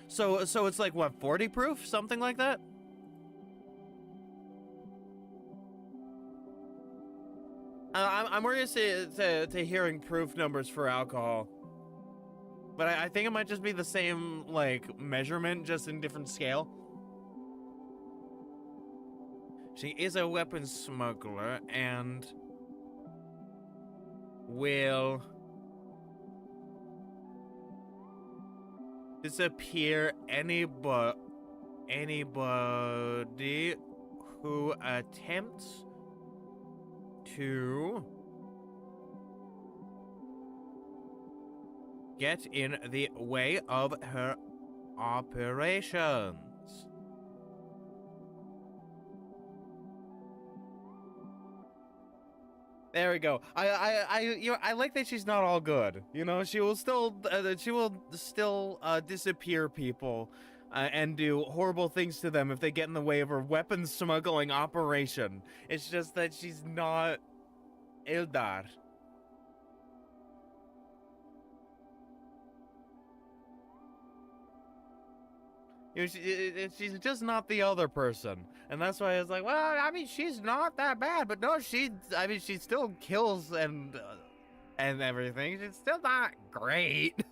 So it's like what, 40 proof? Something like that? I'm curious to hearing proof numbers for alcohol. But I think it might just be the same, like, measurement, just in different scale. She is a weapons smuggler and will disappear anybody who attempts to get in the way of her operations. There we go. I like that she's not all good. You know, she will still disappear people and do horrible things to them if they get in the way of her weapons smuggling operation. It's just that she's not Ildar. You know, she's just not the other person, and that's why I was like, well, I mean, she's not that bad, but no, she still kills and everything. She's still not great,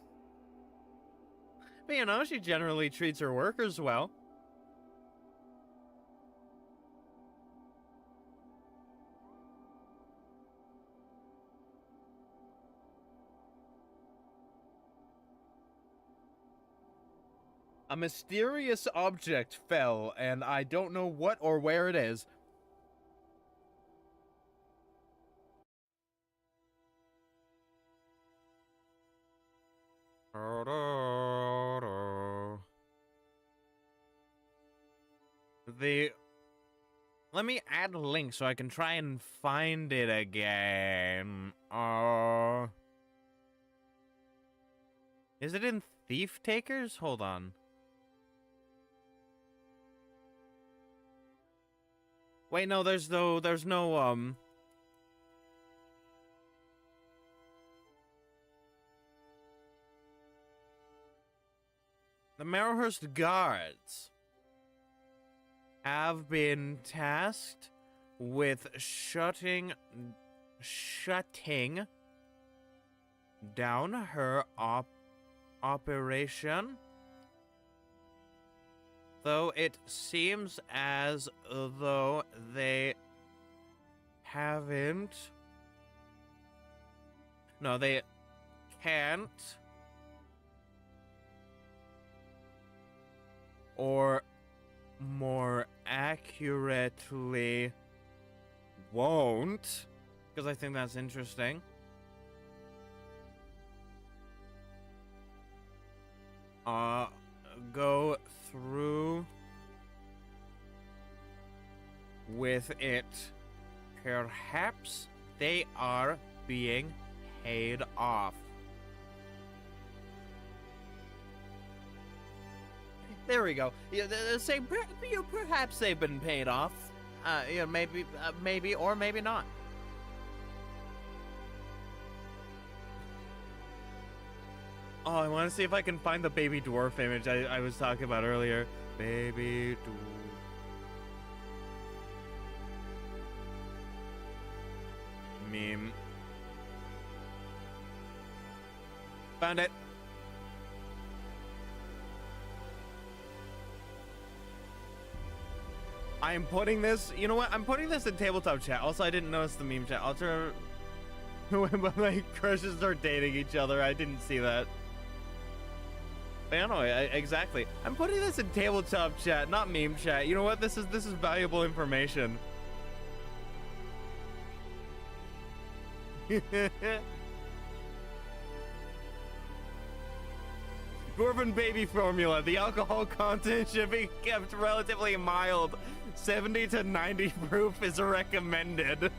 but you know, she generally treats her workers well. A mysterious object fell, and I don't know what or where it is. Let me add a link so I can try and find it again. Is it in Thief Takers? Hold on. Wait, no, there's no, The Marrowhurst guards have been tasked with shutting down her operation, though it seems as though they haven't. No, they can't. Or more accurately, won't. Because I think that's interesting. Go through with it. Perhaps they are being paid off. There we go. Yeah, say perhaps they've been paid off. You know, maybe or maybe not. Oh, I want to see if I can find the baby dwarf image I was talking about earlier. Baby dwarf. Meme. Found it. I am putting this, you know what? I'm putting this in tabletop chat. Also, I didn't notice the meme chat. I'll turn when my crushes are dating each other. I didn't see that. I don't know, exactly. I'm putting this in tabletop chat, not meme chat. You know what? This is valuable information. Dwarven baby formula. The alcohol content should be kept relatively mild. 70 to 90 proof is recommended.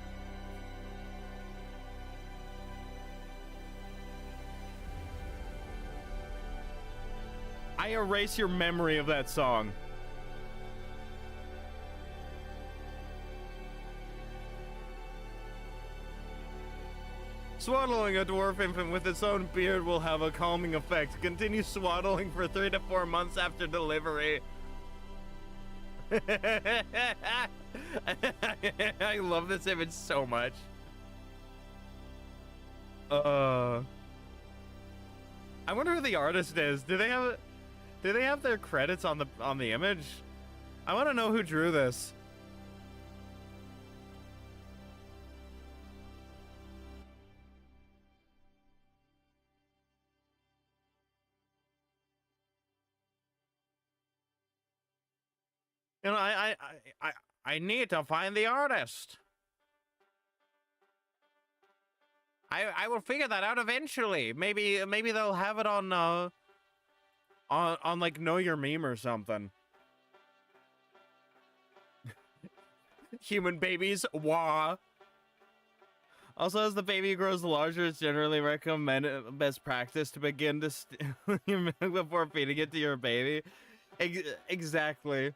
I erase your memory of that song. Swaddling a dwarf infant with its own beard will have a calming effect. Continue swaddling for 3 to 4 months after delivery. I love this image so much. I wonder who the artist is. Do they have their credits on the image? I want to know who drew this. You know, I need to find the artist. I will figure that out eventually. Maybe they'll have it on like Know Your Meme or something. Human babies, wah. Also, as the baby grows larger, it's generally recommended best practice to begin to before feeding it to your baby. Exactly.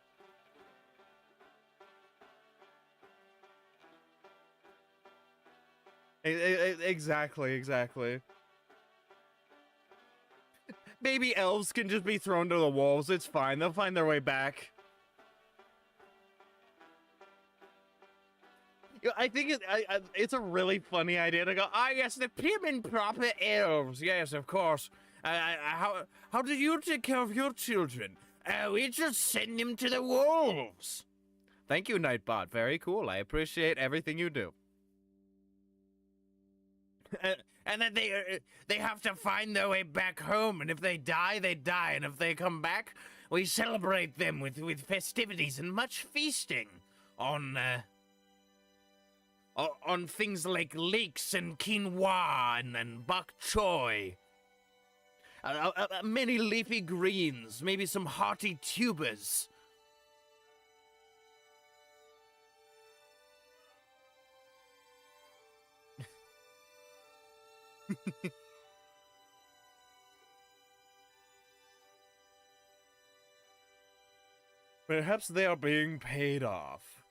Exactly. Baby elves can just be thrown to the wolves. It's fine. They'll find their way back. I think it's a really funny idea to go, yes, the prim and proper elves. Yes, of course. How do you take care of your children? We just send them to the wolves. Thank you, Nightbot. Very cool. I appreciate everything you do. And then they have to find their way back home, and if they die, they die, and if they come back, we celebrate them with festivities and much feasting on things like leeks and quinoa and bok choy. Many leafy greens, maybe some hearty tubers. Perhaps they are being paid off.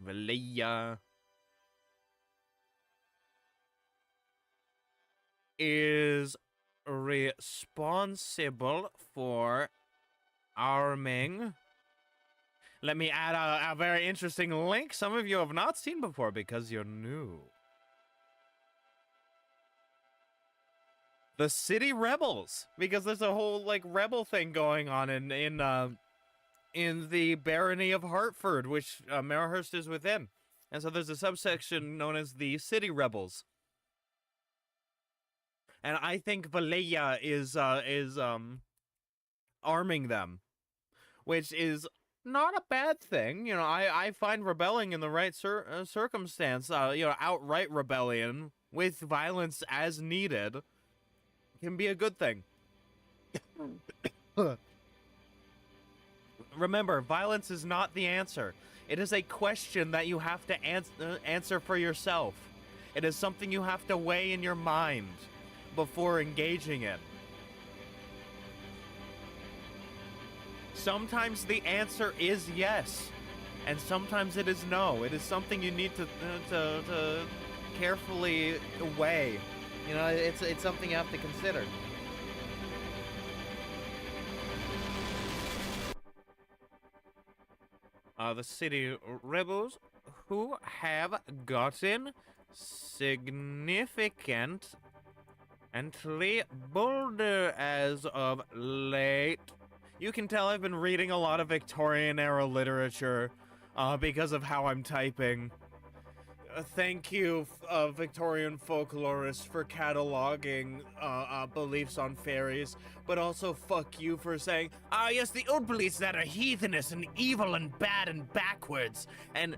Valia is responsible for arming. Let me add a very interesting link some of you have not seen before because you're new. The City Rebels, because there's a whole like rebel thing going on in the Barony of Hartford, which Marrowhurst is within, and so there's a subsection known as the City Rebels, and I think Valia is arming them, which is not a bad thing. You know, I find rebelling in the right circumstance, outright rebellion with violence as needed, can be a good thing. Remember, violence is not the answer. It is a question that you have to answer for yourself. It is something you have to weigh in your mind before engaging in. Sometimes the answer is yes, and sometimes it is no. It is something you need to carefully weigh. You know, it's something you have to consider. The City Rebels, who have gotten significantly bolder as of late. You can tell I've been reading a lot of Victorian-era literature because of how I'm typing. Thank you, Victorian folklorists, for cataloging beliefs on fairies, but also fuck you for saying, yes, the old beliefs that are heathenish and evil and bad and backwards, and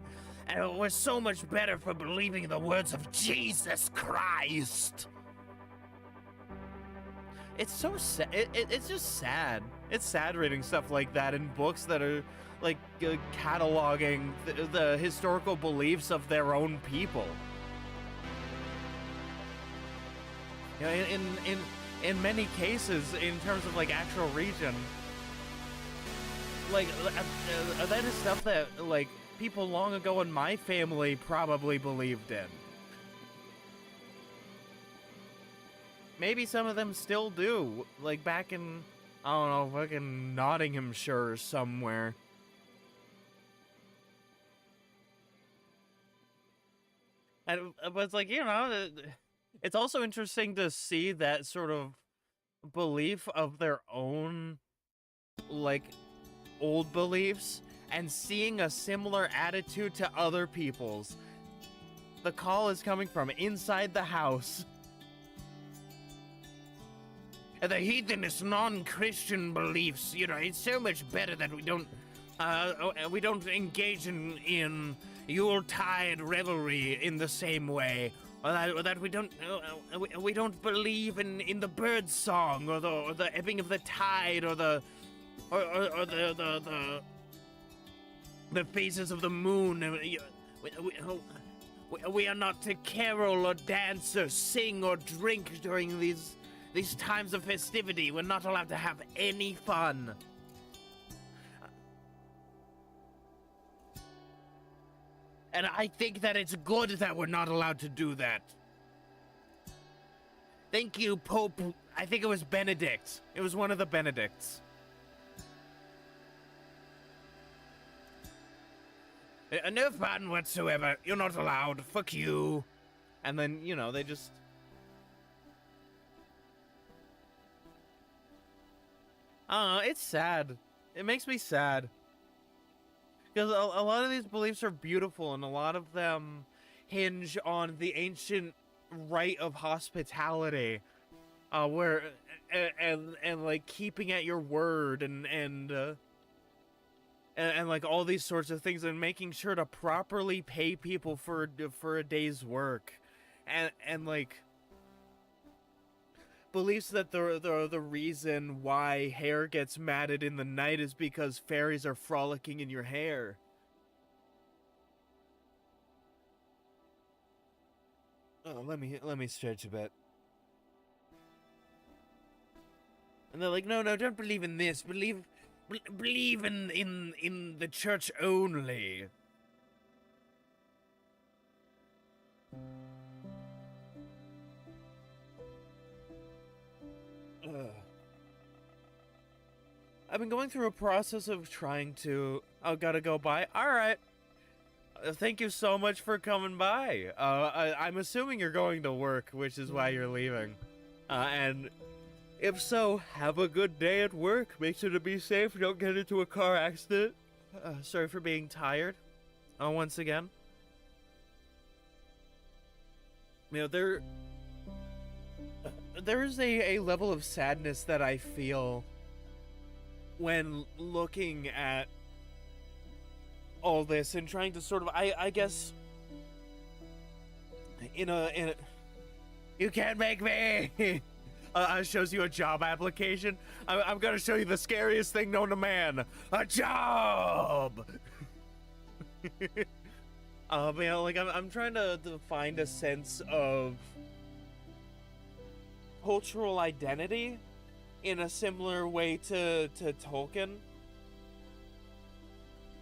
we're so much better for believing the words of Jesus Christ. It's so sad. It's just sad. It's sad reading stuff like that in books that are like cataloging the historical beliefs of their own people. You know, in many cases, in terms of like actual region, like that is stuff that like people long ago in my family probably believed in. Maybe some of them still do, like back in, I don't know, fucking Nottinghamshire or somewhere. And, but it's like, you know, it's also interesting to see that sort of belief of their own, like, old beliefs, and seeing a similar attitude to other people's. The call is coming from inside the house. The heathenish, non-Christian beliefs, you know, it's so much better that we don't engage in Yuletide revelry in the same way, or that we don't believe in the bird song or the ebbing of the tide or the phases of the moon. We are not to carol or dance or sing or drink during these These times of festivity, we're not allowed to have any fun. And I think that it's good that we're not allowed to do that. Thank you, Pope. I think it was Benedict. It was one of the Benedicts. No fun whatsoever. You're not allowed. Fuck you. And then, you know, they just... it's sad. It makes me sad. Because a lot of these beliefs are beautiful, and a lot of them hinge on the ancient rite of hospitality, where and like keeping at your word and like all these sorts of things, and making sure to properly pay people for a day's work, and like beliefs that the reason why hair gets matted in the night is because fairies are frolicking in your hair. Oh, let me stretch a bit. And they're like, no, don't believe in this. Believe in the church only. I've been going through a process of trying to... Oh, gotta go by? Alright. Thank you so much for coming by. I'm assuming you're going to work, which is why you're leaving. And if so, have a good day at work. Make sure to be safe. Don't get into a car accident. Sorry for being tired. Once again. You know, there is a level of sadness that I feel when looking at all this and trying to sort of, I guess, in a you can't make me. Shows you a job application. I'm gonna show you the scariest thing known to man: a job. But yeah, like I'm trying to find a sense of cultural identity in a similar way to Tolkien,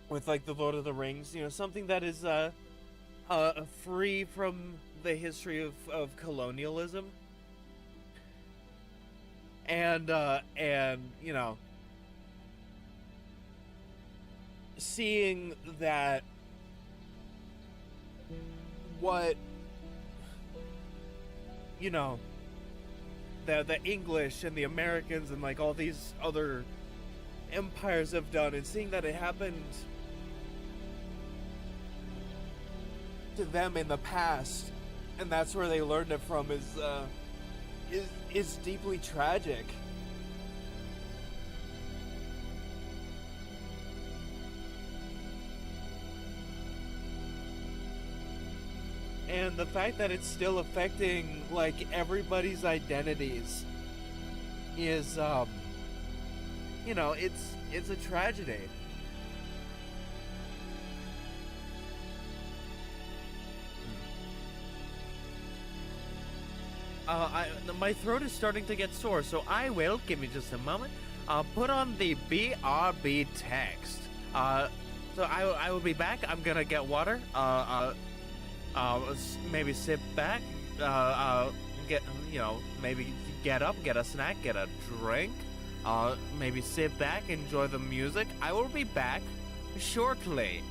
with like the Lord of the Rings, you know, something that is free from the history of colonialism, and you know, seeing that what, you know, the English and the Americans and like all these other empires have done, and seeing that it happened to them in the past, and that's where they learned it from, is deeply tragic. And the fact that it's still affecting like everybody's identities is, you know, it's a tragedy. My throat is starting to get sore, so I will, give me just a moment, put on the BRB text. So I will be back. I'm gonna get water. Maybe sit back, get, you know, maybe get up, get a snack, get a drink, maybe sit back, enjoy the music. I will be back shortly.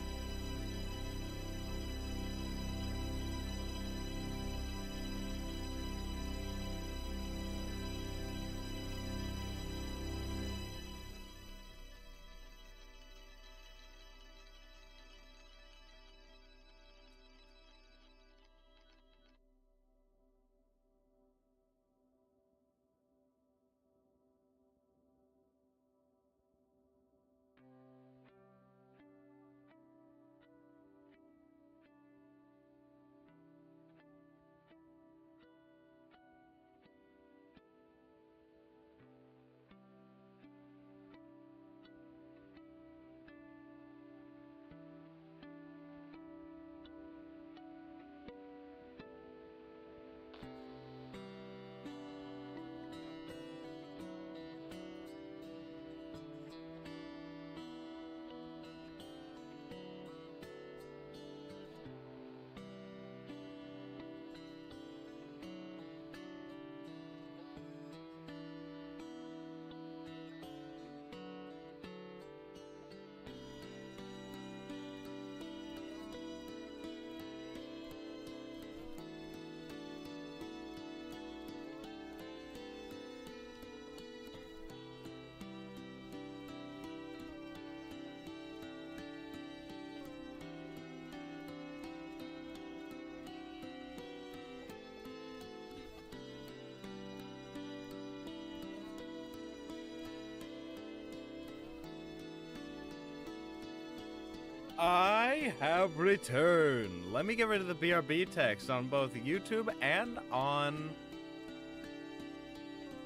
I have returned. Let me get rid of the BRB text on both YouTube and on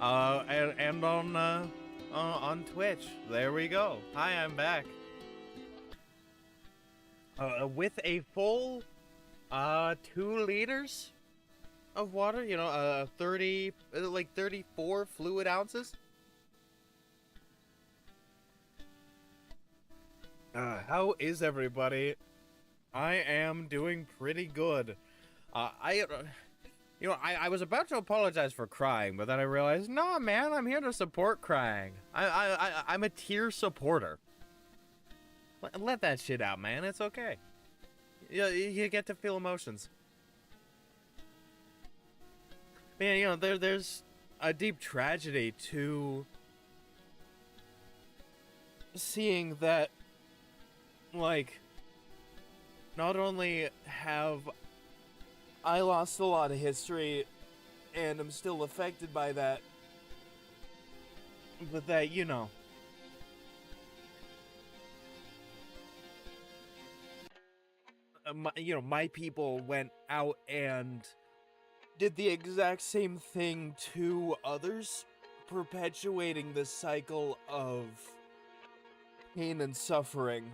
on Twitch. There we go. Hi, I'm back. With a full 2 liters of water, you know, 34 fluid ounces. How is everybody? I am doing pretty good. I was about to apologize for crying, but then I realized, nah, man, I'm here to support crying. I'm a tear supporter. Let that shit out, man. It's okay. You get to feel emotions. Man, you know, there's a deep tragedy to seeing that, like, not only have I lost a lot of history and I'm still affected by that, but that, you know, my people went out and did the exact same thing to others, perpetuating the cycle of pain and suffering.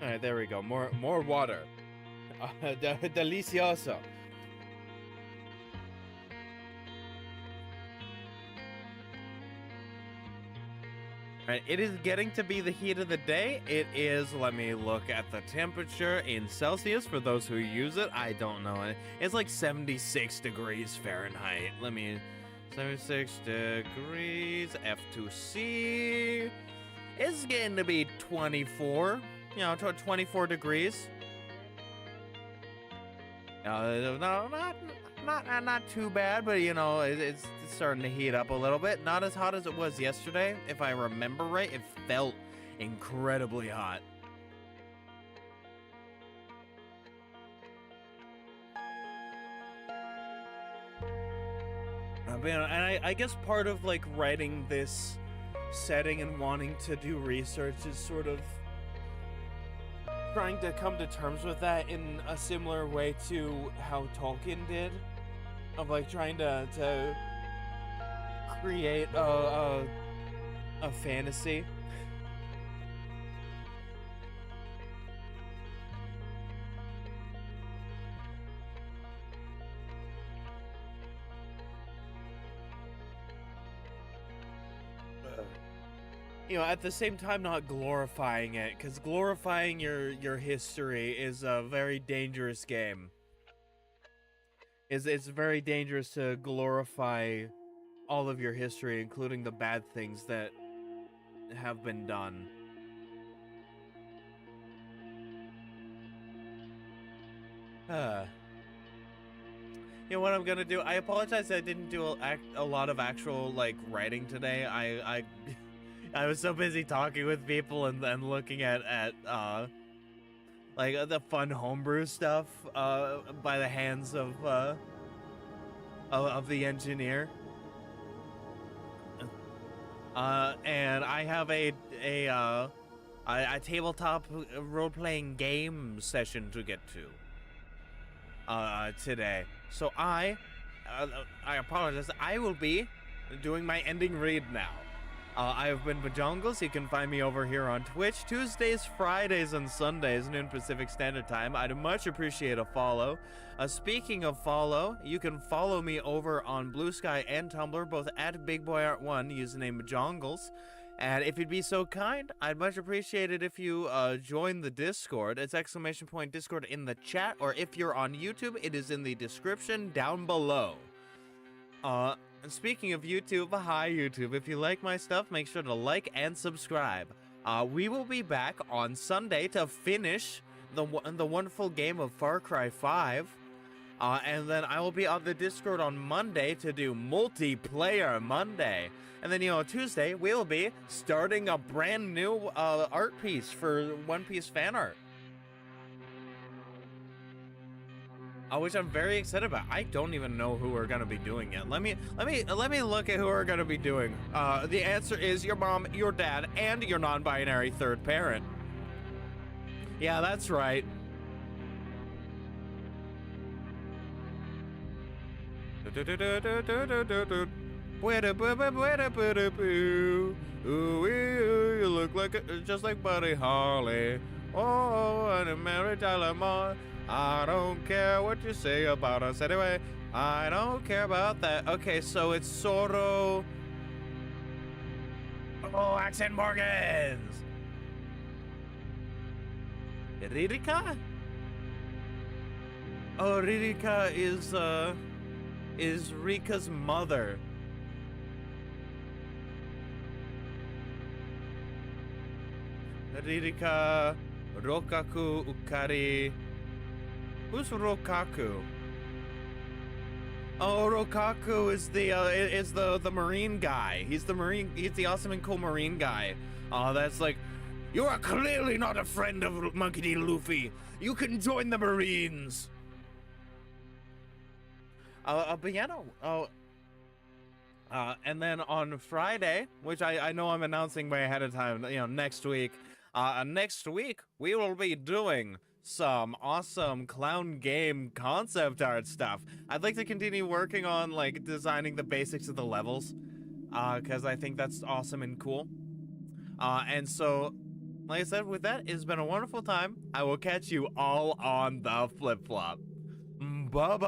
All right, there we go. More water. Delicioso. Alright, it is getting to be the heat of the day. It is, let me look at the temperature in Celsius for those who use it. I don't know. It's like 76 degrees Fahrenheit. 76 degrees F2C. It's getting to be 24. You know, 24 degrees. No, not too bad, but you know, it's starting to heat up a little bit. Not as hot as it was yesterday. If I remember right, it felt incredibly hot. But, you know, and I guess part of like writing this setting and wanting to do research is sort of trying to come to terms with that in a similar way to how Tolkien did, of like trying to create a fantasy. You know, at the same time not glorifying it, because glorifying your history is a very dangerous game. It's very dangerous to glorify all of your history, including the bad things that have been done. You know what I'm gonna do? I apologize that I didn't do a lot of actual like writing today. I was so busy talking with people and then looking at like the fun homebrew stuff by the hands of the engineer. And I have a tabletop role-playing game session to get to today. So I apologize. I will be doing my ending read now. I have been Bajongles. You can find me over here on Twitch Tuesdays, Fridays, and Sundays, noon Pacific Standard Time. I'd much appreciate a follow. Speaking of follow, you can follow me over on Blue Sky and Tumblr, both at BigBoyArt1, username Bajongles. And if you'd be so kind, I'd much appreciate it if you join the Discord. It's ! Discord in the chat, or if you're on YouTube, it is in the description down below. And speaking of YouTube, hi YouTube. If you like my stuff, make sure to like and subscribe. We will be back on Sunday to finish the wonderful game of Far Cry 5. And then I will be on the Discord on Monday to do multiplayer Monday. And then, Tuesday, we'll be starting a brand new art piece for One Piece fan art. Which I'm very excited about. I don't even know who we're gonna be doing yet. Let me look at who we're gonna be doing. The answer is your mom, your dad, and your non-binary third parent. Yeah, that's right. Ooh, you look like just like Buddy Holly. Oh, and Mary Tyler Moore. I don't care what you say about us anyway. I don't care about that. Okay, so it's Soro. Oh, Accent Morgans. Ririka? Oh, Ririka is Rika's mother. Ririka, Rokaku, Ukari. Who's Rokaku? Oh, Rokaku is the Marine guy. He's the awesome and cool Marine guy. That's like, you are clearly not a friend of Monkey D. Luffy. You can join the Marines. But yeah, no. And then on Friday, which I know I'm announcing way ahead of time, next week. Next week we will be doing some awesome clown game concept art stuff. I'd like to continue working on like designing the basics of the levels, because I think that's awesome and cool. And so, like I said, with that, it's been a wonderful time. I will catch you all on the flip-flop. Bye-bye.